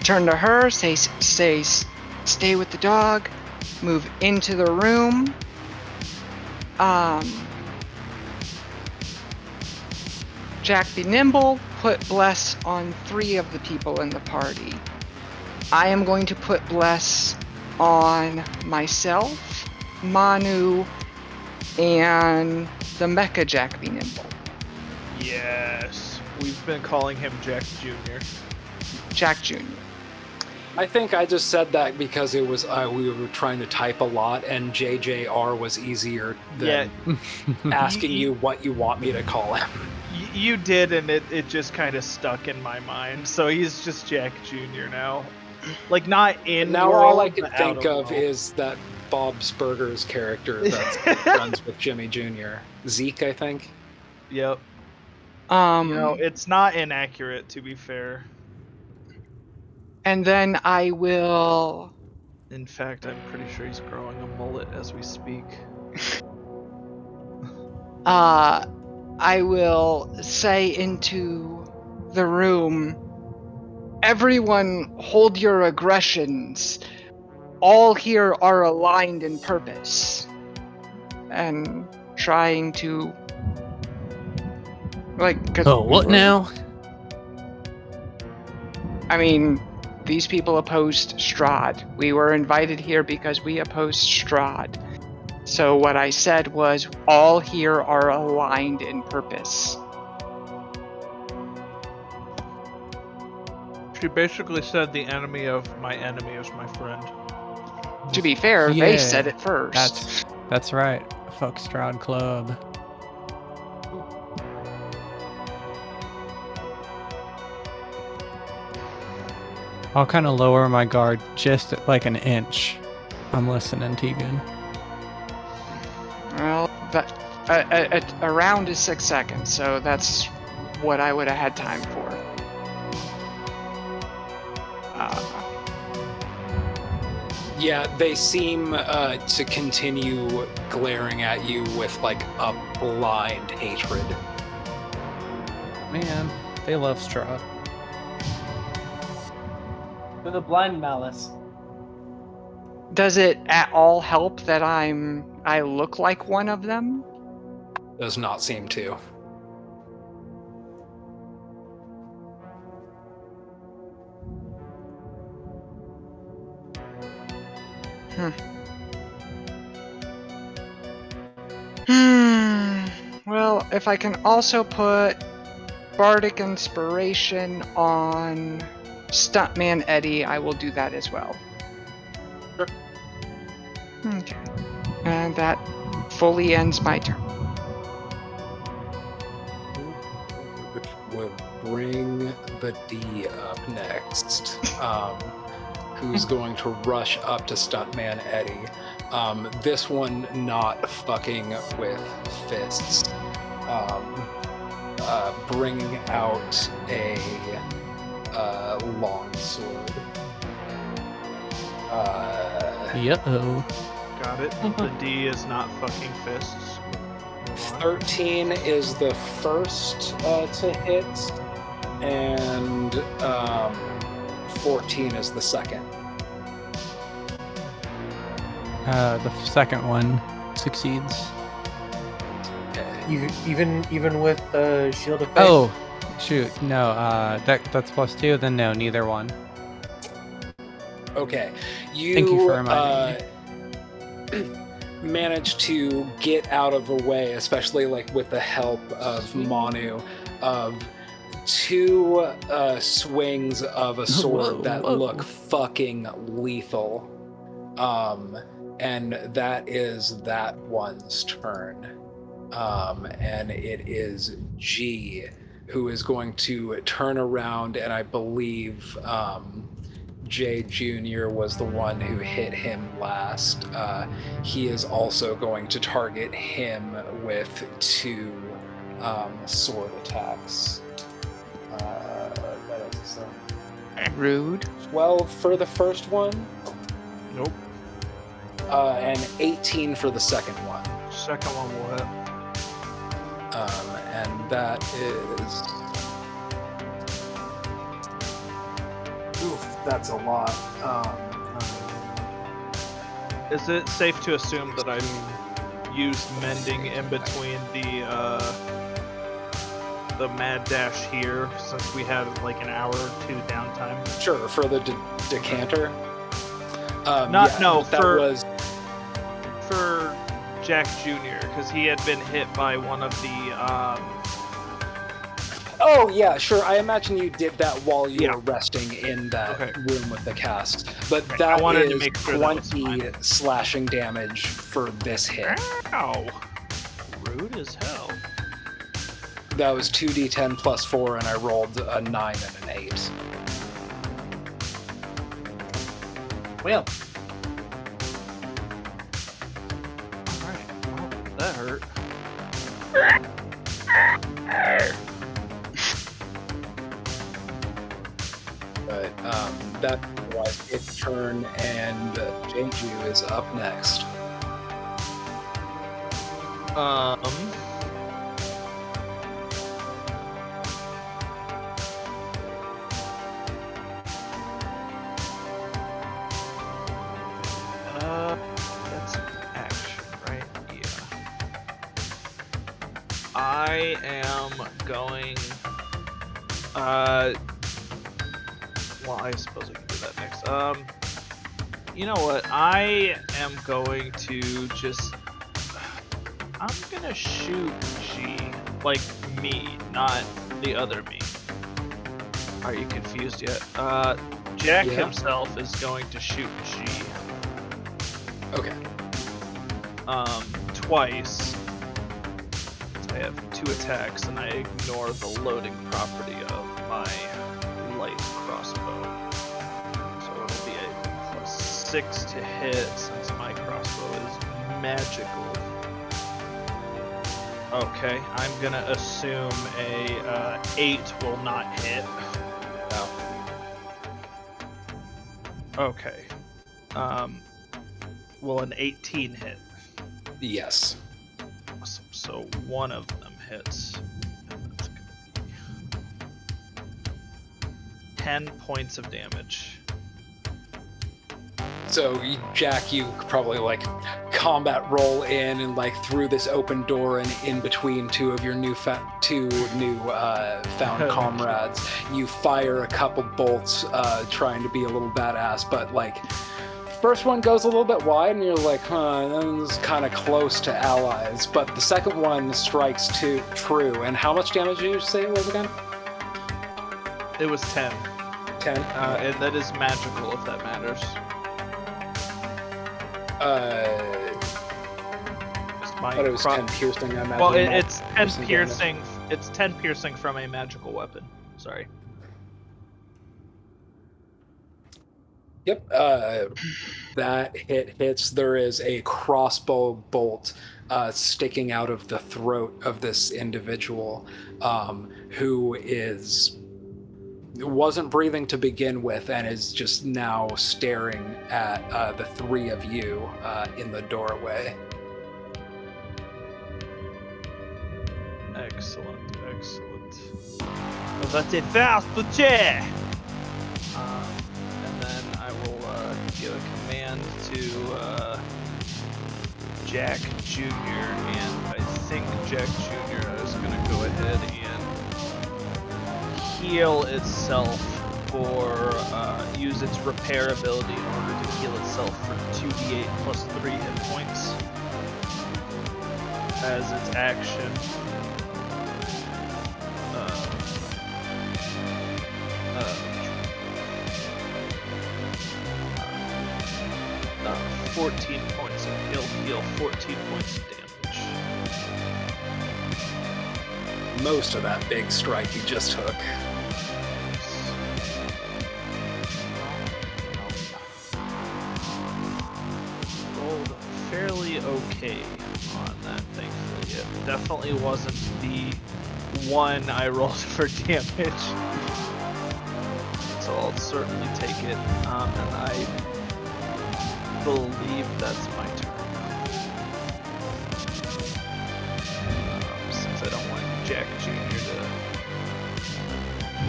Turn to her. Stay with the dog. Move into the room. Jack be nimble. Put bless on 3 of the people in the party. I am going to put bless on myself, Manu, and the Mecha Jack be nimble. Yes. We've been calling him Jack Jr. Jack Jr. I think I just said that because it was we were trying to type a lot, and JJR was easier than asking you what you want me to call him. You did, and it just kind of stuck in my mind. So he's just Jack Jr. now. Like, not in now world, all I can but think out of is that Bob's Burgers character that's friends with Jimmy Jr. Zeke, I think. Yep. It's not inaccurate, to be fair. And then I will. In fact, I'm pretty sure he's growing a mullet as we speak. I will say into the room, everyone hold your aggressions. All here are aligned in purpose. And trying to... what now? I mean, these people opposed Strahd. We were invited here because we opposed Strahd. So what I said was, all here are aligned in purpose. She basically said the enemy of my enemy is my friend. To be fair, they said it first. That's right. Fuck Strahd Club. I'll kind of lower my guard just like an inch. I'm listening, Tegan. Well, a round is 6 seconds, so that's what I would have had time for. Yeah, they seem to continue glaring at you with like a blind hatred. Man, they love Strahd. With a blind malice. Does it at all help that I look like one of them? Does not seem to. Well, if I can also put Bardic Inspiration on Stuntman Eddie, I will do that as well. Sure. Okay. And that fully ends my turn. Which would bring the D up next. Who's going to rush up to Stuntman Eddie. This one not fucking with fists. Bringing out a long sword. Uh-oh. Got it. The D is not fucking fists. 13 is the first to hit, and 14 is the second. The second one succeeds. Okay. Even with shield of faith? Oh, shoot. No, that's +2, then no, neither one. Okay. Thank you for reminding me. Managed to get out of the way, especially like with the help of Manu, of 2 swings of a sword that look fucking lethal. And that is that one's turn. And it is G who is going to turn around, and I believe Jay Jr. was the one who hit him last, he is also going to target him with 2 sword attacks. That is Rude. 12 for the first one. Nope. And 18 for the second one. Second one will hit. And that is... Oof, that's a lot. Is it safe to assume that I've used mending in between the mad dash here, since we have like an hour or 2 downtime? Sure, for the decanter. For Jack Jr., because he had been hit by one of the Oh yeah, sure. I imagine you did that while you Yeah. were resting in that Okay. room with the cast. But Okay, that I wanted to is make sure that was 20 slashing damage for this hit. Ow! Rude as hell. That was 2d10 plus 4, and I rolled a 9 and an 8. Well, Alright, well, that hurt. But that was its turn, and Jeju is up next. That's an action, right? Yeah. I am going. Well, I suppose I can do that next. You know what? I am going to just. I'm gonna shoot G, like me, not the other me. Are you confused yet? Jack Yeah. himself is going to shoot G. Okay. Twice. I have 2 attacks, and I ignore the loading property of my light crossbow. So it'll be a +6 to hit, since my crossbow is magical. Okay, I'm gonna assume a 8 will not hit. No. Okay. Will an 18 hit? Yes. Awesome. So one of them hits. And that's gonna be 10 points of damage. So, Jack, you could probably like combat roll in and like through this open door and in between 2 of your found comrades. You fire a couple bolts, trying to be a little badass, but like first one goes a little bit wide, and you're like, that was kind of close to allies. But the second one strikes true. And how much damage did you say it was again? It was 10. 10. And that is magical, if that matters. I thought it was 10 piercing. I imagine. Well, not it's 10 damage. piercing. It's 10 piercing from a magical weapon. Sorry. Yep. That hits. There is a crossbow bolt sticking out of the throat of this individual, who wasn't breathing to begin with and is just now staring at the 3 of you in the doorway. Excellent, excellent. That's a fast chair. And then I will give a command to Jack Jr. And I think Jack Jr. is going to go ahead and heal itself, or use its repair ability in order to heal itself for 2d8 plus 3 hit points as its action. 14 points of heal 14 points of damage. Most of that big strike he just took. okay on that, thankfully. It definitely wasn't the one I rolled for damage. So I'll certainly take it. And I believe that's my turn. Since I don't want Jack Jr. to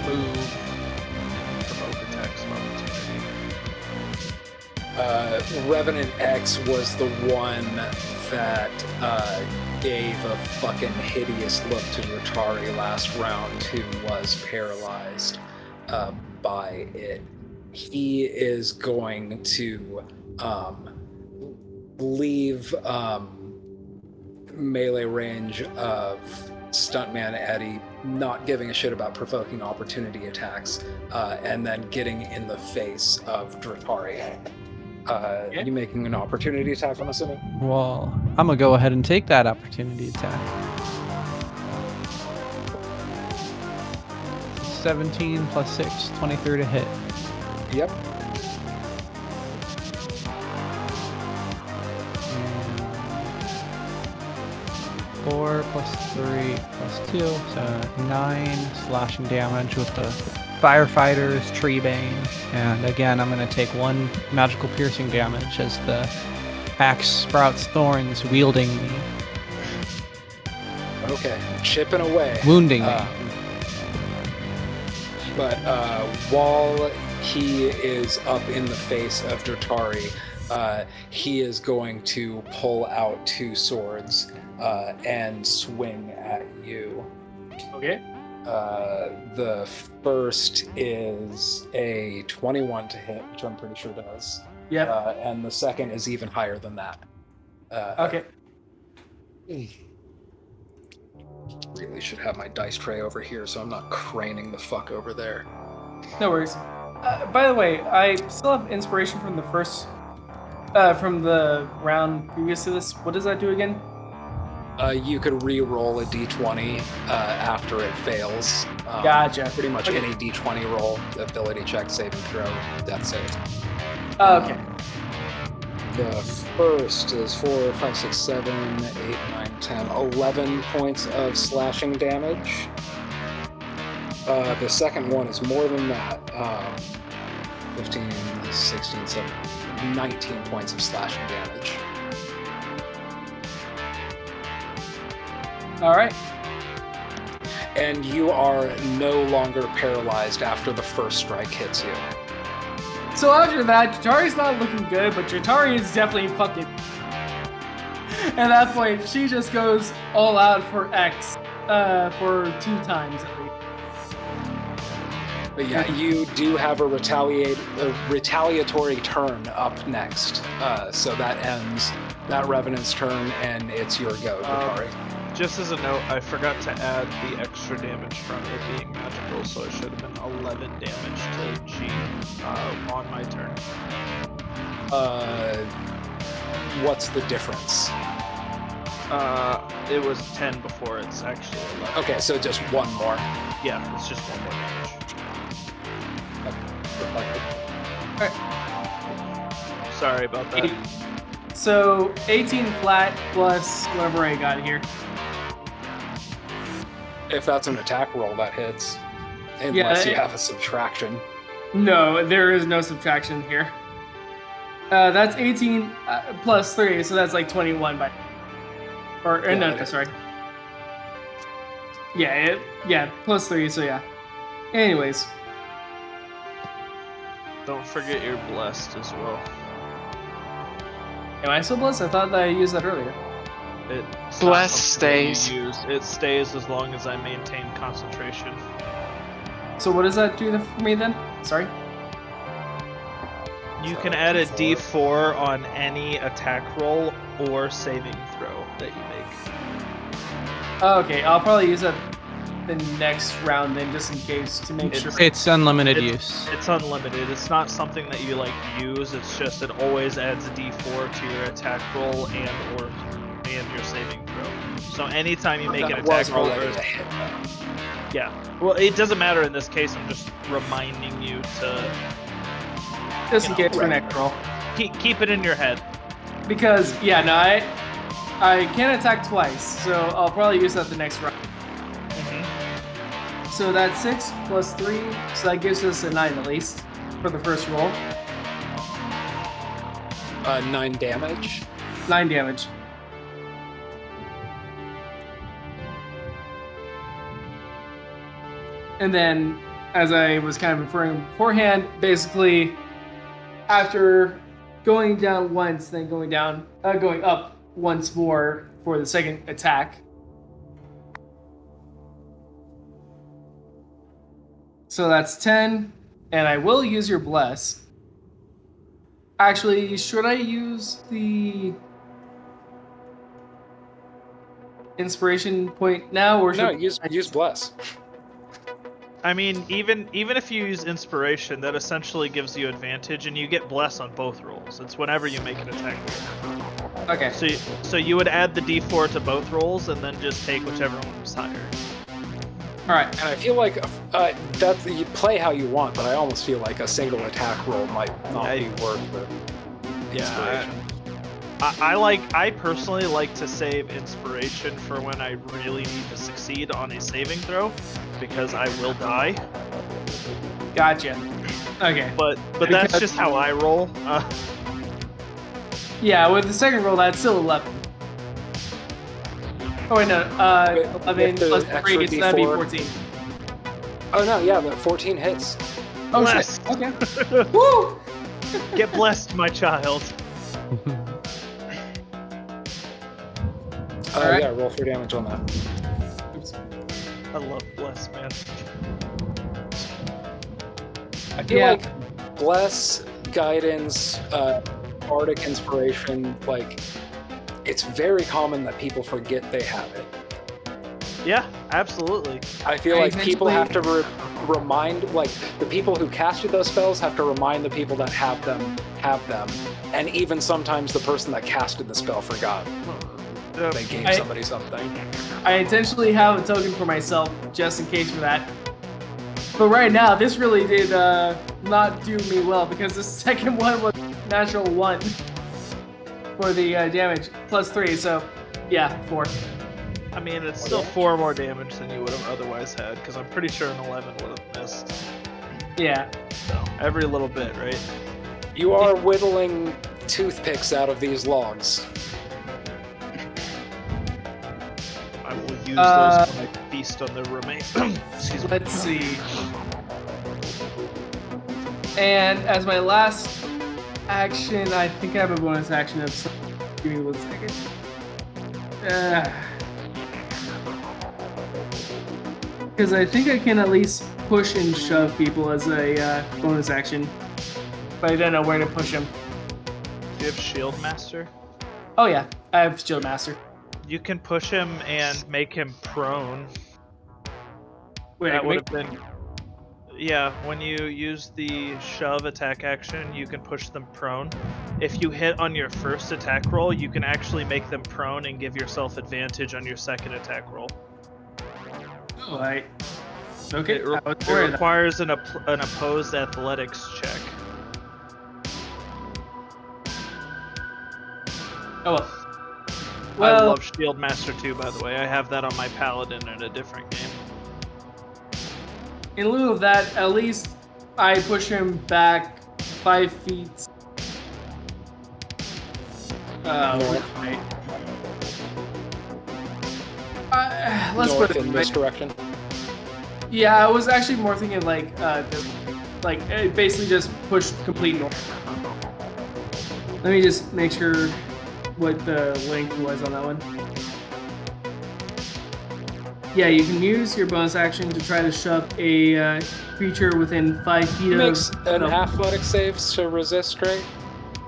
move and provoke attacks of opportunity. Revenant X was the one that gave a fucking hideous look to Rotari last round, who was paralyzed by it. He is going to leave melee range of Stuntman Eddie, not giving a shit about provoking opportunity attacks, and then getting in the face of Dratari. You making an opportunity attack, I'm assuming? Well, I'm gonna go ahead and take that opportunity attack. 17 plus 6, 23 to hit. Yep. And 4 plus 3 plus 2, so 9 slashing damage with the Firefighter's Tree Bane. And again, I'm going to take 1 magical piercing damage as the axe sprouts thorns, wielding me. Okay, chipping away. Wounding me. But while he is up in the face of Dratari, he is going to pull out 2 swords and swing at you. Okay. The first is a 21 to hit, which I'm pretty sure does. Yep. And the second is even higher than that. Okay. Really should have my dice tray over here so I'm not craning the fuck over there. No worries. By the way, I still have inspiration from the first, from the round previous to this. What does that do again? You could re-roll a d20 after it fails. Gotcha. Pretty much Okay. any d20 roll, ability check, saving throw, death save. Okay. The first is 4, 5, 6, 7, 8, 9, 10, 11 points of slashing damage. The second one is more than that. 15, 16, 17, 19 points of slashing damage. All right. And you are no longer paralyzed after the first strike hits you. So after that, Jatari's not looking good, but Jatari is definitely fucking. At that point, she just goes all out for X for 2 times at least. But yeah, you do have a retaliatory turn up next. So that ends that Revenant's turn, and it's your go, Dratari. Just as a note, I forgot to add the extra damage from it being magical, so it should have been 11 damage to G on my turn. What's the difference? It was 10 before, it's actually 11. Okay, so just 1 more. Yeah, it's just 1 more damage. Sorry about that. So 18 flat plus whatever I got here. If that's an attack roll, that hits. Unless you Yeah, have a subtraction. No, there is no subtraction here. That's 18 plus 3, so that's like 21 by. No, sorry. Yeah, plus 3, so yeah. Anyways. Don't forget you're blessed as well. Am I still blessed? I thought that I used that earlier. It's Bless not something that you stays. use. It stays as long as I maintain concentration. So what does that do for me then? Sorry. You can add a D4 on any attack roll or saving throw that you make. Okay, I'll probably use that the next round then, just in case, to make sure. It's unlimited It's- use. It's unlimited. It's not something that you like use. It's just it always adds a D4 to your attack roll and your saving throw. So anytime you make an That attack was roll, already or, a hit, though. yeah. Well, it doesn't matter in this case. I'm just reminding you to Just in case for right. next roll. keep it in your head. Because yeah, no, I can attack twice, so I'll probably use that the next round. So that's 6 plus 3, so that gives us a 9 at least for the first roll. 9 damage. 9 damage. And then, as I was kind of inferring beforehand, basically, after going down once, then going up once more for the second attack. So that's 10, and I will use your bless. Actually, should I use the inspiration point now, or should No, use bless. I mean, even if you use inspiration, that essentially gives you advantage, and you get bless on both rolls. It's whenever you make an attack roll. Okay. So you would add the d4 to both rolls, and then just take whichever one was higher. All right. And I feel like that you play how you want, but I almost feel like a single attack roll might not be worth the inspiration. I personally like to save inspiration for when I really need to succeed on a saving throw, because I will die. Gotcha. Okay. But that's just how I roll. Yeah, with the second roll, that's still 11. Oh wait, no. 11 plus 3, so that'd be 14. Oh no, yeah, but 14 hits. Oh Blessed. shit. Okay. Woo! Get blessed, my child. Alright. Yeah, roll for damage on that. Oops. I love bless, man. I feel like bless, guidance, bardic inspiration, like it's very common that people forget they have it. Yeah, absolutely. I feel like people have to remind, like the people who casted those spells have to remind the people that have them, and even sometimes the person that casted the spell forgot. They gave somebody something. I intentionally have a token for myself, just in case for that. But right now, this really did not do me well, because the second one was natural 1 for the damage, plus 3, so yeah, 4. I mean, it's still 4 more damage than you would have otherwise had, because I'm pretty sure an 11 would have missed. Yeah. So, every little bit, right? You are whittling toothpicks out of these logs. I will use those when I feast on the remains. Excuse me. Let's see. And as my last action, I think I have a bonus action of some... Give me 1 second. Because I think I can at least push and shove people as a bonus action. But I don't know where to push them. Do you have Shield Master? Oh yeah, I have Shield Master. You can push him and make him prone. Wait, that would have been... Yeah, when you use the shove attack action, you can push them prone. If you hit on your first attack roll, you can actually make them prone and give yourself advantage on your second attack roll. Oh, right. Okay. It requires an opposed athletics check. Oh well. I love Shield Master too, by the way. I have that on my Paladin in a different game. In lieu of that, at least I push him back 5 feet. Right. Let's put it in this direction. Yeah, I was actually more thinking like basically just push complete north. Let me just make sure what the length was on that one. Yeah, you can use your bonus action to try to shove a creature within 5 feet of... Makes an athletic save to resist, right?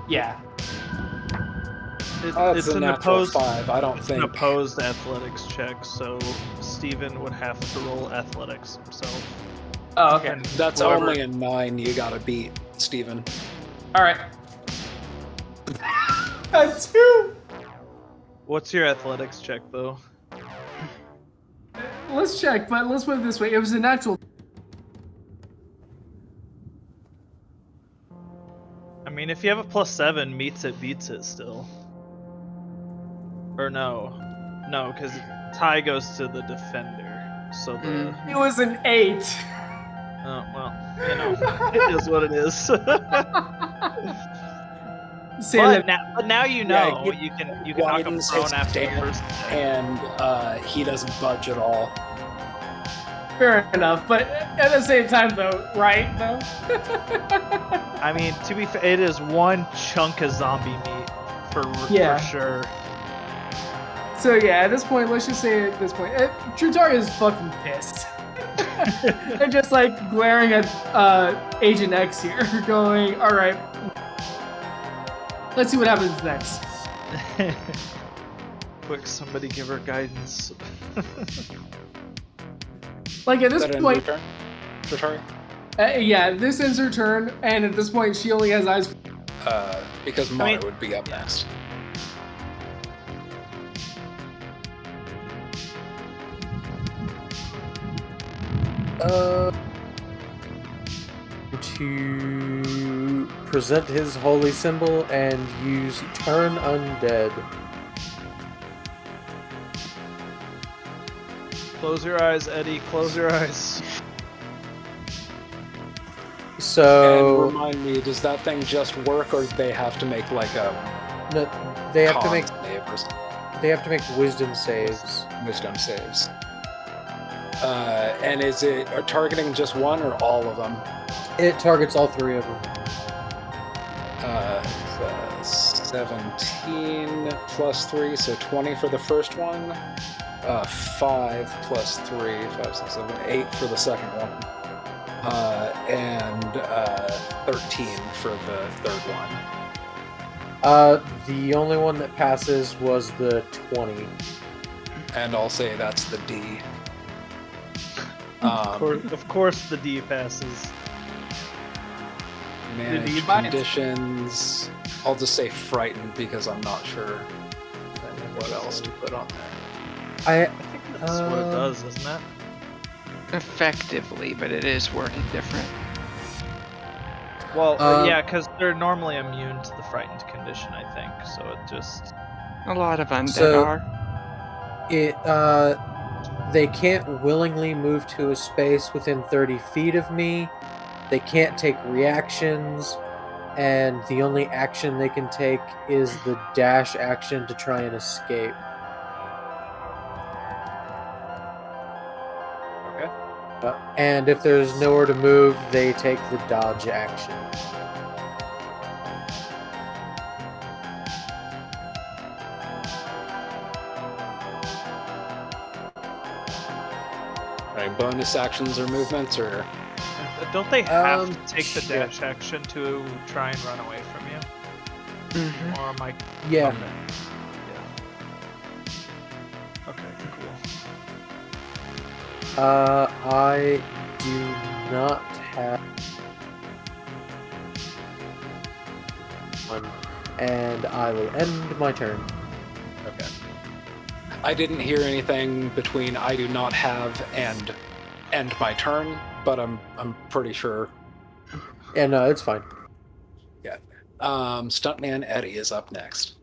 Yeah. It's an opposed 5. I don't it's think an opposed athletics check, so Steven would have to roll athletics himself. Oh, okay. And that's whoever- only a 9 you gotta beat, Steven. Alright. 2! What's your athletics check, though? Let's check, but let's put it this way. It was a natural... I mean, if you have a +7, meets it, beats it still. Or no, because tie goes to the defender. So the It was an 8. oh well, it is what it is. Say but that- now you Yeah, know you can knock him widens prone his after the stance, first attack. and he doesn't budge at all. Fair enough, but at the same time, though, right? Though. I mean, to be fair, it is one chunk of zombie meat for sure. So yeah, at this point, let's just say at this point, Trutari is fucking pissed. And just like glaring at Agent X here, going, all right, let's see what happens next. Quick, somebody give her guidance. Like at this Is that point, end your turn? yeah, this ends her turn, and at this point, she only has eyes. Because Mara would be up next. To present his holy symbol and use Turn Undead. Close your eyes, Eddie. Close your eyes. So And remind me, does that thing just work, or do they have to make like a no, they have to con make save or something? they have to make wisdom saves. Wisdom saves? And is it targeting just one or all of them? It targets all 3 of them. 17 plus 3, so 20 for the first one. 5 plus 3, 5, 6, 7, 8 for the second one. And 13 for the third one. The only one that passes was the 20. And I'll say that's the D. Of course the D passes. Manage D bites? conditions. I'll just say frightened because I'm not sure what else to put on there. That's what it does, isn't it? Effectively, but it is worded different. Well, yeah, because they're normally immune to the frightened condition, I think. So it just A lot of undead So- are. They can't willingly move to a space within 30 feet of me. They can't take reactions, and the only action they can take is the dash action to try and escape. Okay. And if there's nowhere to move, they take the dodge action. Any bonus actions or movements, or don't they have to take the shit. dash action to try and run away from you? Mhm. Or am I? Yeah. Okay. Yeah. Okay. Cool. I do not have one, and I will end my turn. okay. I didn't hear anything between I do not have and end my turn, but I'm pretty sure. Yeah, no, it's fine. Yeah. Stuntman Eddie is up next.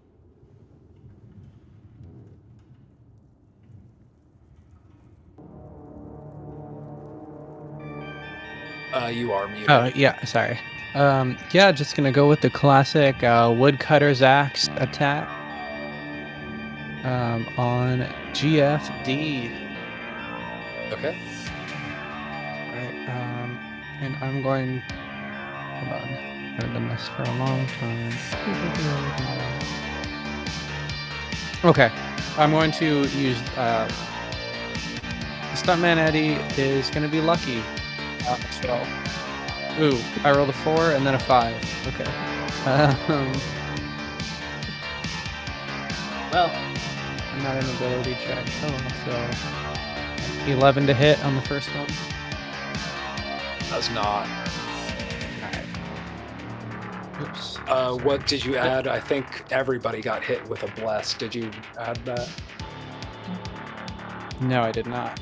You are muted. Oh, yeah, sorry. Yeah, just gonna go with the classic woodcutter's axe attack on GFD. Okay. Right, and I'm going. Hold on. I've done this for a long time. Okay, I'm going to use. Stuntman Eddie is going to be lucky. So, ooh, I rolled a 4 and then a 5. Okay. Well, Not an ability check. Oh, so 11 to hit on the first one. Does not. Oops. What did you add? I think everybody got hit with a bless. Did you add that? No, I did not.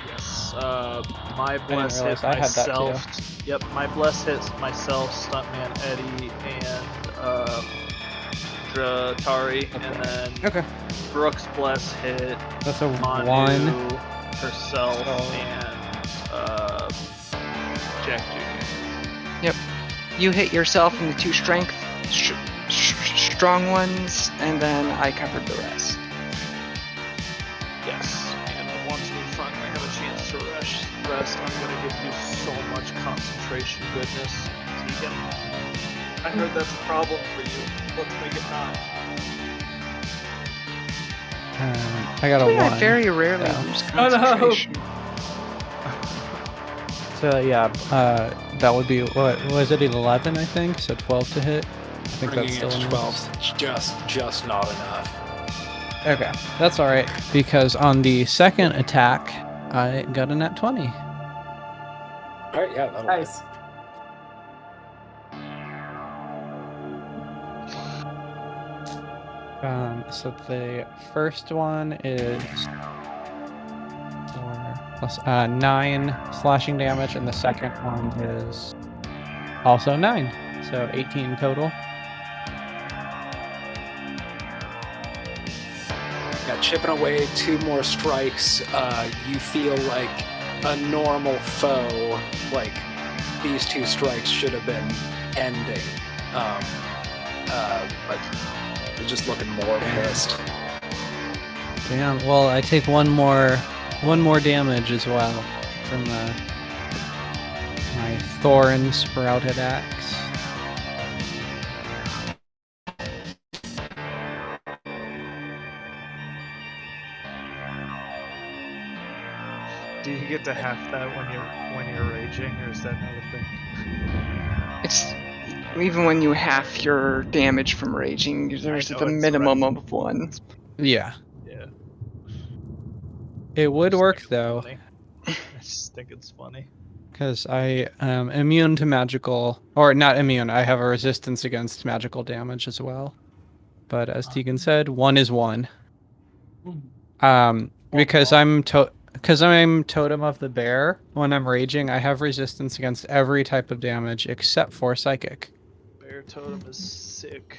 Yes. My bless realize hit I had that too. myself. Yep. My bless hits myself, Stuntman Eddie, and Tari, and then Okay. Brooks Bless hit That's a Manu, 1. herself, and Jack Jr. Yep. You hit yourself in the 2 strength strong ones, and then I covered the rest. Yes, and once we finally have a chance to rest, I'm gonna give you so much concentration goodness, Tegan. I heard that's a problem for you. Let's make it not. I got a 1. I very rarely Yeah. lose Oh, no. concentration. So yeah, that would be, what was it, 11 I think? So 12 to hit. I think Bringing that's it still to enough. 12, just not enough. Okay, that's all right because on the second attack, I got a nat 20. All right, yeah, that'll Nice. So the first one is 9 slashing damage, and the second one is also 9, so 18 total. Yeah, chipping away 2 more strikes. You feel like a normal foe. Like these 2 strikes should have been ending, but you're just looking more pissed. Damn. Well, I take one more damage as well from my thorn sprouted axe. Do you get to half that when you're raging, or is that another thing? It's even when you half your damage from raging, there's know, the it's minimum right. of 1. Yeah, Yeah. it would Just work think it's though, funny. I just think it's funny. because I am immune to magical, or not immune. I have a resistance against magical damage as well. But as Tegan said, 1 is 1. Because I'm Totem of the Bear. When I'm raging, I have resistance against every type of damage except for psychic. Bear Totem is sick.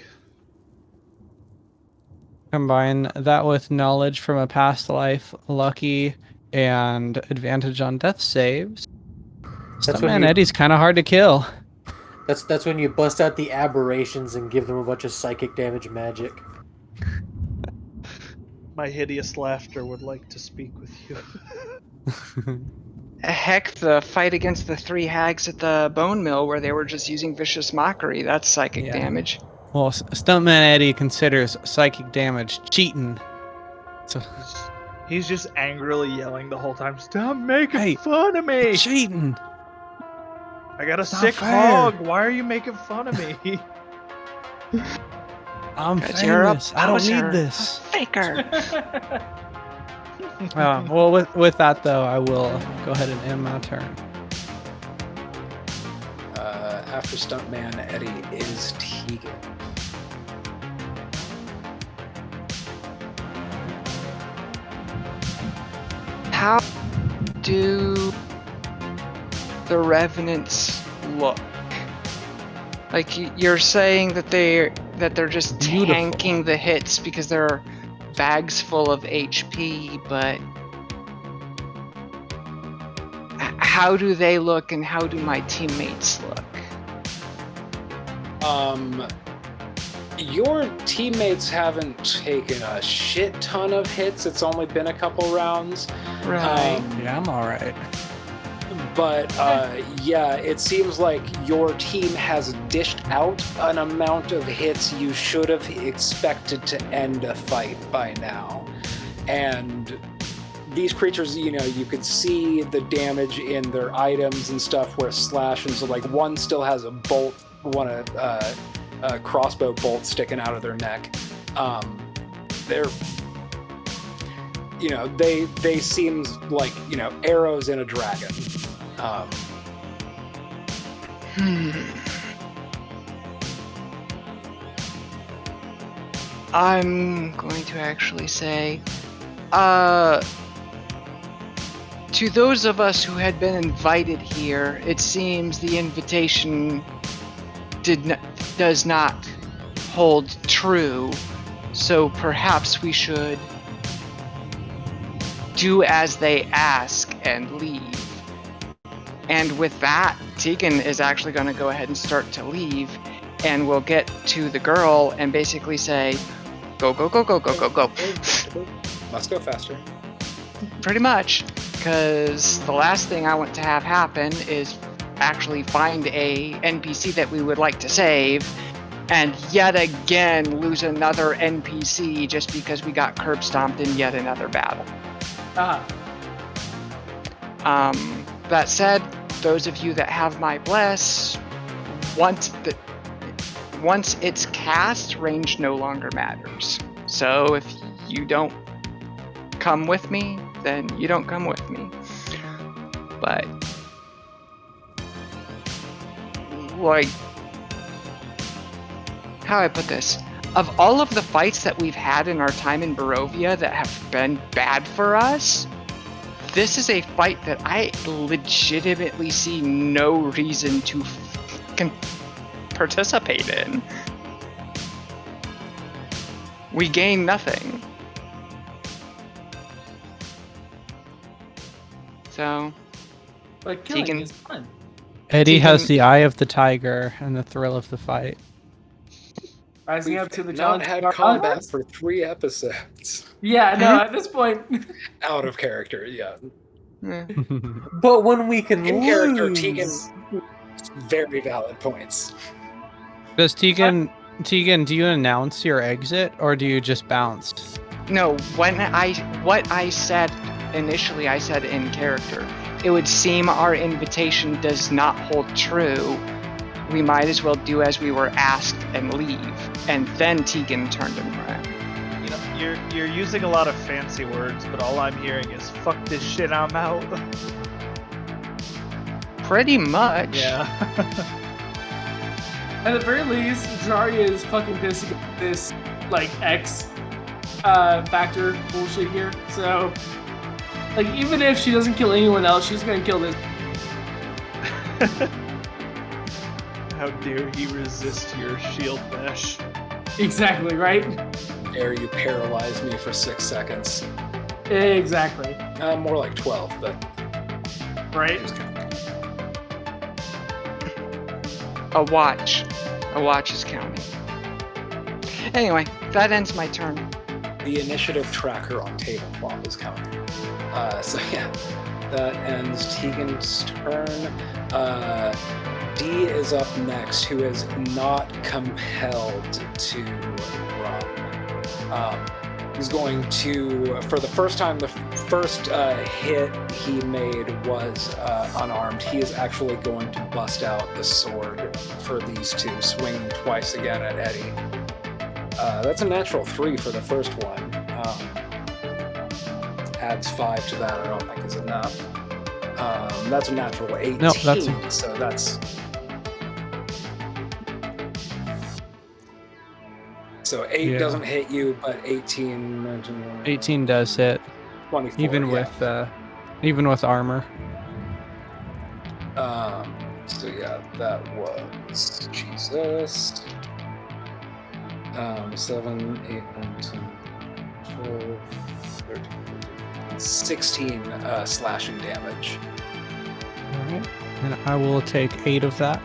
Combine that with knowledge from a past life, lucky, and advantage on death saves. That's when Man, you- Eddie's kind of hard to kill. That's when you bust out the aberrations and give them a bunch of psychic damage magic. My hideous laughter would like to speak with you. Heck, the fight against the 3 hags at the bone mill where they were just using vicious mockery, that's psychic Yeah. damage. Well, Stuntman Eddie considers psychic damage cheating. So He's just angrily yelling the whole time, "Stop making Hey, fun of me! cheating. I got a it's not sick fair." hog! Why are you making fun of me?" I'm Because you're a famous. I don't poser, need this. a faker. Well, with that though, I will go ahead and end my turn. After Stuntman Eddie is Tegan. How do the revenants look? Like you're saying that they're just Beautiful. tanking the hits because they're bags full of HP, but how do they look and how do my teammates look? Your teammates haven't taken a shit ton of hits. It's only been a couple rounds. Right. Yeah, I'm all right. But yeah, it seems like your team has dished out an amount of hits you should have expected to end a fight by now. And these creatures, you know, you could see the damage in their items and stuff where slash, and so like one still has a bolt, a crossbow bolt sticking out of their neck. They're, you know, they seem like, you know, arrows in a dragon. I'm going to actually say, to those of us who had been invited here, it seems the invitation does not hold true. So perhaps we should do as they ask and leave. And with that, Tegan is actually going to go ahead and start to leave, and we'll get to the girl and basically say, go, go, go, go, go, go, go. Must go faster. Pretty much, because the last thing I want to have happen is actually find a NPC that we would like to save, and yet again lose another NPC just because we got curb stomped in yet another battle. That said, those of you that have my bless, once it's cast, range no longer matters. So if you don't come with me, then you don't come with me. But like, how do I put this? Of all of the fights that we've had in our time in Barovia that have been bad for us, this is a fight that I legitimately see no reason to participate in. We gain nothing. So, But killing Tegan- is fun. Eddie has Tegan- the eye of the tiger and the thrill of the fight. Rising up to the Not challenge. had of our combat others? for 3 episodes. Yeah, no, at this point. Out of character, yeah. eh. But when we can In character, lose, Tegan, very valid points. Does Tegan, do you announce your exit or do you just bounce? No, what I said initially, I said in character. It would seem our invitation does not hold true. We might as well do as we were asked and leave. And then Tegan turned him around. You know, you're using a lot of fancy words, but all I'm hearing is "fuck this shit, I'm out." Pretty much. Yeah. At the very least, Zarya is fucking pissed at this, like, X factor bullshit here. So, like, even if she doesn't kill anyone else, she's gonna kill this. How dare he resist your shield bash? Exactly, right? Dare you paralyze me for 6 seconds? Exactly. More like 12, but Right? A watch. A watch is counting. Anyway, that ends my turn. the initiative tracker on tabletop is counting. So yeah, that ends Tegan's turn. D is up next, who is not compelled to run. He's going to, for the first time, the first hit he made was unarmed. He is actually going to bust out the sword for these two, swinging twice again at Eddie. That's a natural 3 for the first one. Adds 5 to that, I don't think is enough. That's a natural 18, No, so that's... So 8 Yeah. doesn't hit you, but 18... 18 does hit, 24, even yeah. with armor. So yeah, that was... Jesus... 7, 8, 9, 10, 12, 13, 16 slashing damage. Alright. And I will take 8 of that,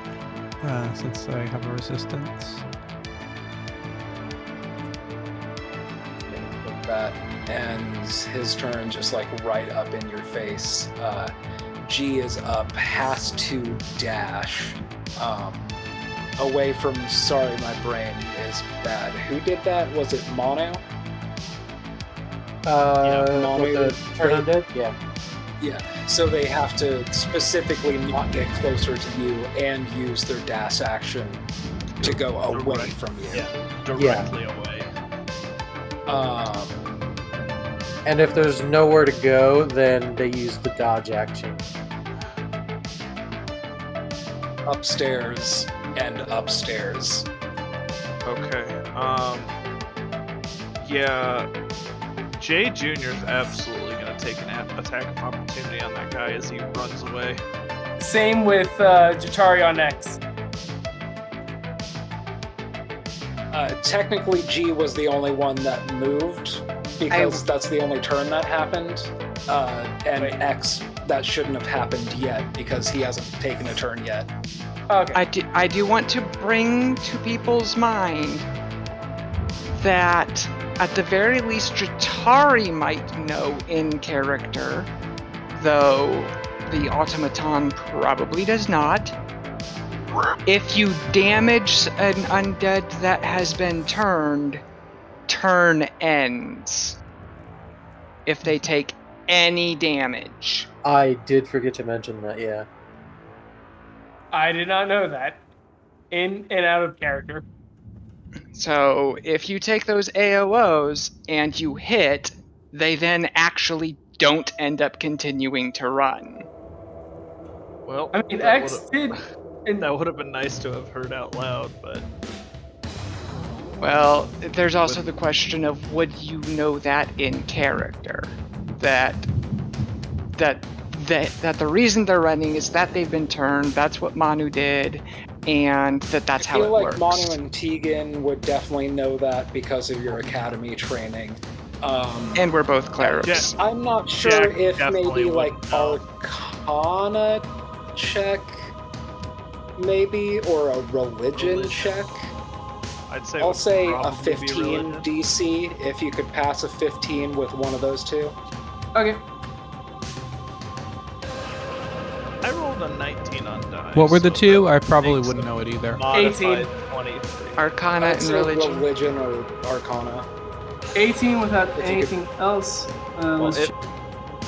since I have a resistance. That ends his turn just like right up in your face. G is up, has to dash away from... Sorry, my brain is bad. Who did that? Was it Mono? With the turn undead? Yeah. Yeah, so they have to specifically not get closer to you and use their dash action to go away from you. Yeah, directly away. And if there's nowhere to go, then they use the dodge action. Upstairs and upstairs. Okay. Yeah. Jay Jr. is absolutely gonna take an attack of opportunity on that guy as he runs away. Same with Jatari on X. Technically, G was the only one that moved because that's the only turn that happened. And X, that shouldn't have happened yet because he hasn't taken a turn yet. Okay. I do want to bring to people's mind that at the very least Dratari might know in character, though the automaton probably does not. If you damage an undead that has been turned, turn ends. If they take any damage. I did forget to mention that, yeah. I did not know that. In and out of character. So if you take those AOOs and you hit, they then actually don't end up continuing to run. Well, I mean, that X would've- did. That would have been nice to have heard out loud, but Well, there's also the question of would you know that in character? That the reason they're running is that they've been turned, that's what Manu did, and that's how it I feel like works. Manu and Tegan would definitely know that because of your academy training. And we're both clerics. I'm not sure Jack if definitely maybe like would know. Arcana check, maybe, or a religion check. I'd say it I'll would say a probably be 15 religion. DC if you could pass a 15 with one of those two. Okay. I rolled a 19 on dice. What were the so two? that I probably makes wouldn't a know it either. Modified 18. 23. Arcana I'd and say religion. religion or Arcana. 18 without If you anything else. Well, Let's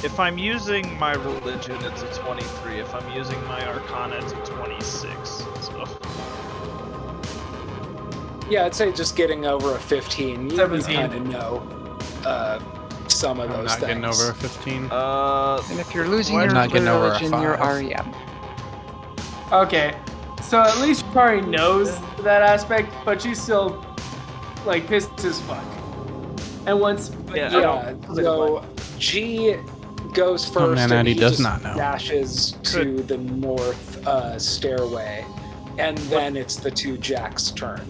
if I'm using my religion, it's a 23. If I'm using my arcana, it's a 26. So Yeah, I'd say just getting over a 15. You 17. kind of know some of I'm those not things. getting over a 15. And if you're losing I'm your not getting over a religion, you're 5. REM. Okay, so at least Kari knows that aspect, but she's still like pissed as fuck. And once, Yeah, you Yeah, know, so G goes first. Oh, man, and Eddie he does just not know. dashes to the north stairway, and then it's the two Jacks' turn.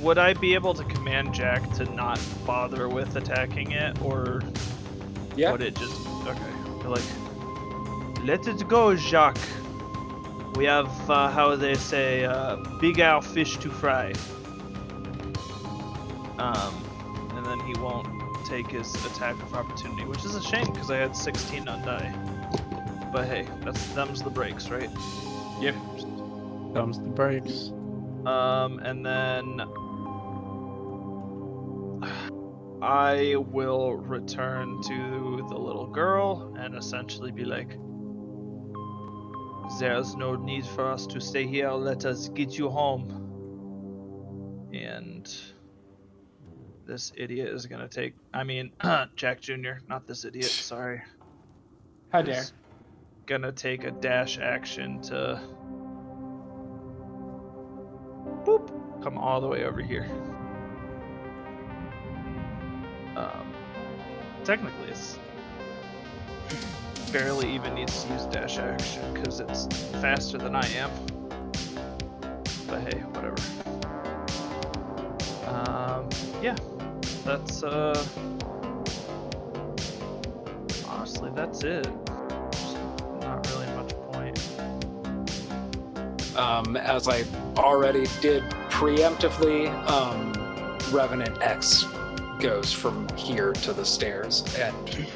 would I be able to command Jack to not bother with attacking it, or Yeah. would it just like let it go, Jacques? We have how they say big owl fish to fry. And then he won't take his attack of opportunity, which is a shame because I had 16 on die. But hey, them's the breaks, right? Yep. Thumbs the brakes. And then I will return to the little girl and essentially be like, there's no need for us to stay here, let us get you home. And this idiot is gonna take, Jack Jr., not this idiot, sorry. how dare. is gonna take a dash action to boop, come all the way over here. Technically, it's barely even needs to use dash action because it's faster than I am. But hey, whatever. Yeah, that's honestly that's it. There's not really much point. As I already did preemptively, Revenant X goes from here to the stairs and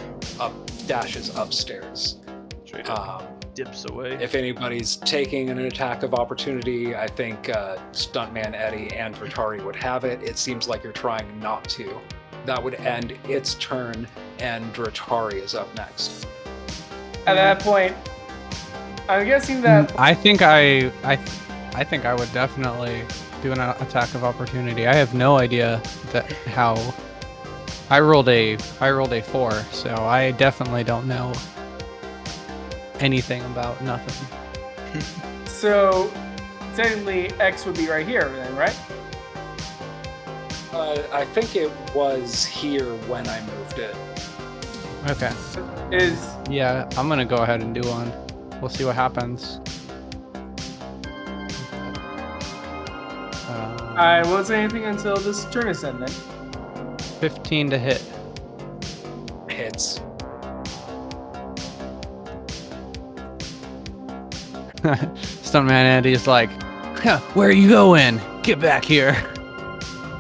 dashes upstairs. Straight up dips away. If anybody's taking an attack of opportunity, I think Stuntman Eddie and Dratari would have it. It seems like you're trying not to. That would end its turn, and Dratari is up next. At that point, I'm guessing that I think I think I would definitely do an attack of opportunity. I have no idea how. I rolled a 4, so I definitely don't know anything about nothing. so technically X would be right here then, right? I think it was here when I moved it. Okay. Is Yeah, I'm gonna go ahead and do one. We'll see what happens. I won't say anything until this turn is done then. 15 to hit. Hits. Stuntman Andy's like, huh, where are you going? Get back here.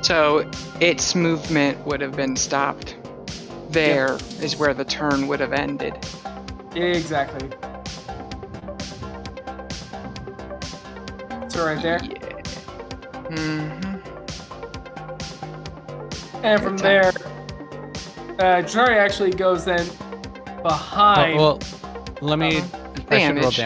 So its movement would have been stopped. There is where the turn would have ended. Exactly. So right there. Yeah. Mm-hmm. And from there, Jari actually goes then behind. Well, let me. I should roll Damage.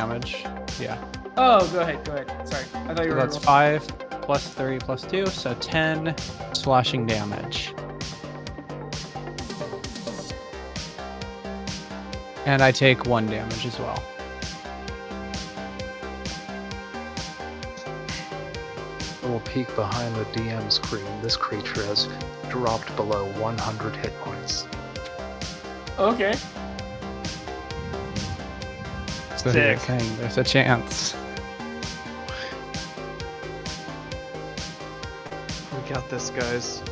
damage. Yeah. Oh, go ahead. Sorry, I thought you So were. that's 5 plus 3 plus 2, so 10 slashing damage. And I take 1 damage as well. A little peek behind the DM screen. This creature has dropped below 100 hit points. Okay. So you're saying there's a chance. We got this, guys.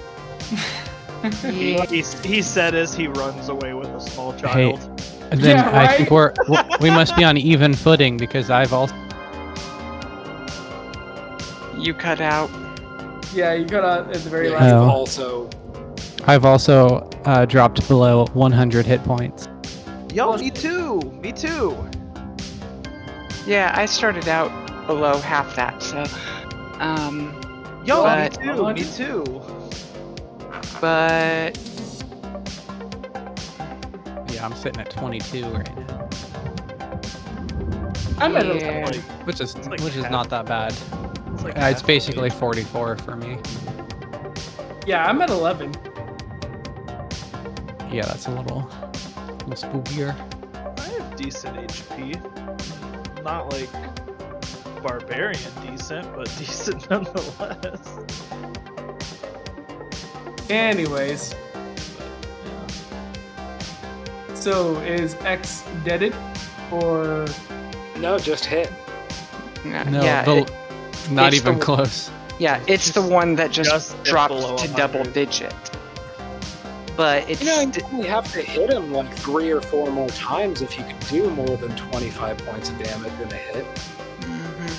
Yeah. He said as he runs away with a small Hey, child. and then Yeah, I think right? we must be on even footing because I've also. You cut out. Yeah, you got out at the very Yeah, last. you've Oh. also I've also dropped below 100 hit points. Yo, me too. Me too. Yeah, I started out below half that, so Yo, But- me too. Me too. but Yeah, I'm sitting at 22 right now, I'm at yeah. a, which is like half. not that bad. It's like It's half basically speed. 44 for me. yeah, I'm at 11. Yeah, that's a little spookier. I have decent HP. Not like barbarian decent, but decent nonetheless. Anyways, so is X deaded or? no, just hit. No, yeah, not it's even the- close. it's the one that just Just dropped below to 100. double digit. But it's You know, you only have to hit him like 3 or 4 more times if you can do more than 25 points of damage in a hit. Mhm.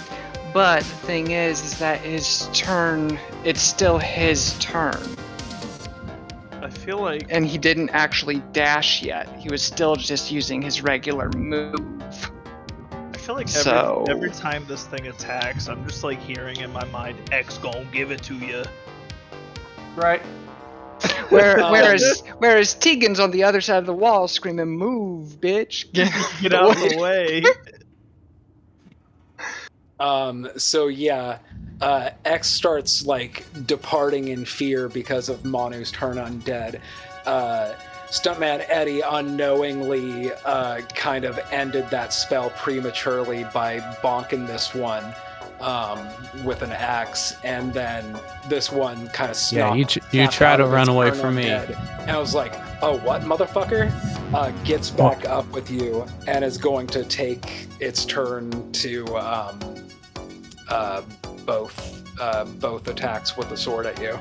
But the thing is that his turn, it's still his turn. I feel like And he didn't actually dash yet. He was still just using his regular move. So- every time this thing attacks, I'm just like hearing in my mind, X gon' give it to you. Right. Whereas Tegan's on the other side of the wall screaming, "Move, bitch! Get out of the way. So yeah, X starts like departing in fear because of Manu's turn undead. Stuntman Eddie unknowingly kind of ended that spell prematurely by bonking this one with an axe, and then this one kind of Yeah, you try to run away from me. And I was like, "Oh, what, motherfucker?" Gets back up with you and is going to take its turn to both attacks with the sword at you.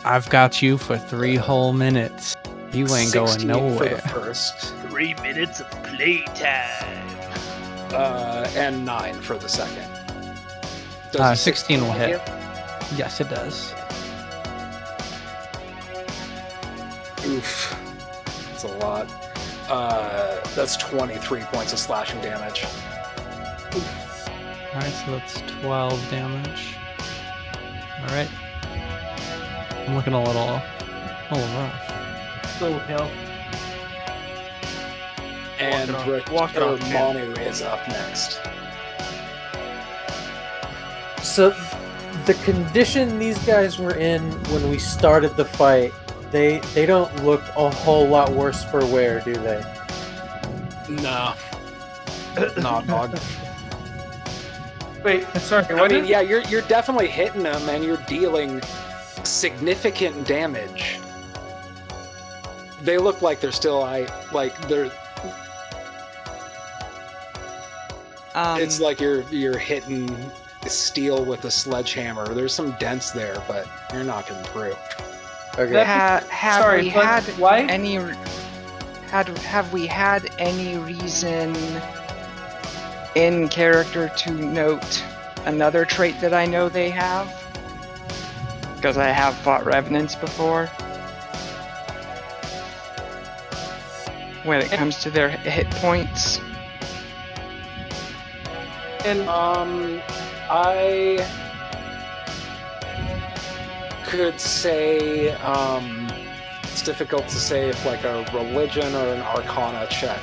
I've got you for 3 whole minutes. You ain't going 16 nowhere. for the first, 3 minutes of playtime. and 9 for the second. 16 will hit. Yes, it does. Oof. That's a lot. That's 23 points of slashing damage. Alright, so that's 12 damage. Alright. I'm looking a little rough. Little hill. And walk it off, man. Manu is up next. So, the condition these guys were in when we started the fight, they don't look a whole lot worse for wear, do they? No. Nah, dog. Wait, sorry. I What mean, did? yeah, you're definitely hitting them and you're dealing significant damage. They look like they're still it's like you're hitting steel with a sledgehammer. There's some dents there, but you're knocking through. Okay. Sorry, we but had why? any? Have we had any reason in character to note another trait that I know they have? Because I have fought revenants before. When it comes to their hit points. And I could say it's difficult to say if like a religion or an arcana check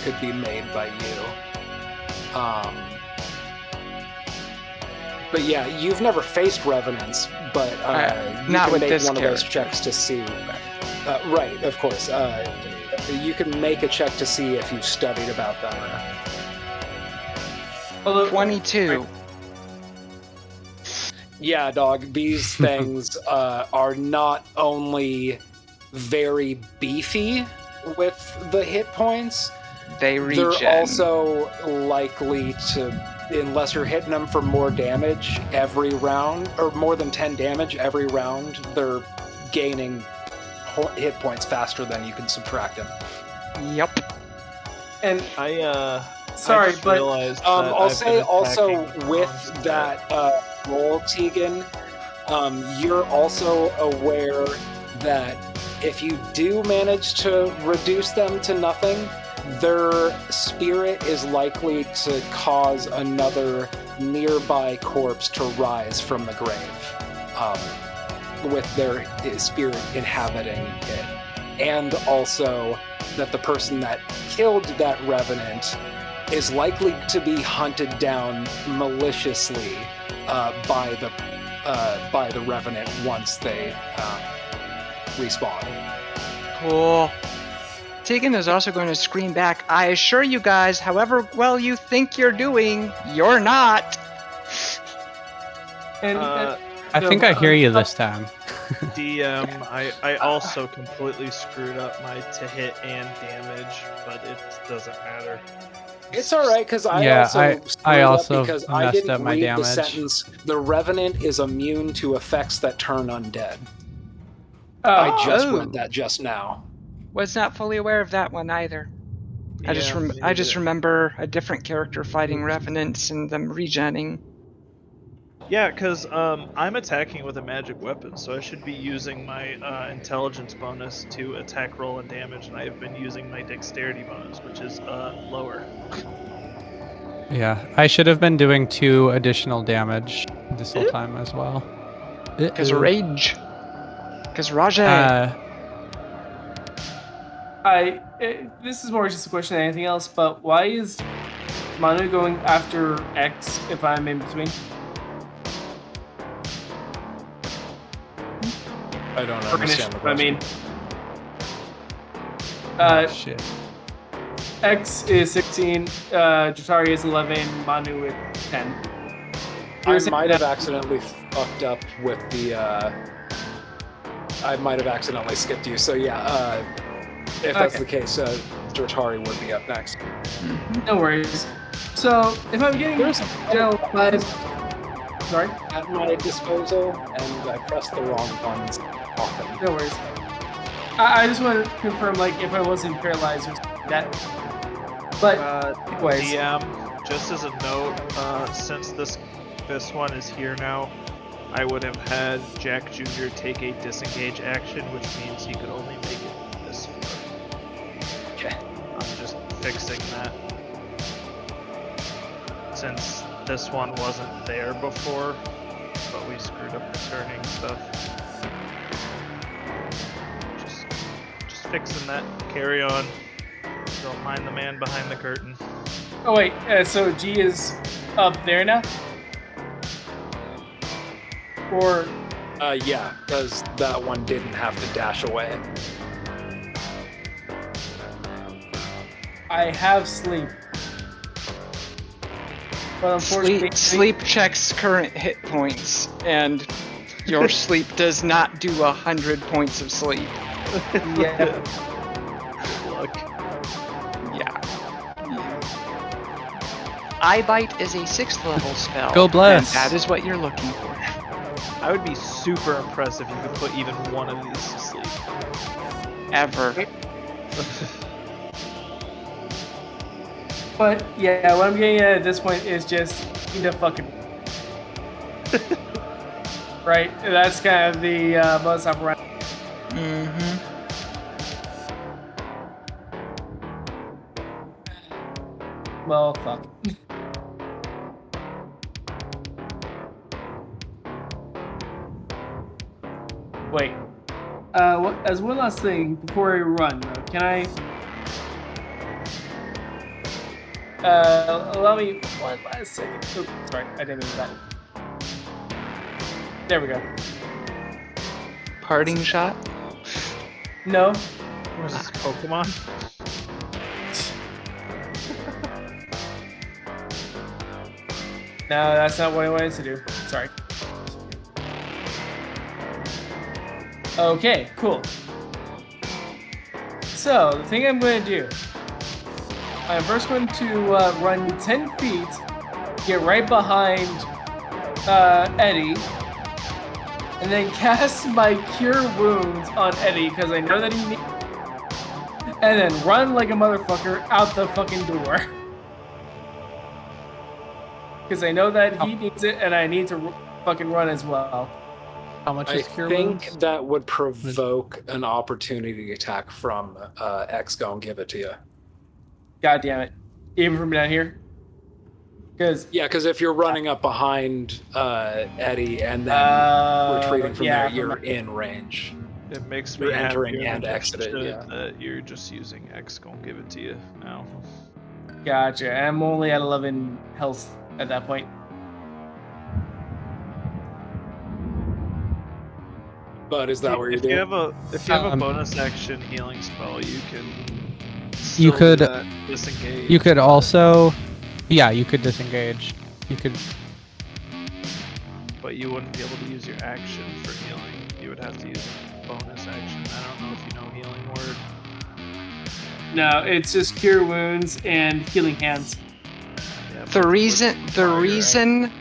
could be made by you. But yeah, you've never faced revenants, but you not can with make this one of those character. checks to see. Right, of course. You can make a check to see if you've studied about them or not. although 22. Yeah, dog, these things are not only very beefy with the hit points, They regen. they're also likely to, unless you're hitting them for more damage every round, or more than 10 damage every round, they're gaining hit points faster than you can subtract them. Yep. and I sorry, just but realized that I'll I've say been also attacking the with wrong that roll, Tegan, you're also aware that if you do manage to reduce them to nothing, their spirit is likely to cause another nearby corpse to rise from the grave, with their spirit inhabiting it. And also that the person that killed that revenant is likely to be hunted down maliciously by the revenant once they respawn. Cool. Tegan is also going to scream back, I assure you guys, however well you think you're doing, you're not. and I think I hear you this time. DM, I also completely screwed up my to hit and damage, but it doesn't matter. It's all right because I Yeah, also I screwed up also because I messed didn't up my read the damage. sentence. The revenant is immune to effects that turn undead. oh, I just Oh. read that just now. Was not fully aware of that one either. I just Yeah, remember a different character fighting revenants and them regenning. Yeah, because I'm attacking with a magic weapon, so I should be using my intelligence bonus to attack, roll, and damage, and I have been using my dexterity bonus, which is lower. Yeah, I should have been doing 2 additional damage this whole time as well. Because rage. Because Uh, this is more just a question than anything else, but why is Manu going after X if I'm in between? I don't For understand the I question. mean, shit. X is 16, Jatari is 11, Manu is 10. I might have accidentally fucked up with the. I might have accidentally skipped you. So yeah, if that's the case, Jatari would be up next. No worries. So, if I'm getting There's Gel 5... Sorry? at my disposal, and I pressed the wrong buttons often. No worries. I just want to confirm, like, if I wasn't paralyzed or something like that. But, anyways. DM, just as a note, since this one is here now, I would have had Jack Jr. take a disengage action, which means he could only make it this far. Okay. I'm just fixing that. Since this one wasn't there before, but we screwed up the turning stuff. Just fixing that. Carry on. Don't mind the man behind the curtain. Oh, wait. So, G is up there now? Or... Yeah, because that one didn't have to dash away. I have sleep. But unfortunately... Sleep checks current hit points, and your sleep does not do 100 points of sleep. Yeah. Look. Yeah. Eye Bite is a 6th level spell. Go bless. And that is what you're looking for. I would be super impressed if you could put even one of these to sleep. Ever. But yeah, what I'm getting at this point is just need to fucking right. That's kind of the modus operandi. Mm-hmm. Well, fuck. Wait. As one last thing before I run, though, can I? Allow me one last second. Oops, sorry, I didn't do that. There we go. Parting shot? No. Was this Pokemon? No, that's not what I wanted to do. Sorry. Okay, cool. So, the thing I'm going to do, I'm first going to run 10 feet, get right behind Eddie, and then cast my Cure Wounds on Eddie, because I know that he needs and then run like a motherfucker out the fucking door. Because I know that he needs it, and I need to fucking run as well. How much I is Cure think Wounds? that would provoke an opportunity attack from X. Gonna give it to you. God damn it. Even from down here? Because if you're running up behind Eddie and then retreating from there, you're in range. It makes You're me entering happier and than exiting, shit yeah. that you're just using X. Gonna give it to you now. Gotcha. I'm only at 11 health at that point. But is that what you're If you doing? have a bonus action healing spell, you can. You still do could- that, disengage. You could also, yeah, you could disengage. You could. But you wouldn't be able to use your action for healing. You would have to use a bonus action. I don't know if you know healing word. No, it's just Cure Wounds and Healing Hands. Yeah, The but reason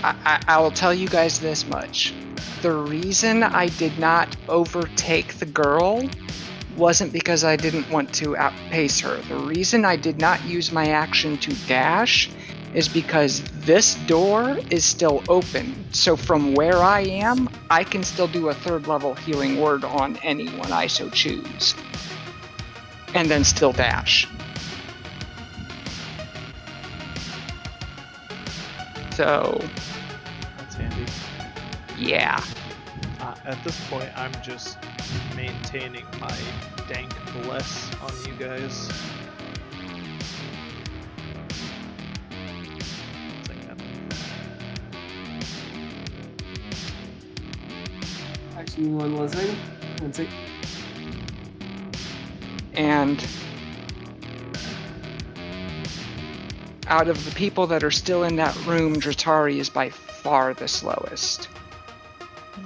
I will tell you guys this much. The reason I did not overtake the girl wasn't because I didn't want to outpace her. The reason I did not use my action to dash is because this door is still open. So from where I am, I can still do a 3rd level healing word on anyone I so choose. And then still dash. So, That's handy. yeah. At this point, I'm just maintaining my dank bless on you guys. Actually, one last second. One sec. And out of the people that are still in that room, Dratari is by far the slowest.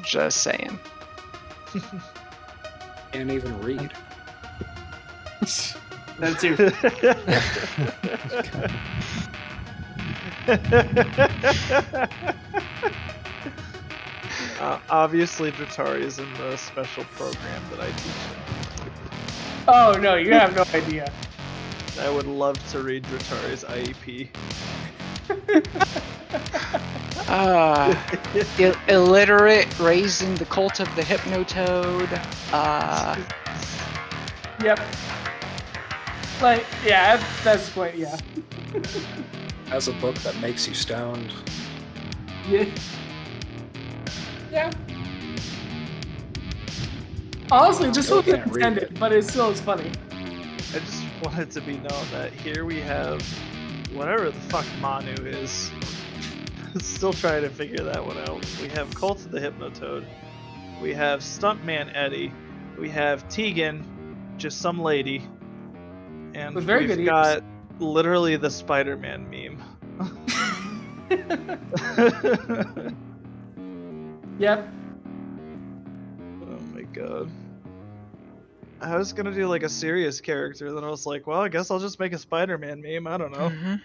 Just saying. Can't even read. That's you. Obviously, Dratari is in the special program that I teach him. Oh, no, you have no idea. I would love to read Dratari's IEP. Illiterate, raised in the cult of the Hypnotoad. Yep. Like, yeah, that's the point, yeah. As a book that makes you stoned. Yeah. Yeah. Honestly, this Still wasn't can't read intended, but it still is funny. I just want it to be known that here we have whatever the fuck Manu is. Still trying to figure that one out. We have Cult of the Hypnotoad. We have Stuntman Eddie. We have Tegan, just some lady. And With very we've good got literally the Spider-Man meme. Yep. Oh my god. I was gonna do like a serious character, then I was like, well, I guess I'll just make a Spider-Man meme. I don't know. Mhm.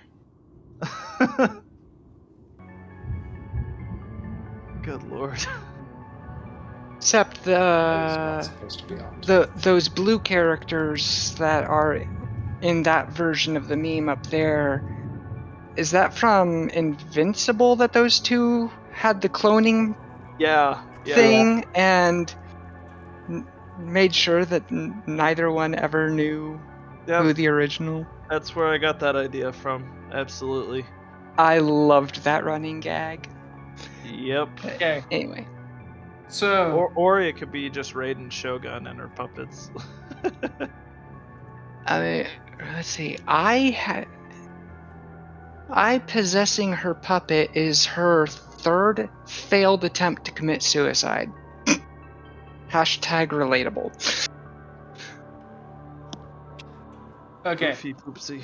Good lord. Except That is not supposed to be on. those blue characters that are in that version of the meme up there. Is that from Invincible that those two had the cloning Yeah. thing and made sure that neither one ever knew who Yep. the original? That's where I got that idea from. Absolutely. I loved that running gag. Yep. Okay. Anyway, So Or it could be just Raiden Shogun and her puppets. let's see. I possessing her puppet is her third failed attempt to commit suicide. Hashtag relatable. okay. Goofy poopsie.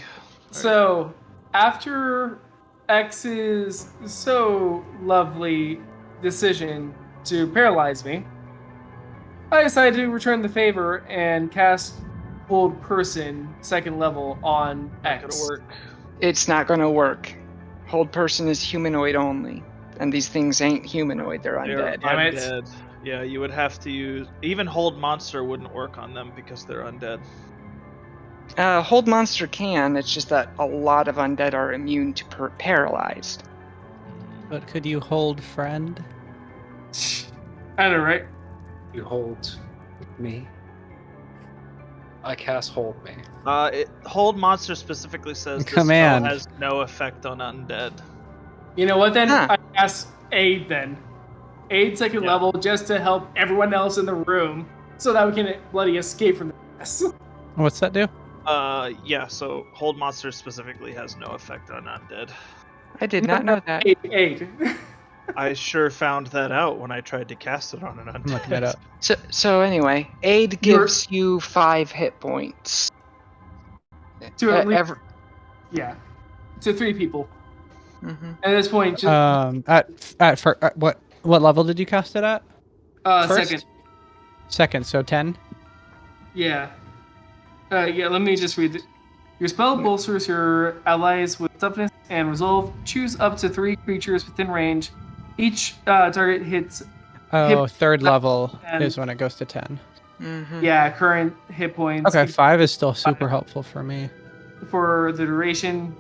So after X's so lovely decision to paralyze me, I decided to return the favor and cast Hold Person 2nd level on Not X. gonna work. It's not gonna work. Hold person is humanoid only, and these things ain't humanoid, they're They're undead. Damn it. undead. Yeah, you would have to use even hold monster wouldn't work on them because they're undead. Hold monster can, it's just that a lot of undead are immune to paralyzed. But could you hold friend? I know, right? You hold me. I cast hold me. Hold monster specifically says this Command. spell has no effect on undead. You know what then? Huh. I cast Aid then. Aid 2nd Yeah. level just to help everyone else in the room so that we can bloody escape from this. What's that do? Yeah, so hold monster specifically has no effect on undead. I did not know that. Aid. I sure found that out when I tried to cast it on an I'm undead. looking it up. So anyway, aid gives you 5 hit points. To at least, Every- yeah. To 3 people. Mhm. At this point, just At what level did you cast it at? First? 2nd. Second, so 10. Yeah. Yeah, let me just read it. Your spell bolsters your allies with toughness and resolve. Choose up to 3 creatures within range. Each target hits. Oh, Hit- third level and- is when it goes to 10. Mhm. Yeah, current hit points. Okay, 5 is still super helpful for me. For the duration.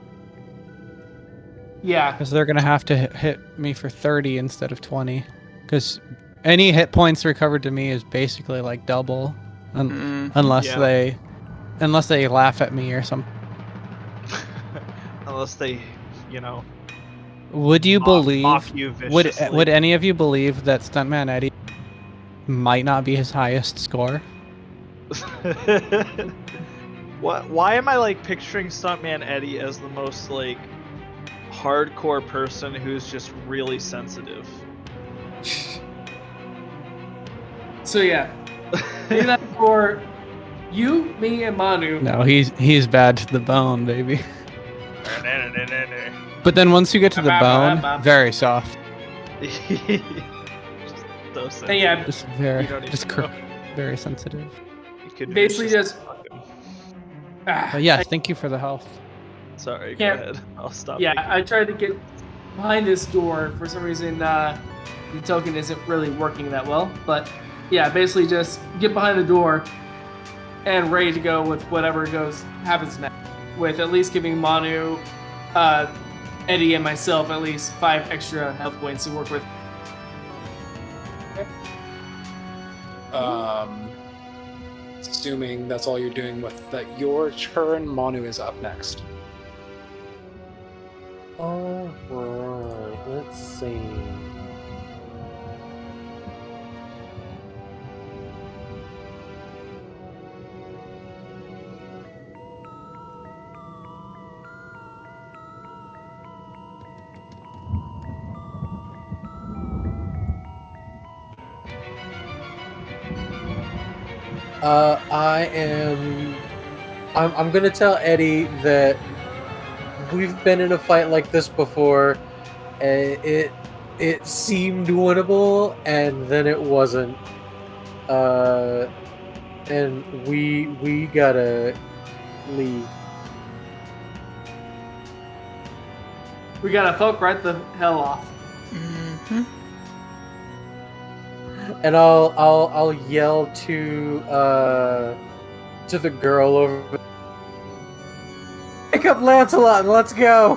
Yeah. Because they're going to have to hit me for 30 instead of 20. Because any hit points recovered to me is basically like double. Unless Yeah. they laugh at me or something. Unless they, Would you believe... mock you viciously. Would any of you believe that Stuntman Eddie might not be his highest score? What? Why am I picturing Stuntman Eddie as the most hardcore person who's just really sensitive? So yeah. Do that for you, me, and Manu. No, he's bad to the bone, baby. But then once you get to the bone, very soft. So sensitive. And yeah, Just You don't even know. very sensitive. You could basically vicious just- fuck him. But yeah, thank you for the health. Sorry, go Can't- ahead. I'll stop. Yeah, making- I tried to get behind this door. For some reason, the token isn't really working that well. But yeah, basically just get behind the door and ready to go with whatever happens next. With at least giving Manu, Eddie, and myself at least 5 extra health points to work with. Assuming that's all you're doing with that your turn, Manu is up next. Alright, let's see. I'm gonna tell Eddie that we've been in a fight like this before. It seemed winnable, and then it wasn't. And we gotta leave. We gotta fuck right the hell off. Mm-hmm. And I'll yell to the girl over. Pick up Lancelot and let's go.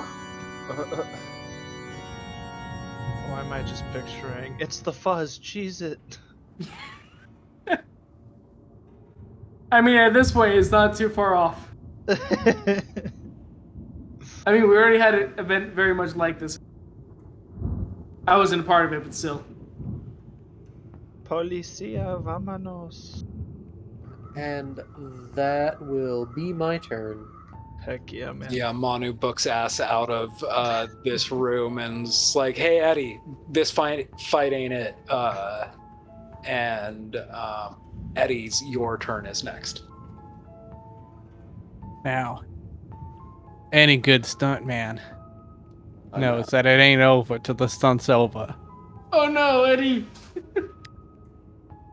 Why am I just picturing? It's the fuzz. Cheese it. I mean, at this point, it's not too far off. I mean, we already had an event very much like this. I wasn't a part of it, but still. Policia, vámonos. And that will be my turn. Heck yeah, man. Yeah, Manu books ass out of this room and is like, "Hey, Eddie, this fight ain't it." And Eddie's your turn is next. Now, any good stunt man knows that it ain't over till the stunt's over. Oh no, Eddie!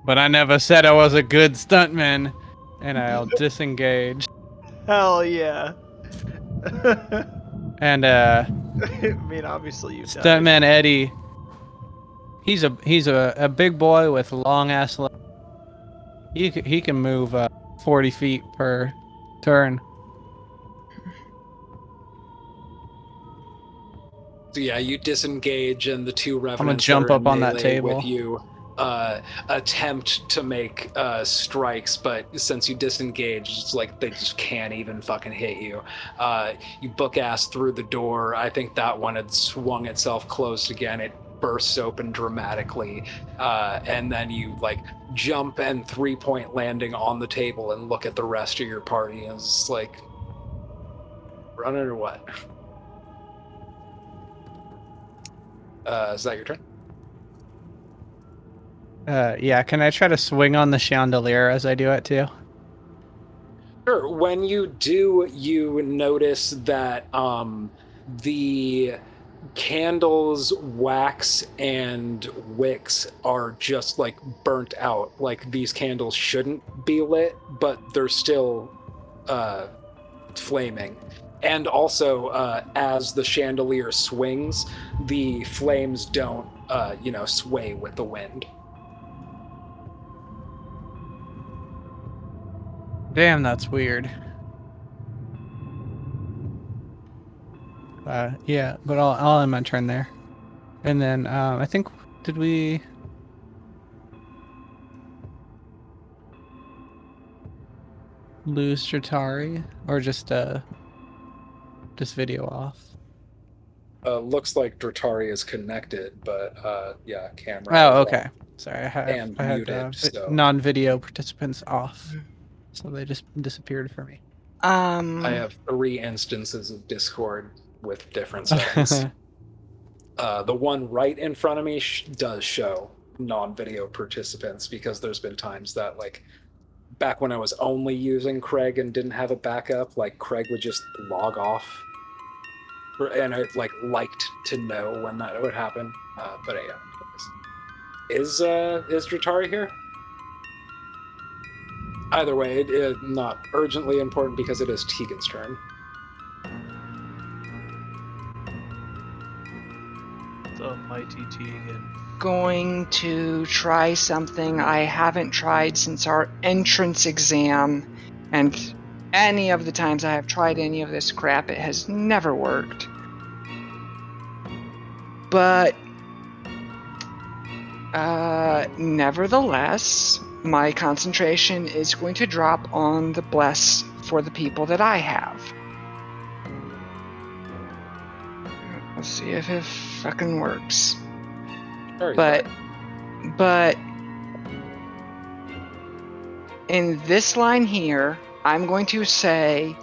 But I never said I was a good stuntman, and I'll disengage. Hell yeah. And I mean, obviously you died. stuntman Eddie, he's a big boy with long ass legs. He can move 40 feet per turn. So yeah, you disengage, and the two revenants I'm gonna jump that are up on that melee table. with you attempt to make strikes, but since you disengage, it's like they just can't even fucking hit you. You book ass through the door. I think that one had swung itself closed again. It bursts open dramatically, and then you like jump and 3-point landing on the table and look at the rest of your party, and it's like, running or what? Is that your turn? Yeah, can I try to swing on the chandelier as I do it too? Sure. When you do, you notice that the candles, wax, and wicks are just like burnt out. Like these candles shouldn't be lit, but they're still flaming. And also, as the chandelier swings, the flames don't, sway with the wind. Damn, that's weird. Yeah, but I'll end my turn there. And then I think, did we... lose Dratari? Or just video off? Looks like Dratari is connected, but yeah, camera. Oh, okay. Sorry, I had muted, so. non-video participants off. So they just disappeared for me. I have 3 instances of Discord with different settings. The one right in front of me does show non-video participants, because there's been times that, like, back when I was only using Craig and didn't have a backup, like, Craig would just log off. And I, liked to know when that would happen. But yeah. Is Dratari here? Either way, it's not urgently important because it is Tegan's turn. The mighty Tegan. Going to try something I haven't tried since our entrance exam, and any of the times I have tried any of this crap, it has never worked. But nevertheless, my concentration is going to drop on the bless for the people that I have. Let's see if it fucking works. But in this line here, I'm going to say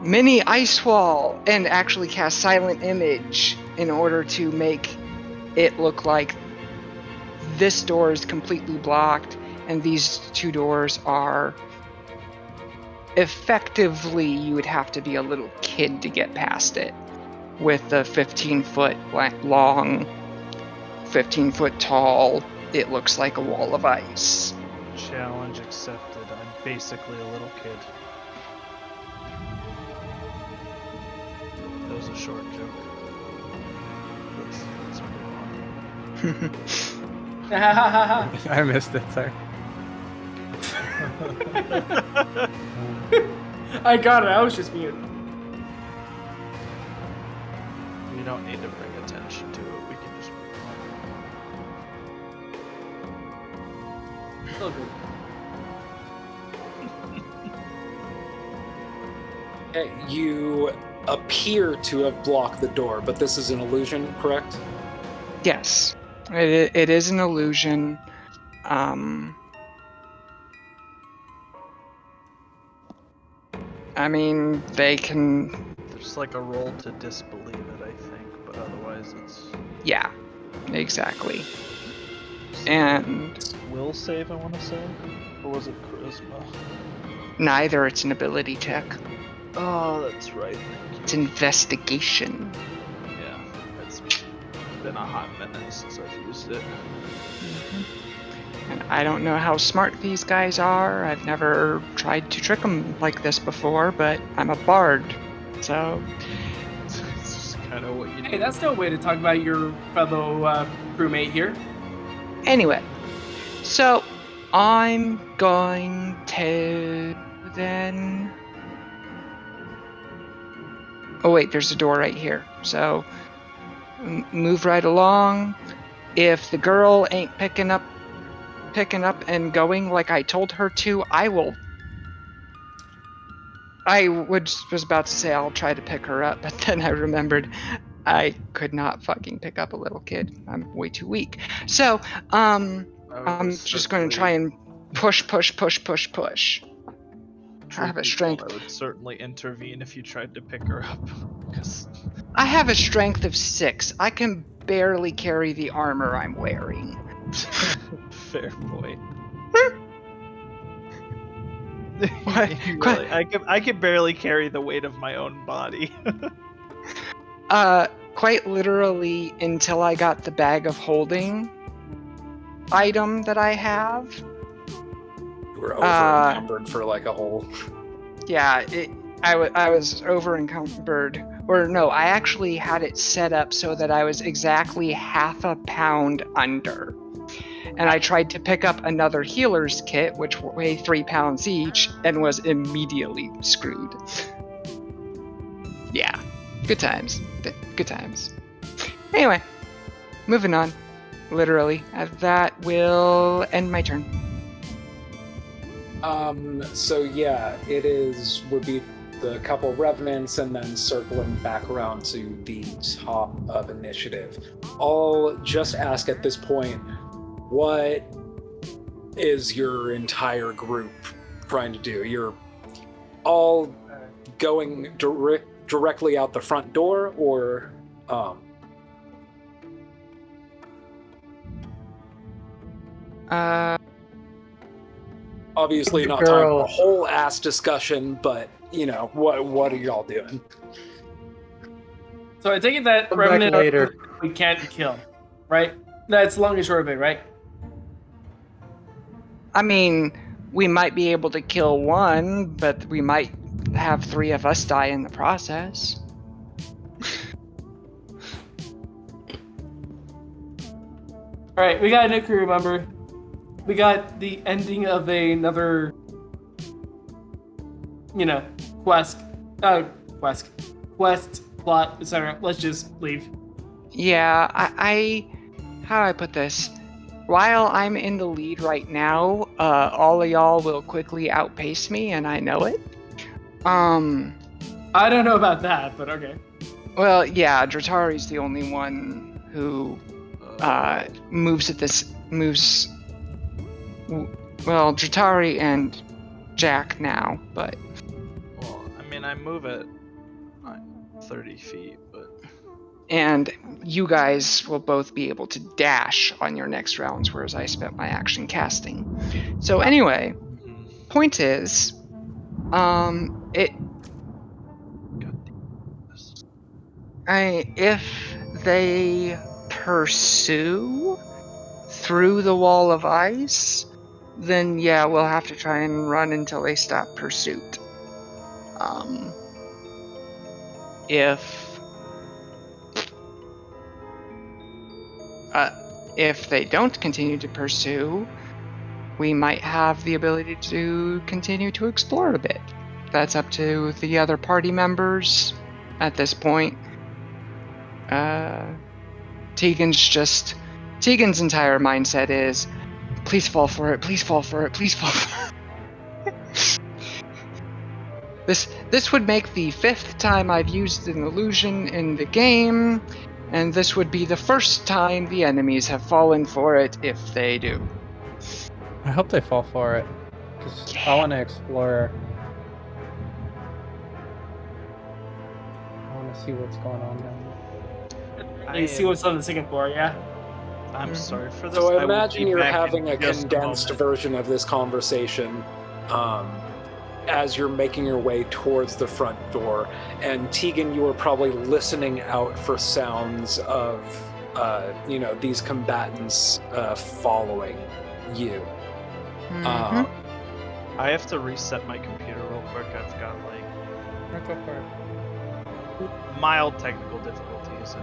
mini ice wall and actually cast silent image in order to make it look like this door is completely blocked and these 2 doors are effectively, you would have to be a little kid to get past it with the 15-foot long, 15-foot tall, it looks like a wall of ice. Challenge accepted. I'm basically a little kid. That was a short joke. Let's move on. I missed it, sorry. I got it. I was just mute. We don't need to bring attention to it. We can just move Still good. Okay, you appear to have blocked the door, but this is an illusion, correct? Yes, it is an illusion. I mean, they can. There's like a roll to disbelieve it, I think, but otherwise it's Yeah, exactly. And will save, I want to say, or was it charisma? neither. It's an ability check. Oh, that's right. Thank It's investigation. you. Yeah, it's been a hot minute since I've used it. And I don't know how smart these guys are. I've never tried to trick them like this before, but I'm a bard, so. It's just kind of what you Hey, need. that's no way to talk about your fellow crewmate here. Anyway, so I'm going to then. Oh wait, there's a door right here. So move right along. If the girl ain't picking up and going like I told her to, I will. Was about to say I'll try to pick her up, but then I remembered I could not fucking pick up a little kid. I'm way too weak. So, I'm just going to try and push. I have a strength. I would certainly intervene if you tried to pick her up. Because I have a strength of 6. I can barely carry the armor I'm wearing. fair point. What? Really, I could barely carry the weight of my own body. Quite literally until I got the bag of holding item that I have. You were over encumbered for like a whole. Yeah, I was over encumbered. Or no, I actually had it set up so that I was exactly half a pound under. And I tried to pick up another healer's kit, which weighed 3 pounds each, and was immediately screwed. Yeah, good times. Good times. Anyway, moving on. Literally, that will end my turn. So yeah, would be the couple revenants and then circling back around to the top of initiative. I'll just ask at this point, what is your entire group trying to do? You're all going directly out the front door, or obviously not time for a whole ass discussion, but you know, what are y'all doing? So I take it that Come back later. we can't kill, right? That's long and short of it, right? I mean, we might be able to kill one, but we might have 3 of us die in the process. All right, we got a new crew member. We got the ending of another, quest, plot, etc. Let's just leave. Yeah, how do I put this? While I'm in the lead right now, all of y'all will quickly outpace me, and I know it. I don't know about that, but okay. Well, yeah, Dratari's the only one who moves. Well, Dratari and Jack now, but. Well, I mean, I move at 30 feet, but. And you guys will both be able to dash on your next rounds, whereas I spent my action casting. So anyway, point is, if they pursue through the wall of ice, then yeah, we'll have to try and run until they stop pursuit. If if they don't continue to pursue, we might have the ability to continue to explore a bit. That's up to the other party members at this point. Tegan's entire mindset is, please fall for it, please fall for it, please fall for it. This would make the 5th time I've used an illusion in the game, and this would be the first time the enemies have fallen for it if they do. I hope they fall for it, because I want to explore. I want to see what's going on down there. You see what's on the second floor, yeah? I'm sorry for this. So I will imagine be you're back in having a just condensed moment. version of this conversation as you're making your way towards the front door. And Tegan, you are probably listening out for sounds of, these combatants following you. Mhm. I have to reset my computer real quick. I've got Go for it. mild technical difficulties,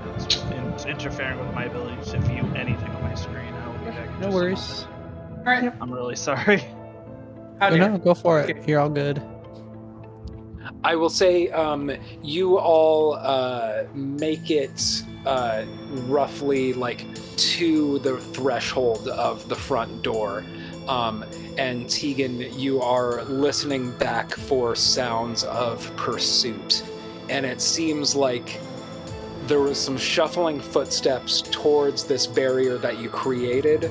and it's interfering with my ability to view anything on my screen. I will be back in No just a worries. moment. Alright. I'm really sorry. How No, dare. no, go for it. You're all good. I will say you all make it roughly like to the threshold of the front door. And Tegan, you are listening back for sounds of pursuit. And it seems like there was some shuffling footsteps towards this barrier that you created.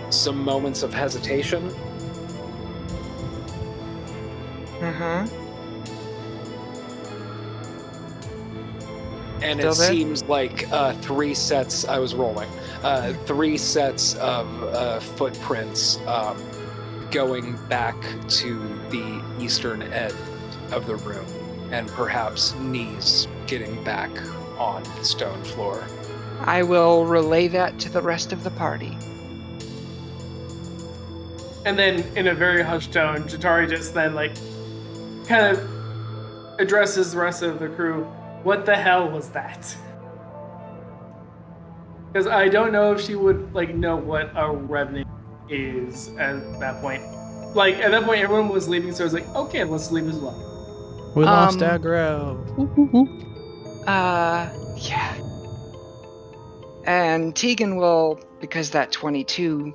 Some moments of hesitation. Uh-huh. And Still it there? seems like 3 sets, I was rolling, 3 sets of footprints going back to the eastern edge of the room, and perhaps knees getting back on the stone floor. I will relay that to the rest of the party. And then, in a very hushed tone, Jatari just then, kind of addresses the rest of the crew. What the hell was that? Because I don't know if she would, know what a revenant is at that point. At that point, everyone was leaving, so I was like, okay, let's leave as well. We lost aggro. Yeah. And Tegan will, because that 22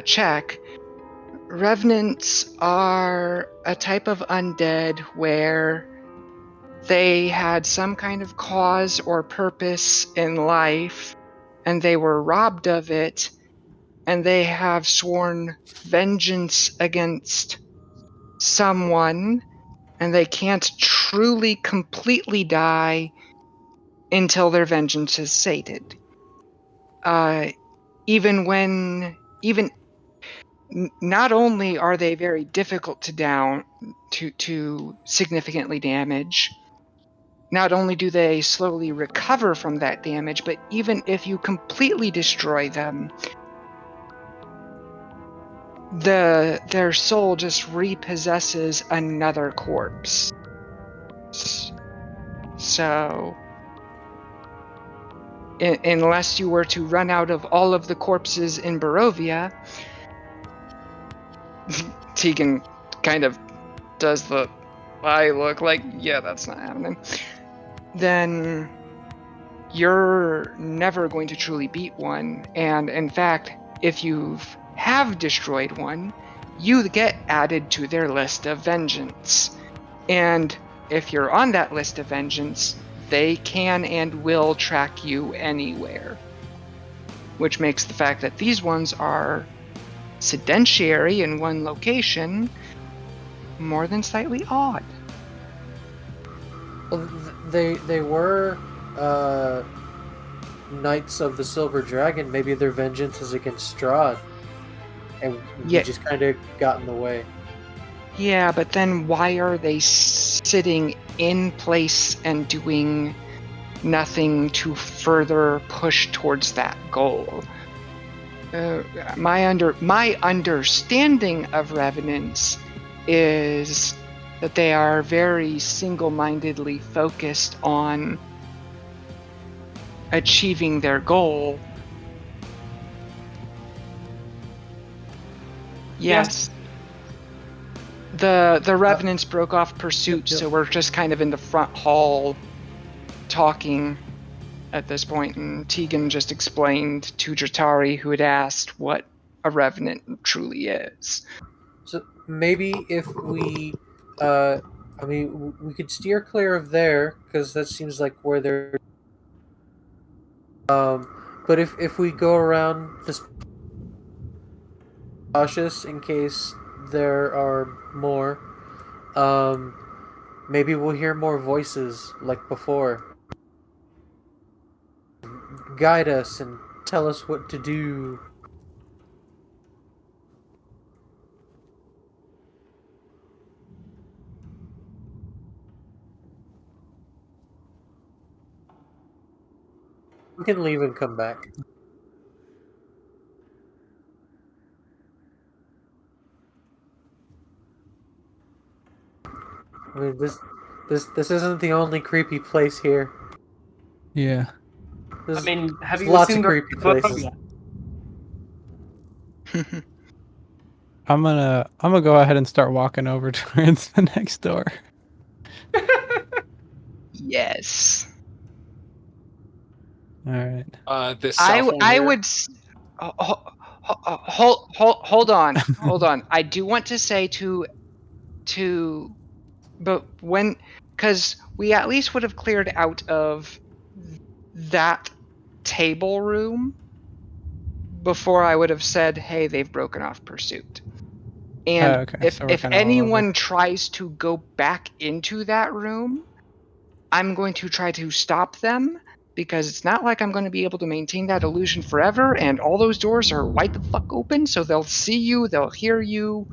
check, revenants are a type of undead where they had some kind of cause or purpose in life, and they were robbed of it, and they have sworn vengeance against someone, and they can't truly completely die until their vengeance is sated. Not only are they very difficult to significantly damage, not only do they slowly recover from that damage, but even if you completely destroy them, their soul just repossesses another corpse. So, unless you were to run out of all of the corpses in Barovia, Tegan kind of does the eye look like, yeah, that's not happening. Then you're never going to truly beat one. And in fact, if you have destroyed one, you get added to their list of vengeance. And if you're on that list of vengeance, they can and will track you anywhere. Which makes the fact that these ones are sedentary in one location more than slightly odd. Well, they were Knights of the Silver Dragon. Maybe their vengeance is against Strahd, and we just kind of got in the way. Yeah, but then why are they sitting in place and doing nothing to further push towards that goal? My understanding of revenants is that they are very single-mindedly focused on achieving their goal. Yes. The revenants broke off pursuit, Yep. so we're just kind of in the front hall talking at this point, and Tegan just explained to Jatari, who had asked what a revenant truly is. So maybe if we, we could steer clear of there because that seems like where they're. But if we go around this, cautious in case there are more. Maybe we'll hear more voices like before. Guide us and tell us what to do. We can leave and come back. I mean, this isn't the only creepy place here. Yeah. I mean, have there's you lots seen of the creepy places. I'm gonna go ahead and start walking over towards the next door. Yes. All right. This south one I here. would. Hold on. I do want to say but when, because we at least would have cleared out of that table room before I would have said, hey, they've broken off pursuit. And Okay, so we're if kind of all over. anyone tries to go back into that room, I'm going to try to stop them, because it's not like I'm going to be able to maintain that illusion forever, and all those doors are wide the fuck open, so they'll see you, they'll hear you,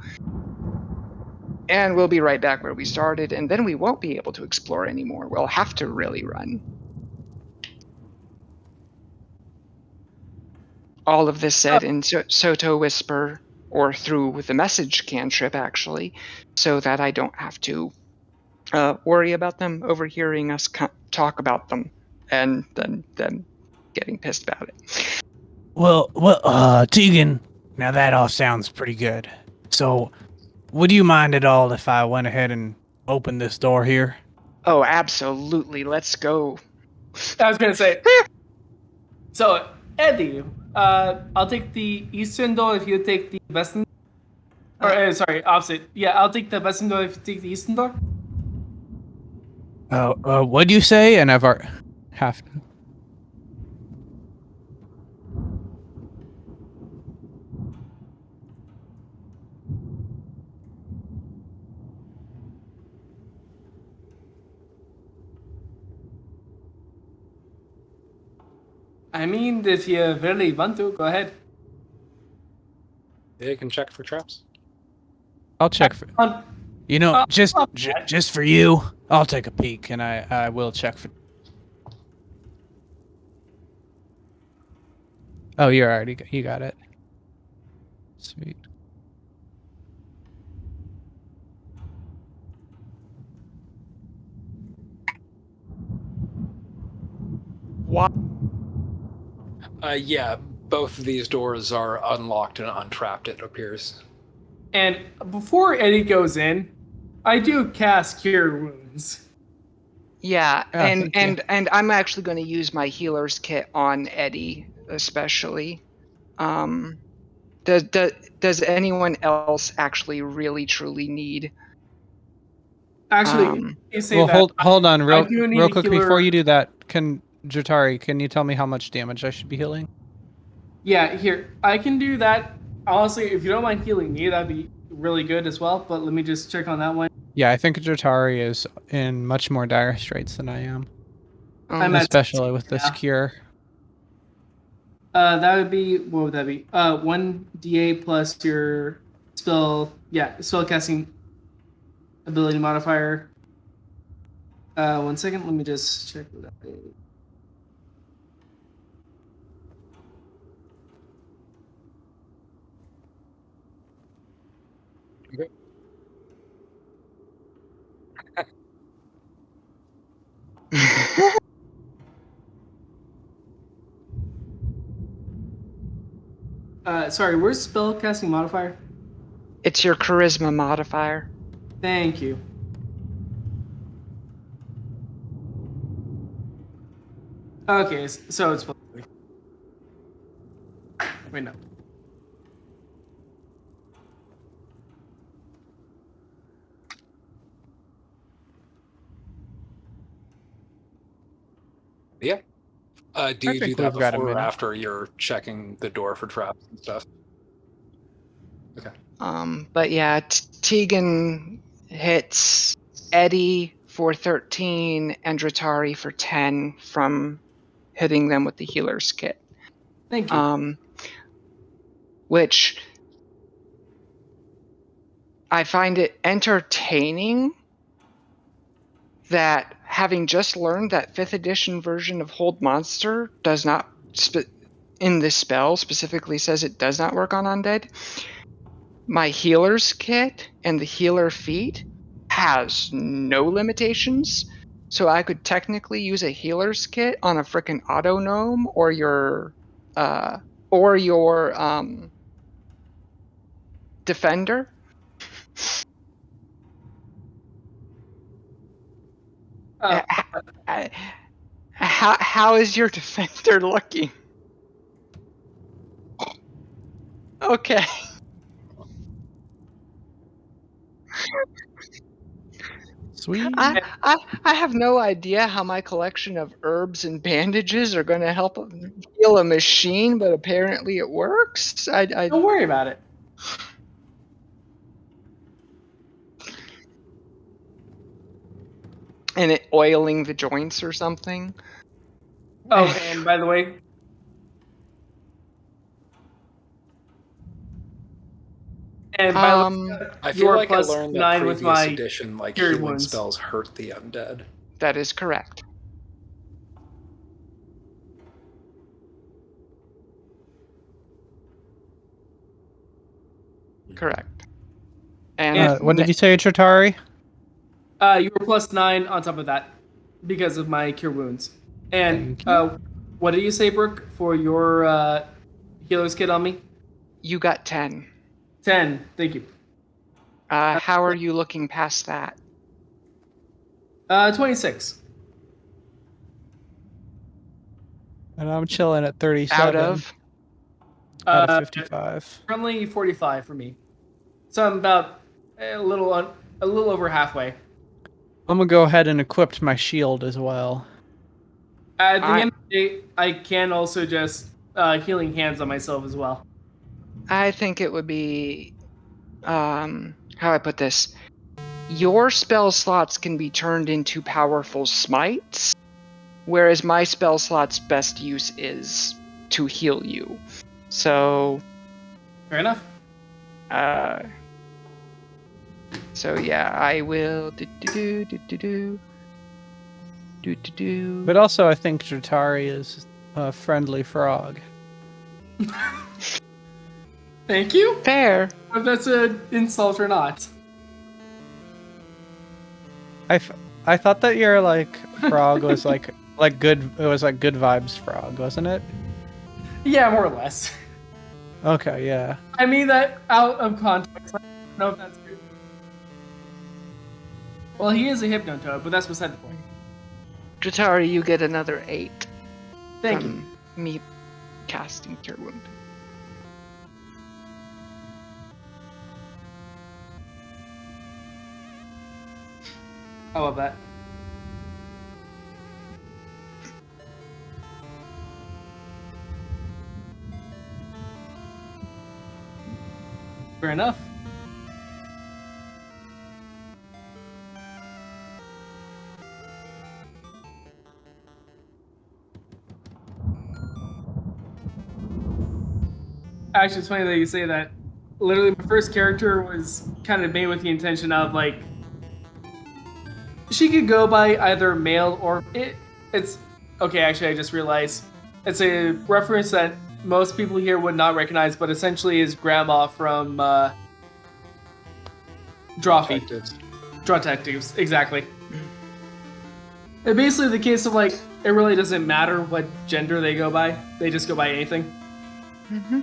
and we'll be right back where we started, and then we won't be able to explore anymore. We'll have to really run. All of this said in Soto Whisper, or through the message cantrip, actually, so that I don't have to worry about them overhearing us talk about them, and then them getting pissed about it. Well, Tegan, now that all sounds pretty good. So, would you mind at all if I went ahead and opened this door here? Oh, absolutely. Let's go. I was gonna say. So Eddie, I'll take the eastern door if you take the western. Or sorry, opposite. Yeah, I'll take the western door if you take the eastern door. What'd you say? And I've already Half. I mean, if you really want to, go ahead. They can check for traps. I'll check for. You know, just oh, just for you, I'll take a peek, and I will check for. Oh, you got it. Sweet. What? Yeah, both of these doors are unlocked and untrapped, it appears. And before Eddie goes in, I do cast Cure Wounds. Yeah, Oh, and I'm actually going to use my healer's kit on Eddie, especially. Does anyone else actually really truly need? Actually, you say Well, that. hold on, I do need real a quick healer. before you do that. Jatari, can you tell me how much damage I should be healing? Yeah, here I can do that. Honestly, if you don't mind healing me, that'd be really good as well. But let me just check on that one. Yeah, I think Jatari is in much more dire straits than I am, I'm at especially with this now. cure. That would be, what would that be? 1d8 plus your spell casting ability modifier. 1 second, let me just check what that is. Sorry, where's spell casting modifier? It's your charisma modifier. Thank you. Okay, so it's... Wait, no. Yeah. Do I you do think that we've got a before or minute. after you're checking the door for traps and stuff? Okay. But yeah, Tegan hits Eddie for 13 and Dratari for 10 from hitting them with the healer's kit. Thank you. Which I find it entertaining that having just learned that 5th edition version of Hold Monster does not, in this spell specifically says it does not work on undead. My healer's kit and the healer feat has no limitations, so I could technically use a healer's kit on a frickin' auto gnome or your defender. How is your defender looking? Okay. Sweet. I have no idea how my collection of herbs and bandages are going to help heal a machine, but apparently it works. Don't worry about it. And it oiling the joints or something. Oh, and by the way, I feel like I plus learned that 9 with previous my edition, like cure healing wounds. spells hurt the undead. That is correct. Correct. And What did you say, Chitari? You were plus 9 on top of that because of my cure wounds. And what did you say, Brooke, for your healer's kit on me? You got 10. 10. Thank you. How are you looking past that? 26. And I'm chilling at 37. Out of? Out of 55. Currently 45 for me. So I'm about a little over halfway. I'm gonna go ahead and equip my shield as well. At the end of the day, I can also just healing hands on myself as well. I think it would be, how do I put this? Your spell slots can be turned into powerful smites, whereas my spell slot's best use is to heal you. So... Fair enough. So yeah, I will But also, I think Jatari is a friendly frog. Thank you. Fair. If that's an insult or not. I thought that your like frog was like good. It was like good vibes frog, wasn't it? Yeah, more or less. Okay, yeah. I mean that out of context. I don't know if that's good. Well, he is a hypnotoad, but that's beside the point. Jatari, you get another 8. Thank you. Me casting Cure Wound. I love that. Fair enough. Actually, it's funny that you say that. Literally, my first character was kind of made with the intention of, like, she could go by either male or... It's... Okay, actually, I just realized. It's a reference that most people here would not recognize, but essentially is Grandma from, Drawfee. Detectives, exactly. And basically the case of, like, it really doesn't matter what gender they go by. They just go by anything. Mm-hmm.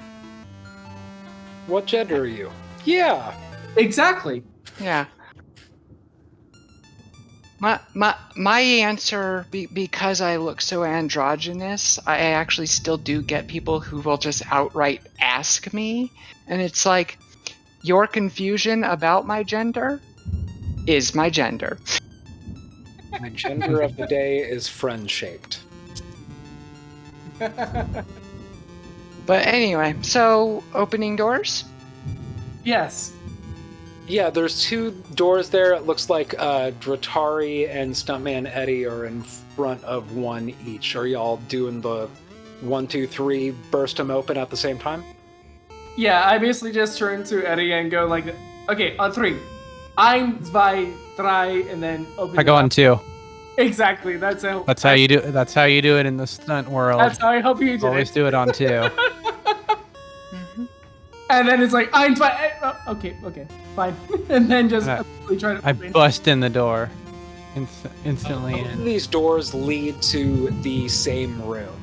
What gender are you? Yeah. Exactly. Yeah. My answer, because I look so androgynous, I actually still do get people who will just outright ask me, and it's like, your confusion about my gender is my gender. My gender of the day is friend-shaped. But anyway, so opening doors? Yes. Yeah, there's 2 doors there. It looks like Dratari and Stuntman Eddie are in front of one each. Are y'all doing the 1, 2, 3, burst them open at the same time? Yeah, I basically just turn to Eddie and go like, okay, on 3. 1, 2, 3, and then open I go it on up. 2. Exactly. That's how you do. That's how you do it in the stunt world. That's how I hope you did Always it. do it on 2. Mm-hmm. And then it's like, 1, 2, okay, fine. And then just And try to I open. bust in the door, instantly Both of in. these doors lead to the same room.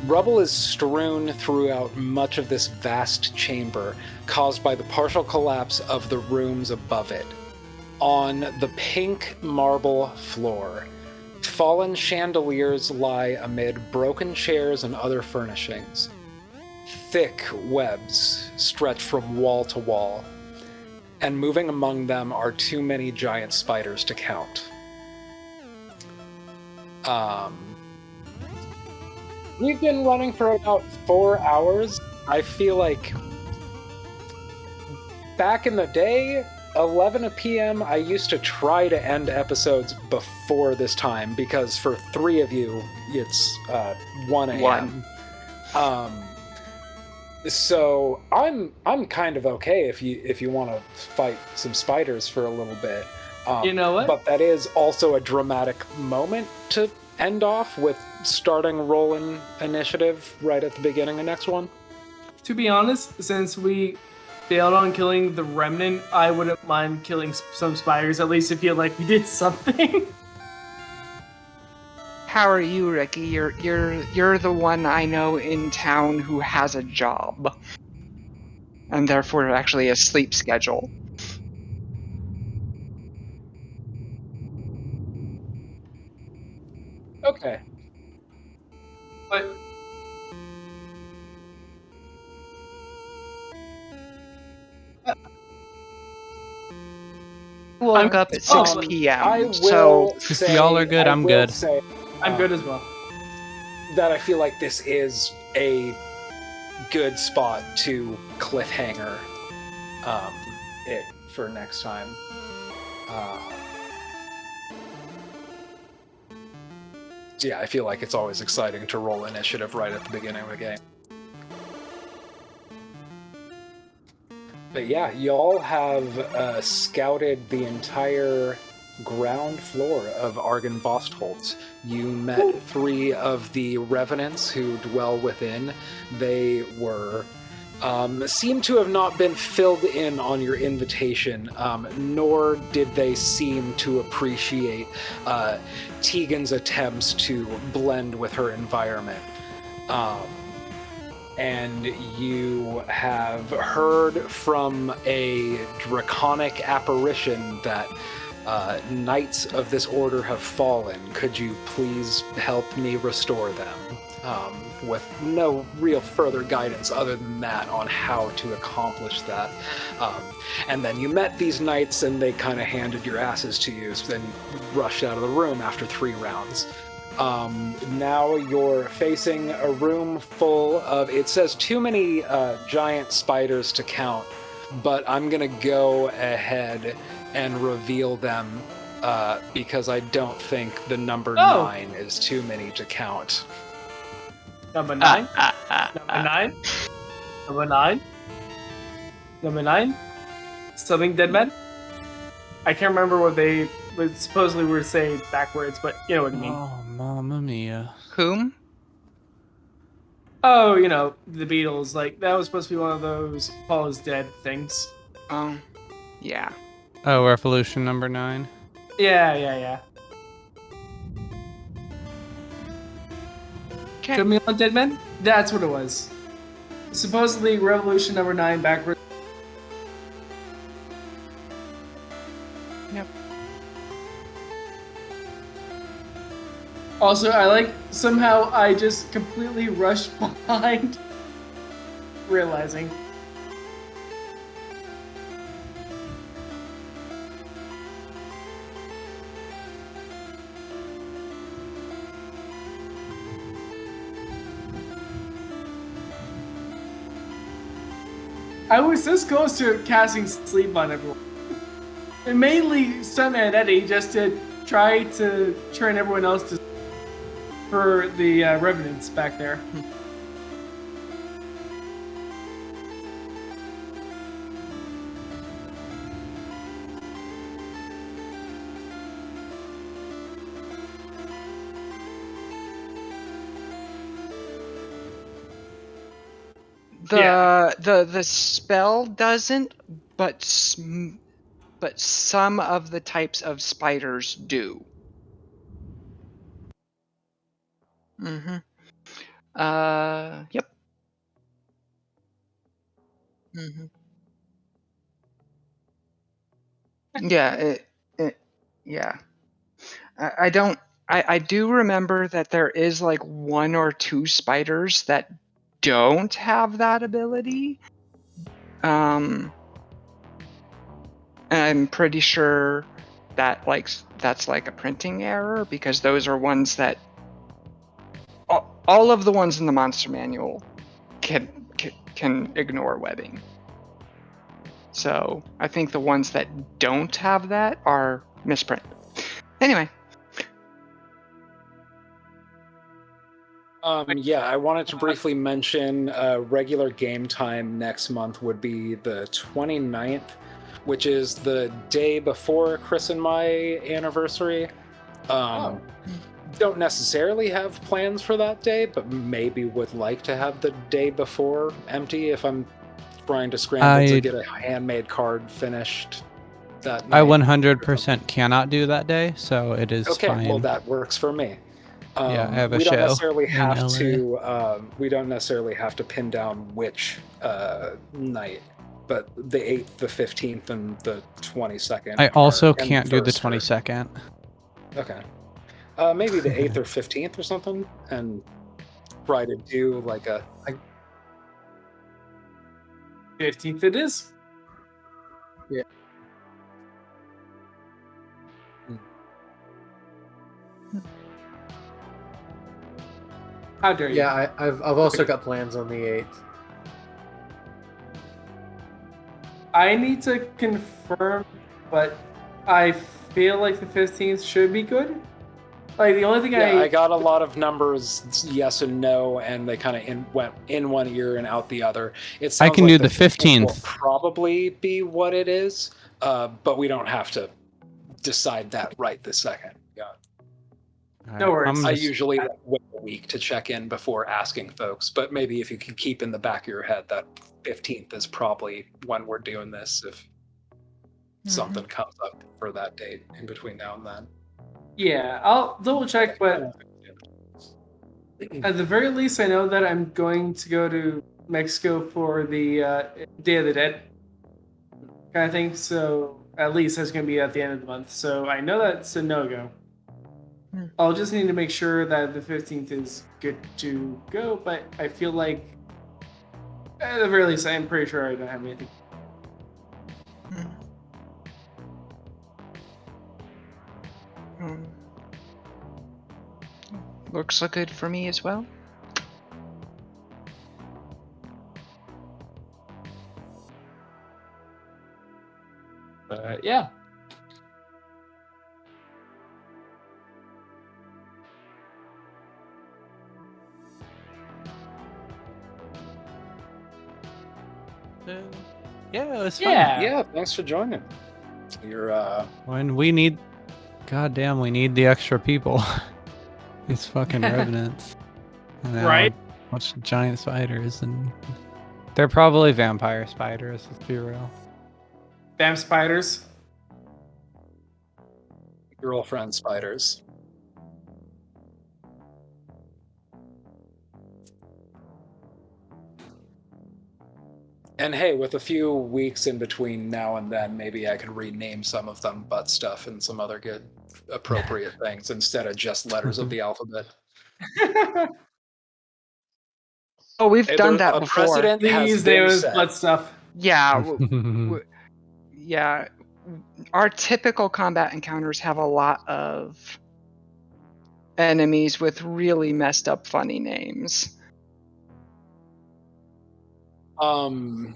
Rubble is strewn throughout much of this vast chamber, caused by the partial collapse of the rooms above it. On the pink marble floor, fallen chandeliers lie amid broken chairs and other furnishings. Thick webs stretch from wall to wall, and moving among them are too many giant spiders to count. We've been running for about 4 hours. I feel like back in the day, 11 p.m., I used to try to end episodes before this time, because for 3 of you, it's 1 a.m. So I'm kind of okay if you want to fight some spiders for a little bit. You know what? But that is also a dramatic moment to end off with starting rolling initiative right at the beginning of next one. To be honest, since we failed on killing the remnant, I wouldn't mind killing some spiders, at least to feel like we did something. How are you, Ricky? You're the one I know in town who has a job, and therefore actually a sleep schedule. Okay. But Woke up at 6 I p.m. will So If say, y'all are good, I I'm will good. Say, I'm good as well. that I feel like this is a good spot to cliffhanger it for next time. Yeah, I feel like it's always exciting to roll initiative right at the beginning of a game. But yeah, y'all have scouted the entire ground floor of Argynvostholt. You met 3 of the revenants who dwell within. They were seem to have not been filled in on your invitation, nor did they seem to appreciate Tegan's attempts to blend with her environment. And you have heard from a draconic apparition that knights of this order have fallen. Could you please help me restore them? With no real further guidance other than that on how to accomplish that. And then you met these knights and they kind of handed your asses to you, so then you rushed out of the room after 3 rounds. Now you're facing a room full of, it says too many giant spiders to count, but I'm gonna go ahead and reveal them because I don't think the number 9 is too many to count. Number 9? Number 9? Number 9? Number 9? Something dead men? I can't remember what they supposedly were saying backwards, but you know what I mean. Oh, mamma mia. whom? Oh, you know, the Beatles. Like, that was supposed to be one of those Paul is dead things. Yeah. Oh, Revolution number 9. Yeah. Okay. Took me on Dead Men? That's what it was. supposedly revolution number 9 backward. Yep. Also, I like somehow I just completely rushed behind, realizing. I was this close to casting sleep on everyone. And mainly Stuntman Eddie just to try to turn everyone else to for the revenants back there. The spell doesn't, but some of the types of spiders do. Mm-hmm. Yep. Mm-hmm. Yeah. Yeah. I don't. I do remember that there is like 1 or 2 spiders that don't have that ability. And I'm pretty sure that that's like a printing error, because those are ones that all of the ones in the monster manual can ignore webbing. So I think the ones that don't have that are misprint. Anyway. Yeah, I wanted to briefly mention regular game time next month would be the 29th, which is the day before Chris and my anniversary. Don't necessarily have plans for that day, but maybe would like to have the day before empty if I'm trying to scramble to get a handmade card finished that night. I 100% cannot do that day, so it is okay, fine. well, that works for me. Yeah, I have a we show don't necessarily in have LA. to. We don't necessarily have to pin down which night, but the 8th, the 15th, and the 22nd. I also and can't do the first are- 22nd. Okay. Maybe the 8th or 15th or something, and try to do like a 15th it is. Yeah. How dare you? Yeah, I've also got plans on the 8th. I need to confirm, but I feel like the 15th should be good. Like, the only thing I got a lot of numbers, yes and no, and they kind of went in one ear and out the other. It sounds I can like do the 15th. Will probably be what it is, but we don't have to decide that right this second. Yeah. No worries. I usually wait a week to check in before asking folks, but maybe if you can keep in the back of your head that 15th is probably when we're doing this if something comes up for that date in between now and then. Yeah, I'll double check, but at the very least, I know that I'm going to go to Mexico for the Day of the Dead kind of thing. So at least that's going to be at the end of the month. So I know that's a no-go. I'll just need to make sure that the 15th is good to go, but I feel like at the very least, I'm pretty sure I don't have anything. Looks good for me as well. Yeah. Yeah, it's fun. Yeah, thanks for joining. You're When we need, goddamn, we need the extra people. These fucking revenants. Right. Bunch of giant spiders, and they're probably vampire spiders. Let's be real. Damn spiders. girlfriend spiders. And hey, with a few weeks in between now and then, maybe I could rename some of them butt stuff and some other good, appropriate things instead of just letters of the alphabet. Oh, we've Hey, done that a before. precedent has Please, been name is set. butt stuff. Yeah, yeah. Our typical combat encounters have a lot of enemies with really messed up, funny names. No,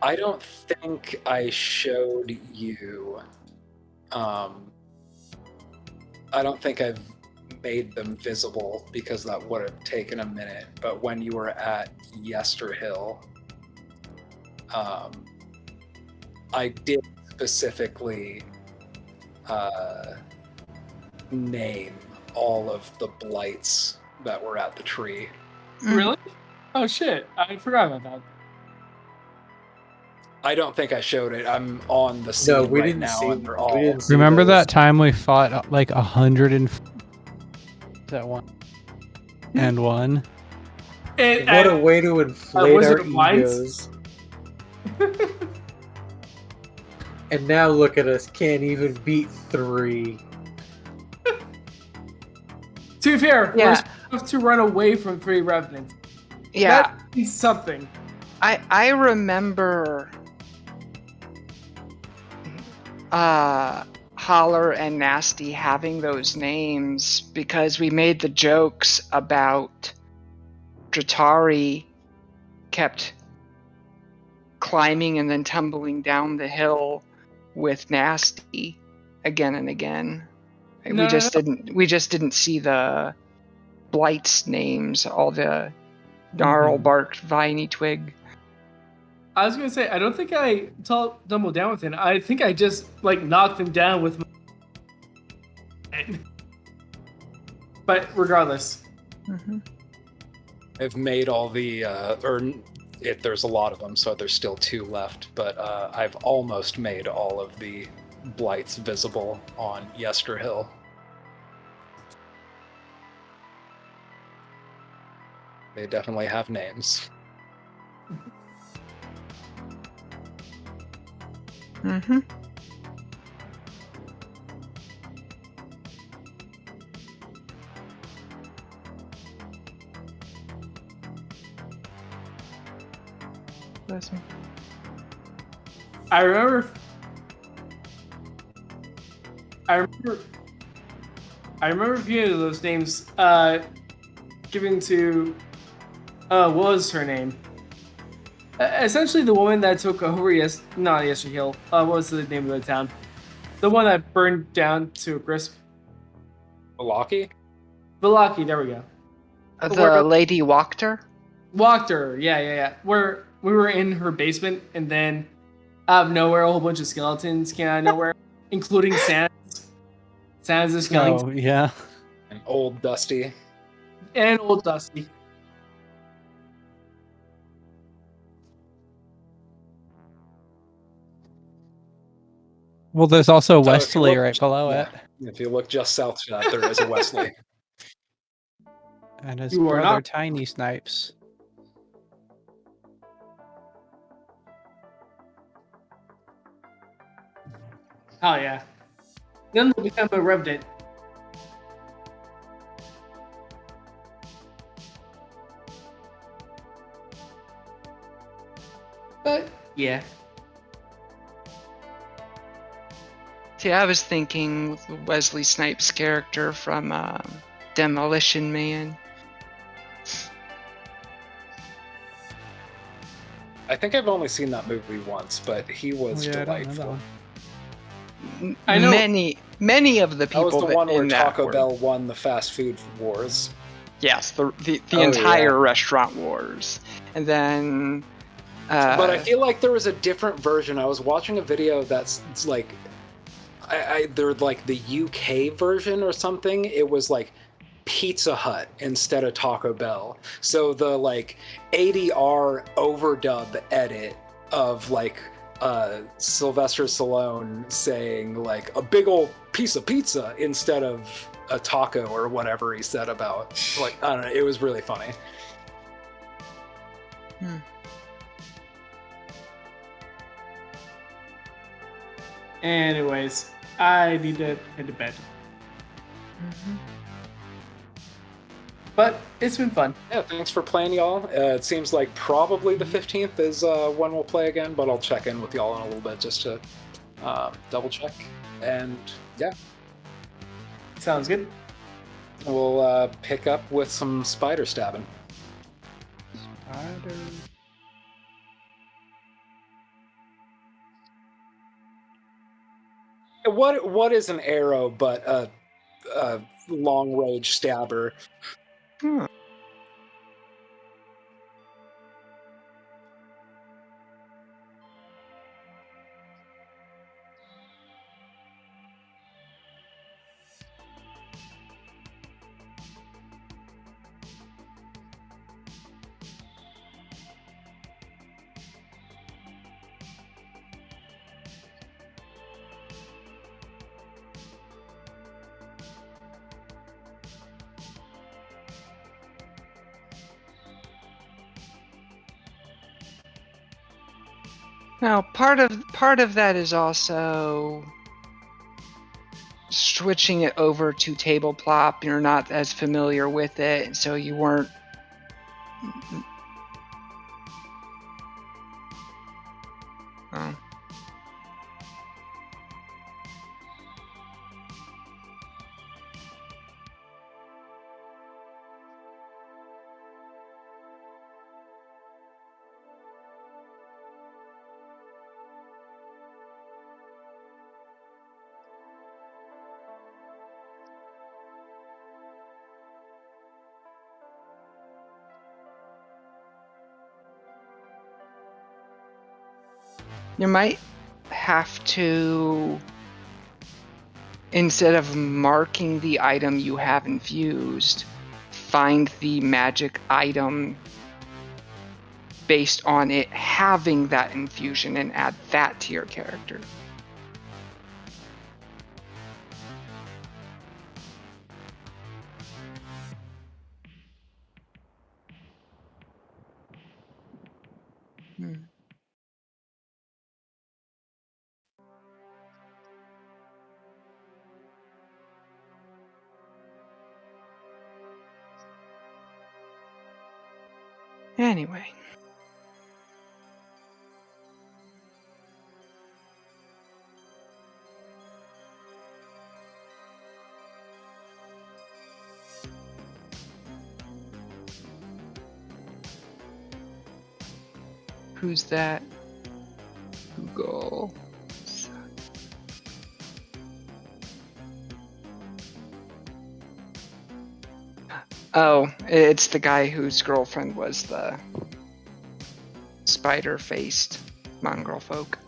I don't think I showed you. I don't think I've made them visible because that would have taken a minute. But when you were at Yesterhill, I did specifically name all of the blights that were at the tree. Really? Oh shit! I forgot about that. I don't think I showed it. I'm on the scene No, we right didn't now, see. and they're all. We didn't see Remember those. that time we fought like 100 that one and one? What a way to inflate was our it blinds? egos. And now look at us, can't even beat 3. To be fair, Yeah. we're supposed to run away from 3 revenants. Yeah, That means something. I remember Holler and Nasty having those names because we made the jokes about Dratari kept climbing and then tumbling down the hill with Nasty again and again. We just didn't see the blights names, all the gnarl barked viney twig. I was gonna say, I don't think I tumbled down with him. I think I just like knocked him down with my. But regardless, I've made all the, there's a lot of them, so there's still 2 left, but I've almost made all of the blights visible on Yesterhill. They definitely have names. Mm-hmm. Listen. I remember a few of those names given to what was her name? Essentially the woman that took over not Yesterhill. What was the name of the town? The one that burned down to a crisp. Vallaki? Vallaki, there we go. The lady walked her? Walked her, yeah. Where we were in her basement and then out of nowhere a whole bunch of skeletons came out of nowhere, including Sans. Sans is skeleton. Oh, yeah. And Old Dusty. And Old Dusty. Well, there's also So if you Wesley look- right below yeah, it. If you look just south of that, there is a Wesley. And his You are brother not- Tiny Snipes. Oh yeah. Then they'll become a revenant. But yeah. See, I was thinking Wesley Snipes' character from Demolition Man. I think I've only seen that movie once, but he was Oh, yeah, I don't know that delightful. one. I know- Many of the That people was the one where in that Taco were- Bell won the fast food wars. Yes, the Oh, entire yeah. restaurant wars, and then. But I feel like there was a different version. I was watching a video that's it's like, they're like the UK version or something. It was like Pizza Hut instead of Taco Bell. So the like ADR overdub edit of like Sylvester Stallone saying like a big old piece of pizza instead of a taco or whatever he said about, like, I don't know, it was really funny. Anyways, I need to head to bed. But it's been fun. Yeah, thanks for playing, y'all. It seems like probably the 15th is when we'll play again, but I'll check in with y'all in a little bit just to double check. And yeah, Sounds good. we'll pick up with some spider stabbing. Spider. What is an arrow but a long range stabber? Now, part of that is also switching it over to table plop. You're not as familiar with it, so you weren't. Oh. You might have to, instead of marking the item you have infused, find the magic item based on it having that infusion and add that to your character. Anyway. Who's that? Google. Oh, it's the guy whose girlfriend was the spider-faced mongrel folk.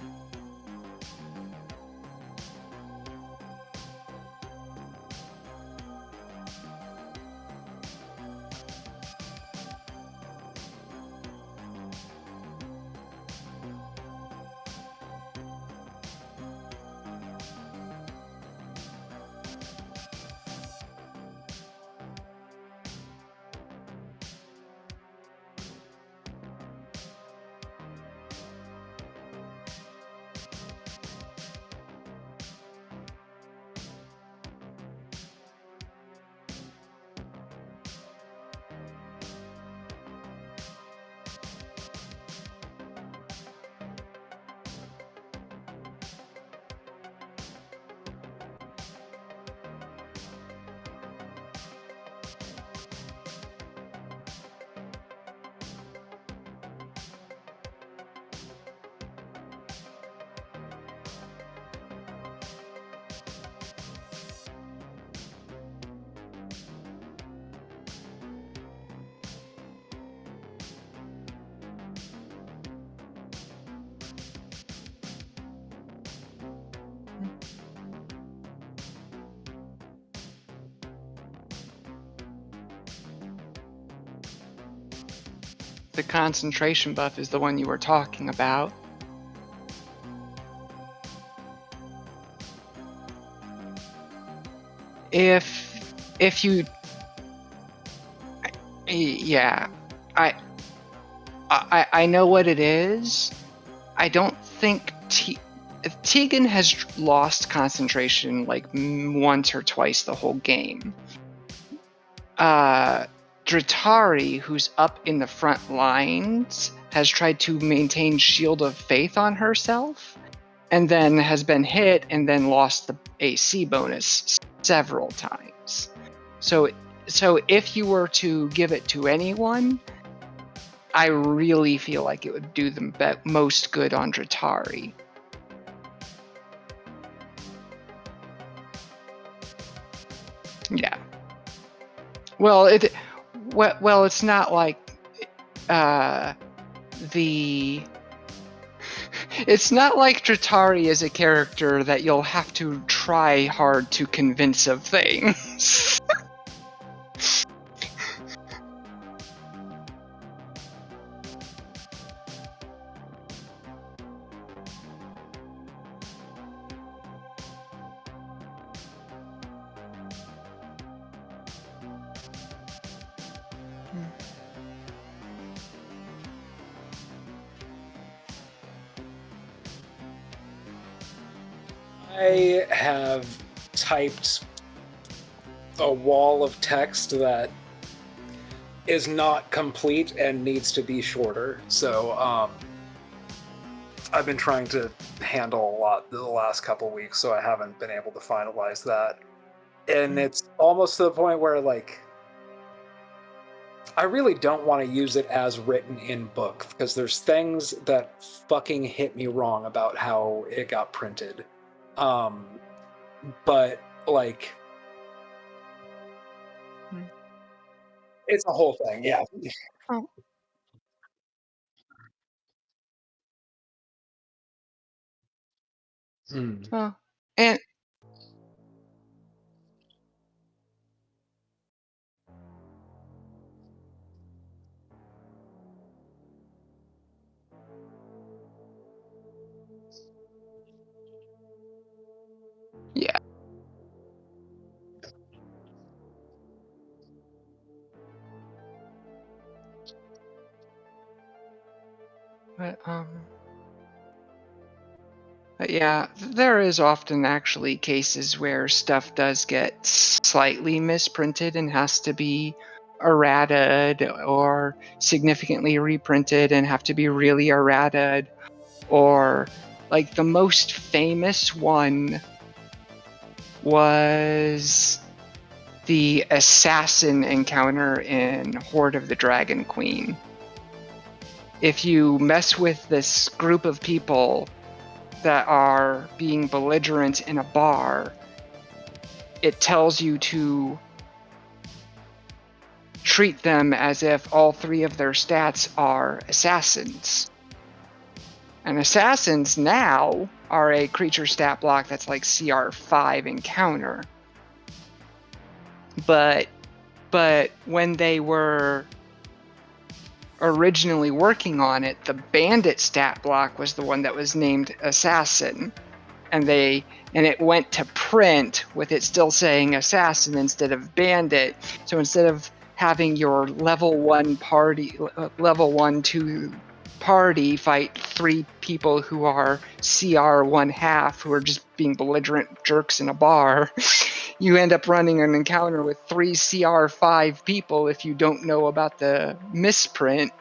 The concentration buff is the one you were talking about. if you, yeah, I know what it is. I don't think Tegan has lost concentration like once or twice the whole game. Dratari, who's up in the front lines, has tried to maintain Shield of Faith on herself, and then has been hit and then lost the AC bonus several times. So if you were to give it to anyone, I really feel like it would do them most good on Dratari. Yeah. Well, it's not like it's not like Dratari is a character that you'll have to try hard to convince of things. I have typed a wall of text that is not complete and needs to be shorter. So I've been trying to handle a lot the last couple weeks, so I haven't been able to finalize that. And it's almost to the point where, like, I really don't want to use it as written in book, because there's things that fucking hit me wrong about how it got printed. But, like, it's a whole thing, yeah. Oh. Oh. And yeah. But yeah, there is often actually cases where stuff does get slightly misprinted and has to be errated or significantly reprinted and have to be really errated. Or, like, the most famous one was the assassin encounter in Horde of the Dragon Queen. If you mess with this group of people that are being belligerent in a bar, it tells you to treat them as if all three of their stats are assassins. And assassins now are a creature stat block that's like CR5 encounter. But when they were originally working on it, the bandit stat block was the one that was named assassin. And it went to print with it still saying assassin instead of bandit. So instead of having your level 1 2 party fight 3 people who are CR 1/2 who are just being belligerent jerks in a bar, you end up running an encounter with 3 CR 5 people if you don't know about the misprint.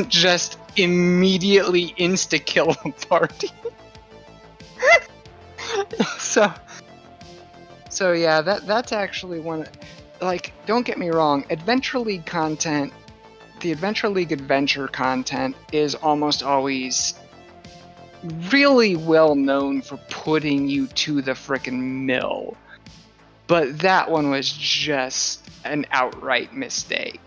Just immediately insta-kill the party. So yeah, that's actually one. Like, don't get me wrong, Adventure League content, the Adventure League adventure content is almost always really well known for putting you to the frickin' mill. But that one was just an outright mistake.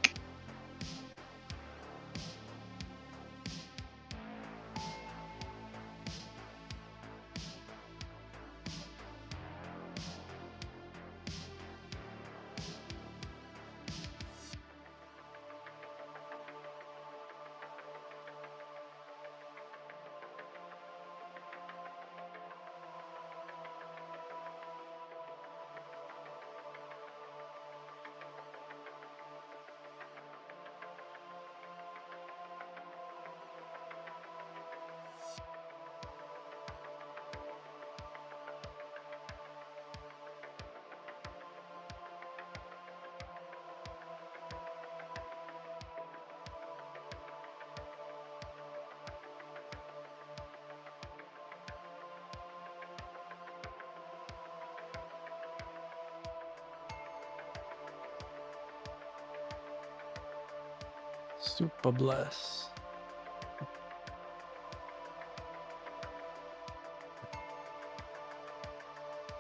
Super bless.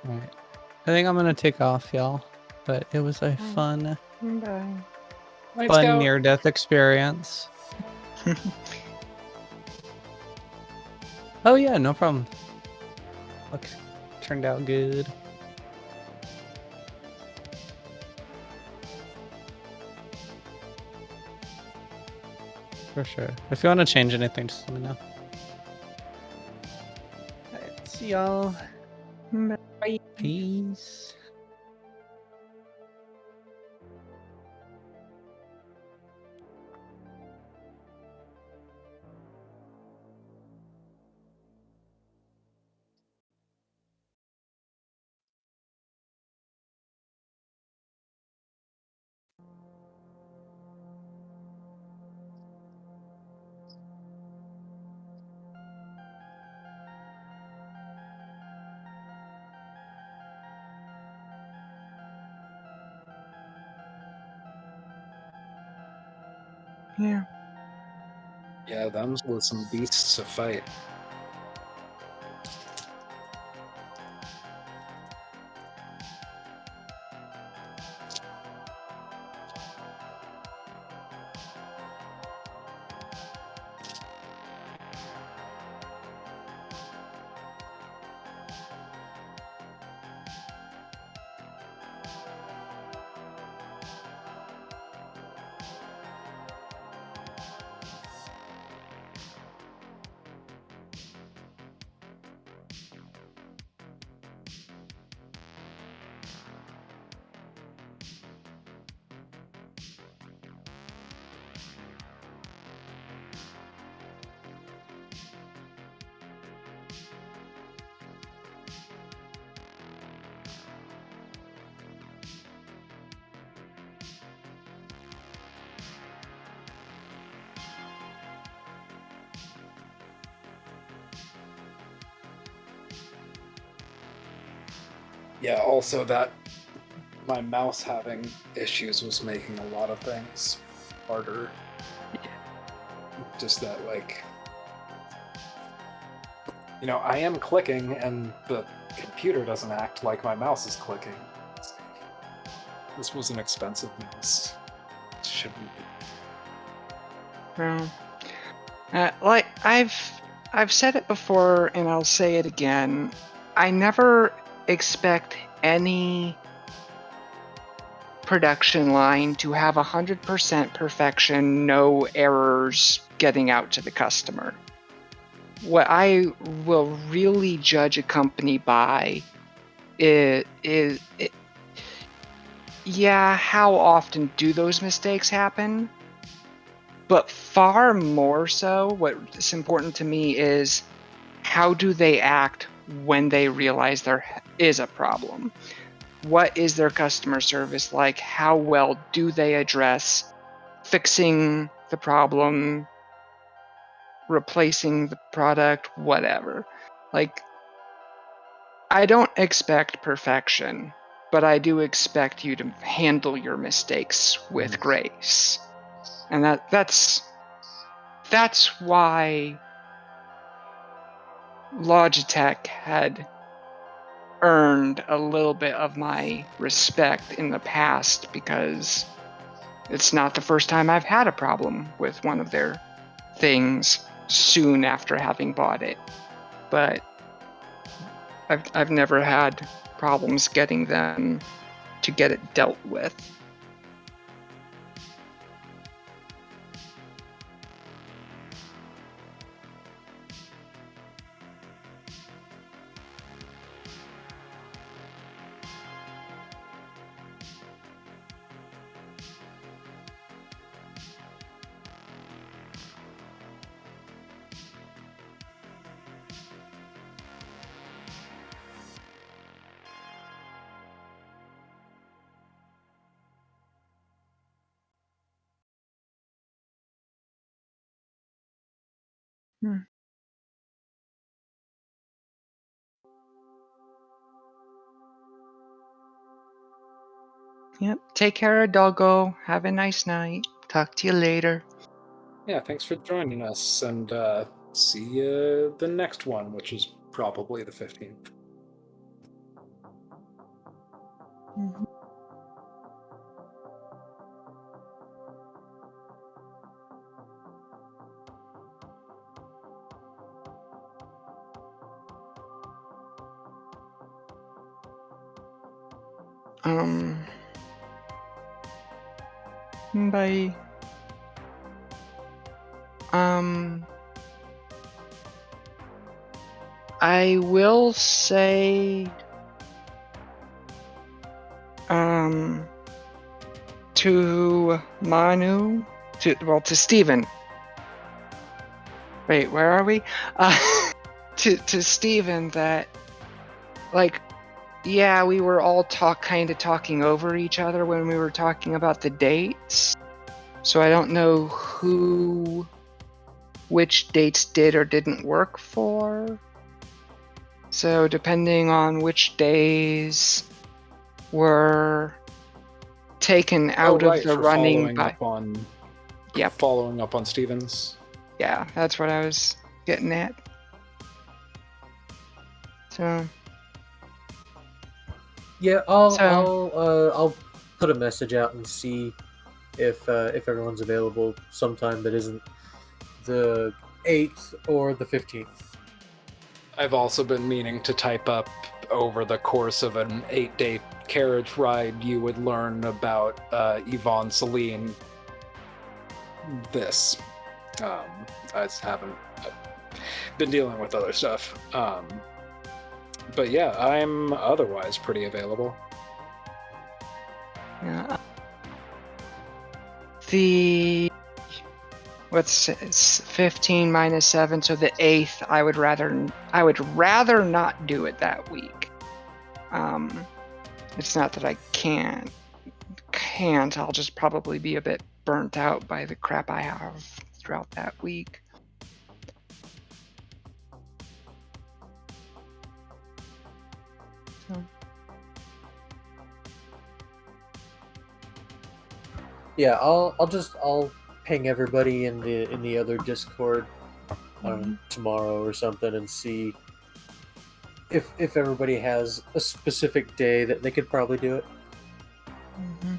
Alright. I think I'm gonna take off, y'all. But it was a fun, Bye. Let's fun go. near-death experience. Oh yeah, no problem. Looks turned out good. For sure. If you want to change anything, just let me know. Alright, see y'all. Bye. Peace. Yeah. Yeah, them was some beasts to fight. Yeah, also that my mouse having issues was making a lot of things harder. Just that, like, you know, I am clicking and the computer doesn't act like my mouse is clicking. This was an expensive mouse. Shouldn't be. Well, like I've said it before, and I'll say it again. I never expect any production line to have 100% perfection, no errors getting out to the customer. What I will really judge a company by is yeah, how often do those mistakes happen? But far more so, what's important to me is how do they act when they realize there is a problem? What is their customer service like? How well do they address fixing the problem, replacing the product, whatever? Like, I don't expect perfection, but I do expect you to handle your mistakes with grace. And that's why Logitech had earned a little bit of my respect in the past, because it's not the first time I've had a problem with one of their things soon after having bought it. But I've never had problems getting them to get it dealt with. Yep. Take care, doggo. Have a nice night. Talk to you later. Yeah, thanks for joining us, and see you the next one, which is probably the 15th. Bye. I will say, to Manu, to Steven. Wait, where are we? To Steven that, like, yeah, we were all kind of talking over each other when we were talking about the dates. So I don't know which dates did or didn't work for. So depending on which days were taken out of the running by... Following up on Stevens. Yeah, that's what I was getting at. So... Yeah, I'll put a message out and see if everyone's available sometime that isn't the 8th or the 15th. I've also been meaning to type up over the course of an 8-day carriage ride, you would learn about Yvonne Celine. This. I just haven't been dealing with other stuff. But yeah, I'm otherwise pretty available. Yeah. The... It's 15 minus 7, so the 8th, I would rather not do it that week. It's not that I can't. I'll just probably be a bit burnt out by the crap I have throughout that week. So. Yeah, I'll ping everybody in the other Discord tomorrow or something and see if everybody has a specific day that they could probably do it. Mm-hmm.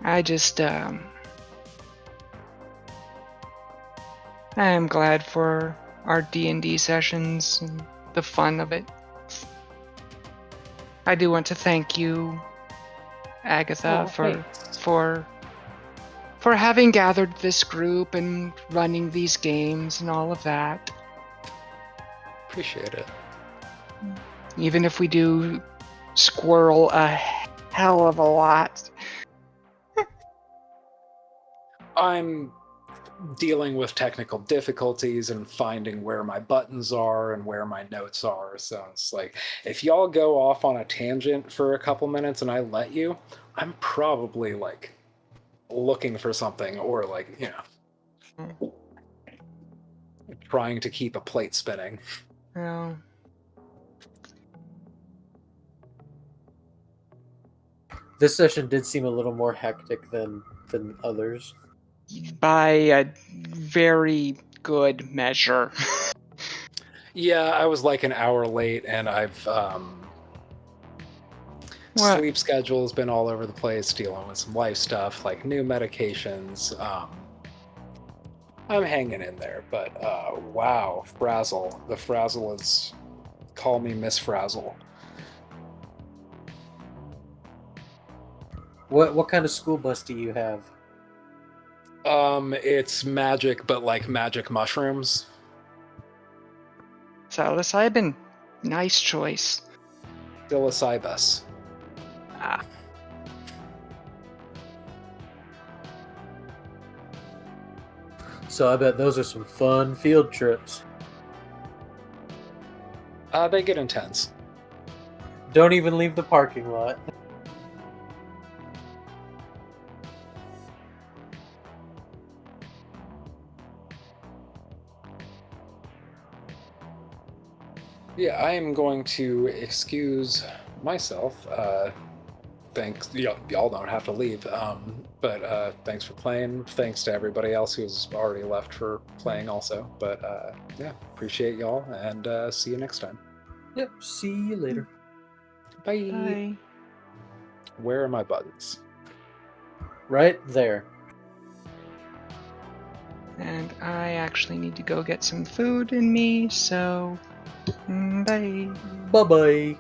I am glad for our D&D sessions and the fun of it. I do want to thank you, Agatha, for having gathered this group and running these games and all of that. Appreciate it. Even if we do squirrel a hell of a lot. I'm dealing with technical difficulties and finding where my buttons are and where my notes are. So it's like, if y'all go off on a tangent for a couple minutes and I let you, I'm probably like looking for something or like, you know, trying to keep a plate spinning. Yeah. This session did seem a little more hectic than others. By a very good measure. Yeah, I was like an hour late and I've sleep schedule has been all over the place, dealing with some life stuff like new medications. I'm hanging in there, but wow, Frazzle. The Frazzle is... Call me Miss Frazzle. What kind of school bus do you have? It's magic, but like magic mushrooms. Psilocybin. Nice choice. Psilocybus. Ah. So I bet those are some fun field trips. They get intense. Don't even leave the parking lot. Yeah, I am going to excuse myself. Thanks, y'all don't have to leave. But thanks for playing. Thanks to everybody else who's already left for playing also. But yeah, appreciate y'all, and see you next time. Yep. See you later. Bye. Bye. Where are my buttons? Right there. And I actually need to go get some food in me, so bye. Bye bye.